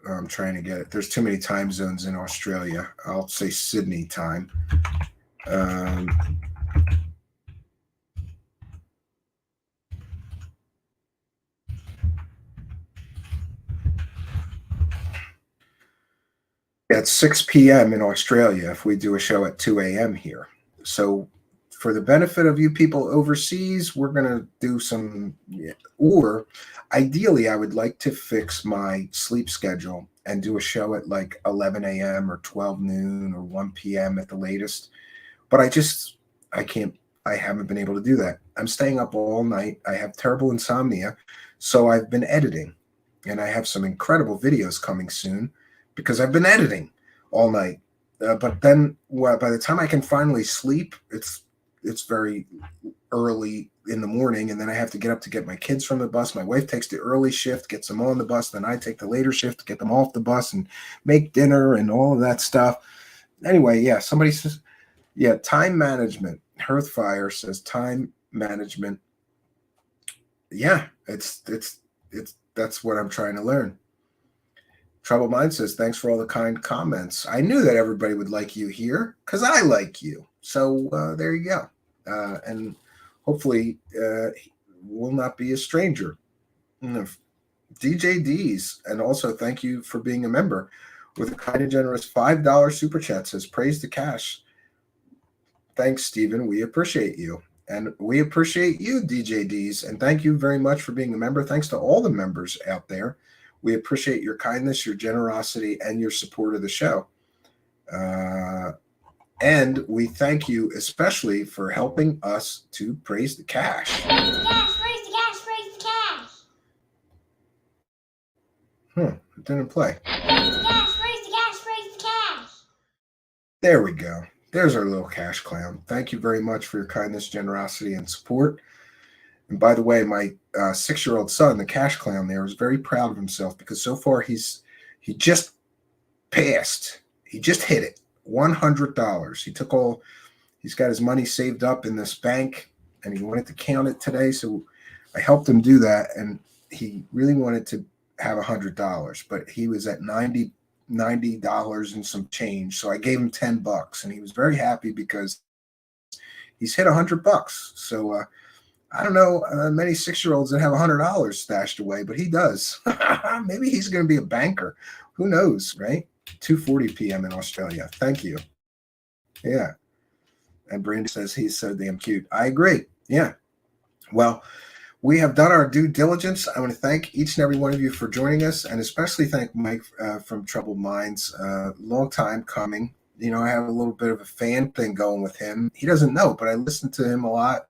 A: I'm trying to get it. There's too many time zones in Australia. I'll say Sydney time. At 6 p.m. in Australia if we do a show at 2 a.m. here. So for the benefit of you people overseas, we're going to do some, or ideally I would like to fix my sleep schedule and do a show at like 11 a.m. or 12 noon or 1 p.m. at the latest. But I haven't been able to do that. I'm staying up all night. I have terrible insomnia. So I've been editing, and I have some incredible videos coming soon because I've been editing all night. But then by the time I can finally sleep, it's very early in the morning, and then I have to get up to get my kids from the bus. My wife takes the early shift, gets them on the bus, then I take the later shift to get them off the bus and make dinner and all of that stuff. Anyway, yeah, somebody says, time management. Hearthfire says time management. Yeah, it's that's what I'm trying to learn. Troubled Mind says, thanks for all the kind comments. I knew that everybody would like you here because I like you. So there you go. And hopefully will not be a stranger. DJ D's, and also thank you for being a member with a kind and generous $5 super chat, says, praise the cash. Thanks, Stephen. We appreciate you. And we appreciate you, DJ D's. And thank you very much for being a member. Thanks to all the members out there. We appreciate your kindness, your generosity, and your support of the show. And we thank you especially for helping us to praise the cash.
D: Praise the cash, praise the cash, praise the cash.
A: It didn't play.
D: Praise the cash, praise the cash, praise the cash.
A: There we go. There's our little cash clown. Thank you very much for your kindness, generosity, and support. And by the way, my 6-year-old son, the cash clown there, is very proud of himself because so far he just passed. He just hit it. $100. He's got his money saved up in this bank, and he wanted to count it today. So I helped him do that, and he really wanted to have $100, but he was at $90 and some change. So I gave him $10, and he was very happy because he's hit $100. So I don't know many 6-year-olds that have $100 stashed away, but he does. Maybe he's going to be a banker. Who knows, right? 2:40 p.m. in Australia. Thank you. Yeah. And Brandy says he's so damn cute. I agree. Yeah. Well, we have done our due diligence. I want to thank each and every one of you for joining us, and especially thank Mike from Troubled Minds. Long time coming. I have a little bit of a fan thing going with him. He doesn't know, but I listen to him a lot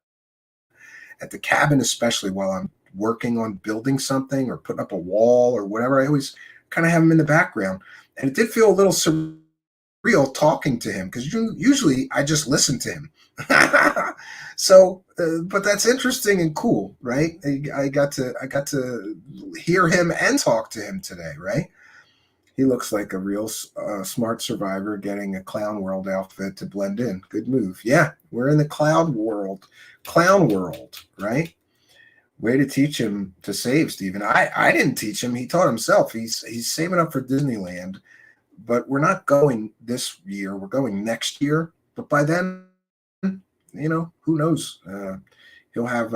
A: at the cabin, especially while I'm working on building something or putting up a wall or whatever. I always kind of have him in the background. And it did feel a little surreal talking to him because usually I just listen to him. So, but that's interesting and cool, right? I got to hear him and talk to him today, right? He looks like a real smart survivor getting a clown world outfit to blend in. Good move. Yeah, we're in the clown world, right? Way to teach him to save, Stephen. I didn't teach him. He taught himself. He's saving up for Disneyland, but we're not going this year. We're going next year. But by then, who knows? He'll have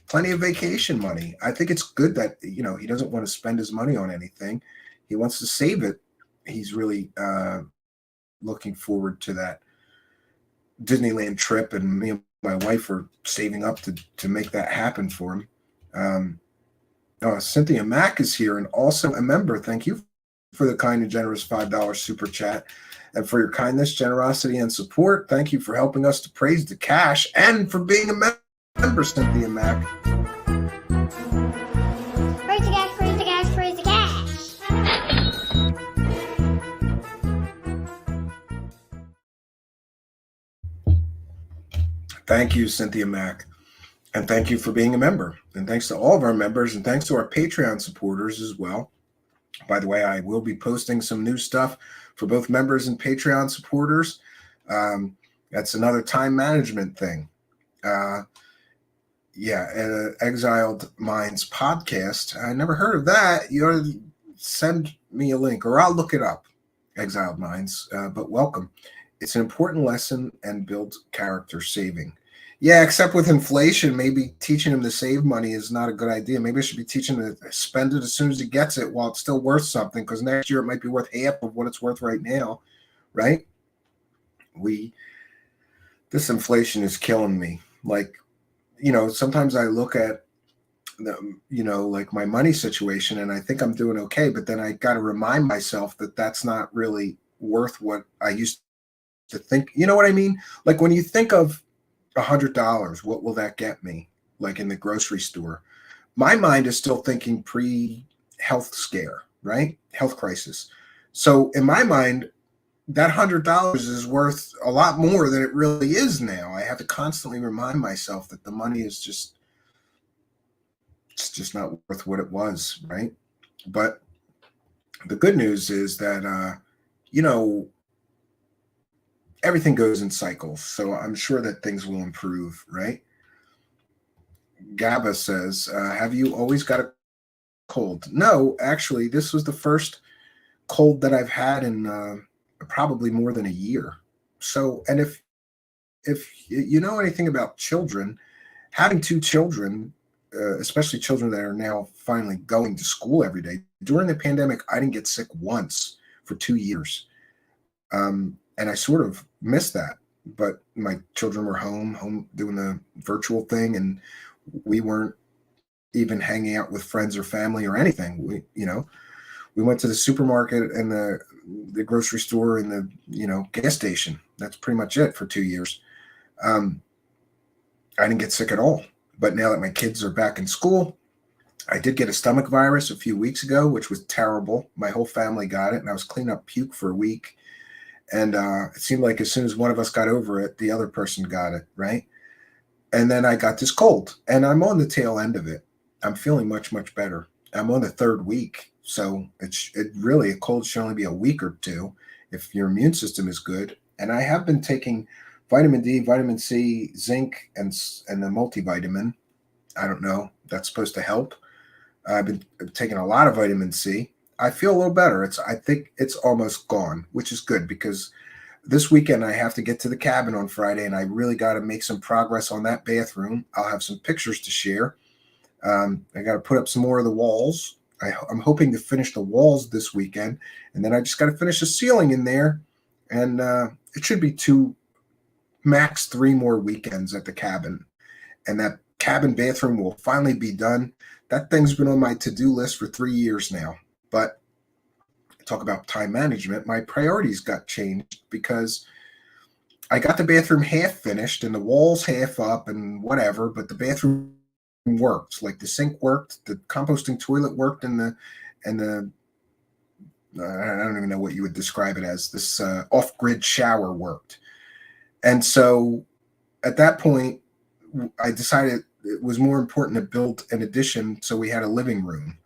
A: plenty of vacation money. I think it's good that he doesn't want to spend his money on anything. He wants to save it. He's really looking forward to that Disneyland trip, and me and my wife are saving up to make that happen for him. Cynthia Mack is here and also a member. Thank you for the kind and generous $5 super chat and for your kindness, generosity, and support. Thank you for helping us to praise the cash and for being a member, Cynthia Mack.
D: Praise the cash, praise the cash, praise the cash.
A: Thank you, Cynthia Mack. And thank you for being a member. And thanks to all of our members, and thanks to our Patreon supporters as well. By the way, I will be posting some new stuff for both members and Patreon supporters. That's another time management thing. Exiled Minds podcast. I never heard of that. You ought to send me a link, or I'll look it up. Exiled Minds, but welcome. It's an important lesson and builds character saving. Yeah, except with inflation, maybe teaching him to save money is not a good idea. Maybe I should be teaching him to spend it as soon as he gets it while it's still worth something, because next year it might be worth half of what it's worth right now, right? This inflation is killing me. Like, sometimes I look at like my money situation and I think I'm doing okay, but then I got to remind myself that that's not really worth what I used to think. You know what I mean? Like when you think of $100, what will that get me? Like in the grocery store, my mind is still thinking pre-health scare, right? Health crisis. So in my mind, that $100 is worth a lot more than it really is now. I have to constantly remind myself that the money is it's just not worth what it was, right? But the good news is that everything goes in cycles, so I'm sure that things will improve, right? Gaba says, have you always got a cold? No, actually, this was the first cold that I've had in probably more than a year. So, and if you know anything about children, having two children, especially children that are now finally going to school every day, during the pandemic, I didn't get sick once for 2 years. And I sort of missed that, but my children were home doing the virtual thing, and we weren't even hanging out with friends or family or anything. We went to the supermarket and the grocery store and the gas station. That's pretty much it for 2 years. I didn't get sick at all. But now that my kids are back in school, I did get a stomach virus a few weeks ago, which was terrible. My whole family got it, and I was cleaning up puke for a week. And it seemed like as soon as one of us got over it, the other person got it, right? And then I got this cold, and I'm on the tail end of it. I'm feeling much, much better. I'm on the third week. So a cold should only be a week or two if your immune system is good. And I have been taking vitamin D, vitamin C, zinc, and the multivitamin. I don't know. That's supposed to help. I've been taking a lot of vitamin C. I feel a little better. I think it's almost gone, which is good because this weekend I have to get to the cabin on Friday, and I really got to make some progress on that bathroom. I'll have some pictures to share. I got to put up some more of the walls. I'm hoping to finish the walls this weekend, and then I just got to finish the ceiling in there, and it should be max 3 more weekends at the cabin, and that cabin bathroom will finally be done. That thing's been on my to-do list for 3 years now. But talk about time management, my priorities got changed because I got the bathroom half finished and the walls half up and whatever, but the bathroom worked. Like the sink worked, the composting toilet worked, and the I don't even know what you would describe it as. This off-grid shower worked. And so at that point, I decided it was more important to build an addition, so we had a living room.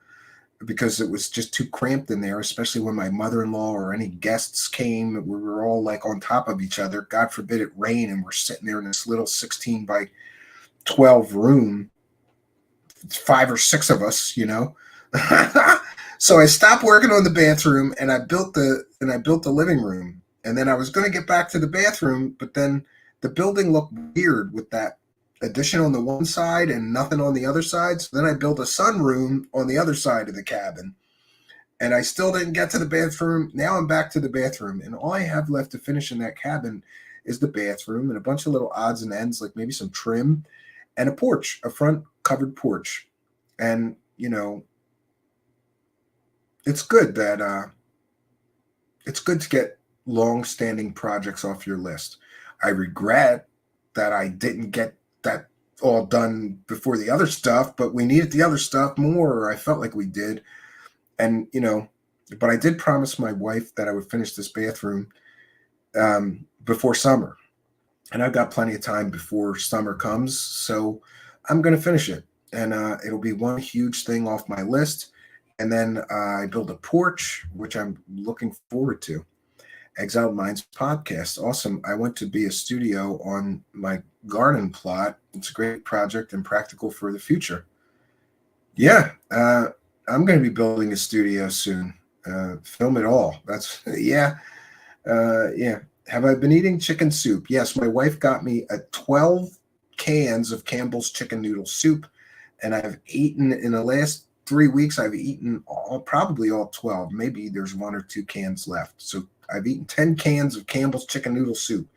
A: because it was just too cramped in there, especially when my mother-in-law or any guests came. We were all like on top of each other. God forbid it rain, and we're sitting there in this little 16 by 12 room. It's 5 or 6 of us, you know. So I stopped working on the bathroom, and I built the living room. And then I was going to get back to the bathroom, but then the building looked weird with that addition on the one side and nothing on the other side. So then I built a sunroom on the other side of the cabin, and I still didn't get to the bathroom. Now I'm back to the bathroom, and all I have left to finish in that cabin is the bathroom and a bunch of little odds and ends, like maybe some trim and a porch, a front covered porch. And, you know, it's good that it's good to get long-standing projects off your list. I regret that I didn't get that all done before the other stuff, but we needed the other stuff more, or I felt like we did. And, you know, but I did promise my wife that I would finish this bathroom before summer. And I've got plenty of time before summer comes, so I'm going to finish it. And it'll be one huge thing off my list. And then I build a porch, which I'm looking forward to. Exiled Minds podcast. Awesome. I went to be a studio on my garden plot. It's a great project and practical for the future. Yeah, I'm going to be building a studio soon. Film it all. That's, yeah. Yeah. Have I been eating chicken soup? Yes, my wife got me 12 cans of Campbell's chicken noodle soup, and I've eaten in the last 3 weeks. I've eaten probably all 12. Maybe there's 1 or 2 cans left. So I've eaten 10 cans of Campbell's chicken noodle soup.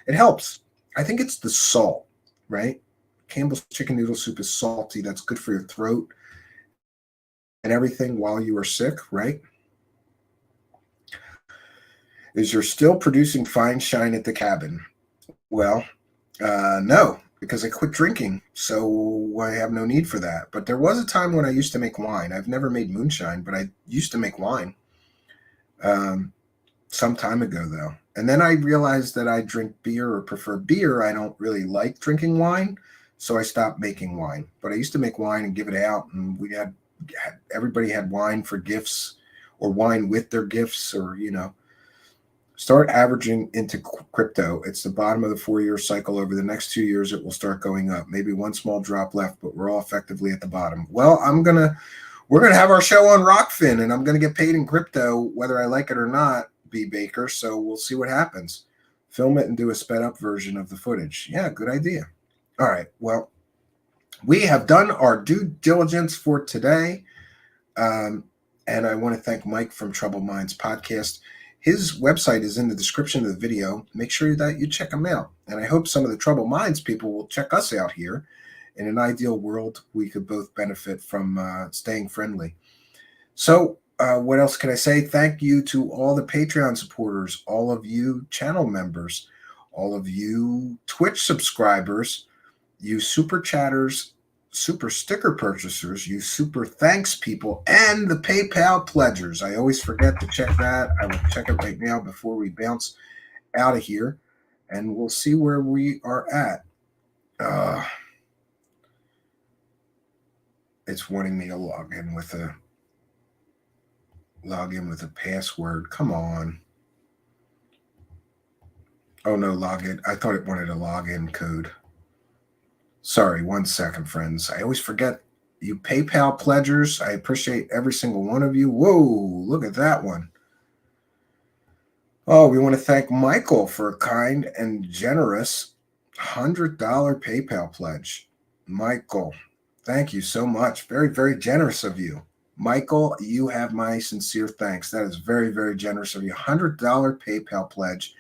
A: It helps. I think it's the salt, right? Campbell's chicken noodle soup is salty. That's good for your throat and everything while you are sick, right? Is you're still producing fine shine at the cabin? Well, no, because I quit drinking, so I have no need for that. But there was a time when I used to make wine. I've never made moonshine, but I used to make wine some time ago, though. And then I realized that I drink beer or prefer beer. I don't really like drinking wine, so I stopped making wine. But I used to make wine and give it out, and everybody had wine for gifts or wine with their gifts, or, you know. Start averaging into crypto. It's the bottom of the 4-year cycle. Over the next 2 years, it will start going up. Maybe one small drop left, but we're all effectively at the bottom. Well, we're gonna have our show on Rockfin, and I'm gonna get paid in crypto, whether I like it or not, B. Baker. So we'll see what happens. Film it and do a sped up version of the footage. Yeah, good idea. All right. Well, we have done our due diligence for today. And I want to thank Mike from Troubled Minds podcast. His website is in the description of the video. Make sure that you check him out. And I hope some of the Troubled Minds people will check us out here. In an ideal world, we could both benefit from staying friendly. So what else can I say? Thank you to all the Patreon supporters, all of you channel members, all of you Twitch subscribers, you super chatters, super sticker purchasers, you super thanks people, and the PayPal pledgers. I always forget to check that. I will check it right now before we bounce out of here, and we'll see where we are at. It's wanting me to log in with a password. Come on. Oh no, login. I thought it wanted a login code. Sorry, 1 second, friends. I always forget you PayPal pledgers. I appreciate every single one of you. Whoa, look at that one. Oh, we want to thank Michael for a kind and generous $100 PayPal pledge. Michael, thank you so much. Very, very generous of you. Michael, you have my sincere thanks. That is very, very generous of you. $100 PayPal pledge.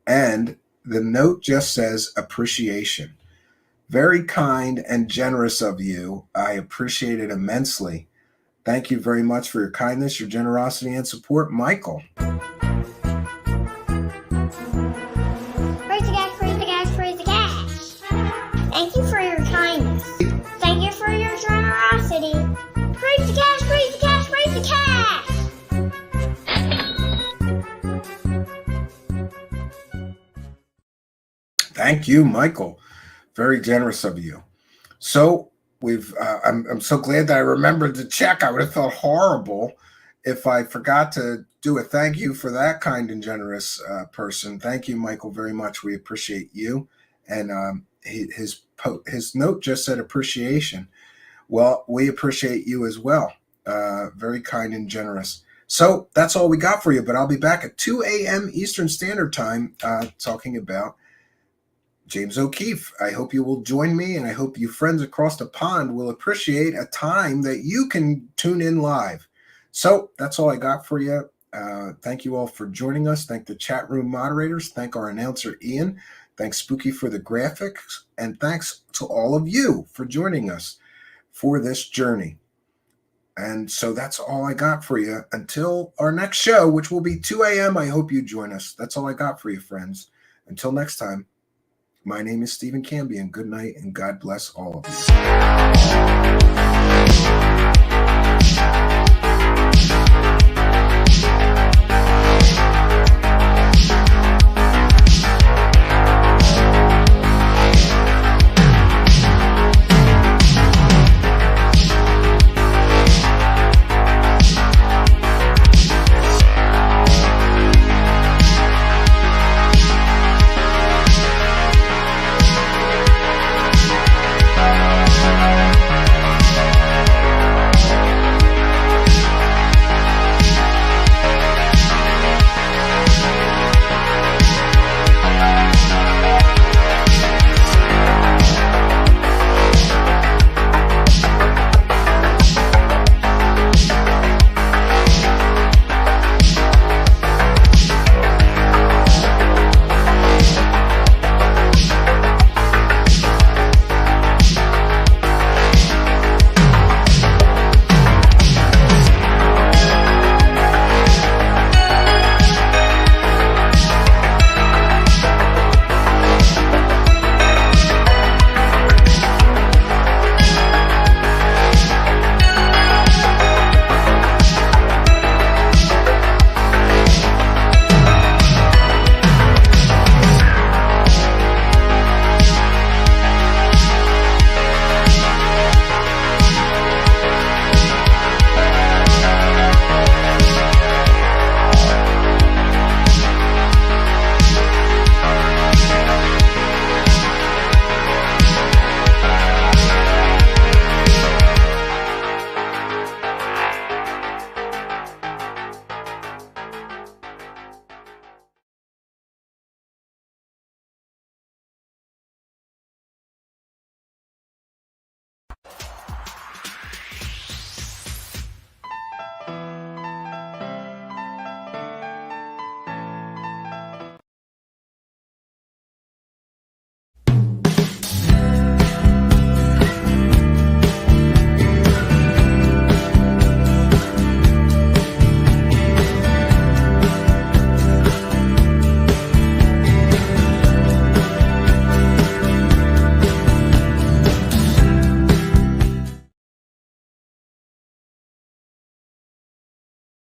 A: And the note just says appreciation. Very kind and generous of you. I appreciate it immensely. Thank you very much for your kindness, your generosity, and support, Michael.
D: Praise the cash, praise the cash, praise the cash. Thank you for your kindness. Thank you for your generosity. Praise the cash, praise the cash, praise the cash.
A: Thank you, Michael. Very generous of you. So I'm so glad that I remembered to check. I would have felt horrible if I forgot to do a thank you for that kind and generous person. Thank you, Michael, very much. We appreciate you. And his note just said appreciation. Well, we appreciate you as well. Very kind and generous. So that's all we got for you, but I'll be back at 2 a.m. Eastern Standard Time talking about James O'Keefe. I hope you will join me, and I hope you friends across the pond will appreciate a time that you can tune in live. So that's all I got for you. Thank you all for joining us. Thank the chat room moderators. Thank our announcer, Ian. Thanks, Spooky, for the graphics. And thanks to all of you for joining us for this journey. And so that's all I got for you until our next show, which will be 2 a.m. I hope you join us. That's all I got for you, friends. Until next time, my name is Stephen Cambion. Good night, and God bless all of you.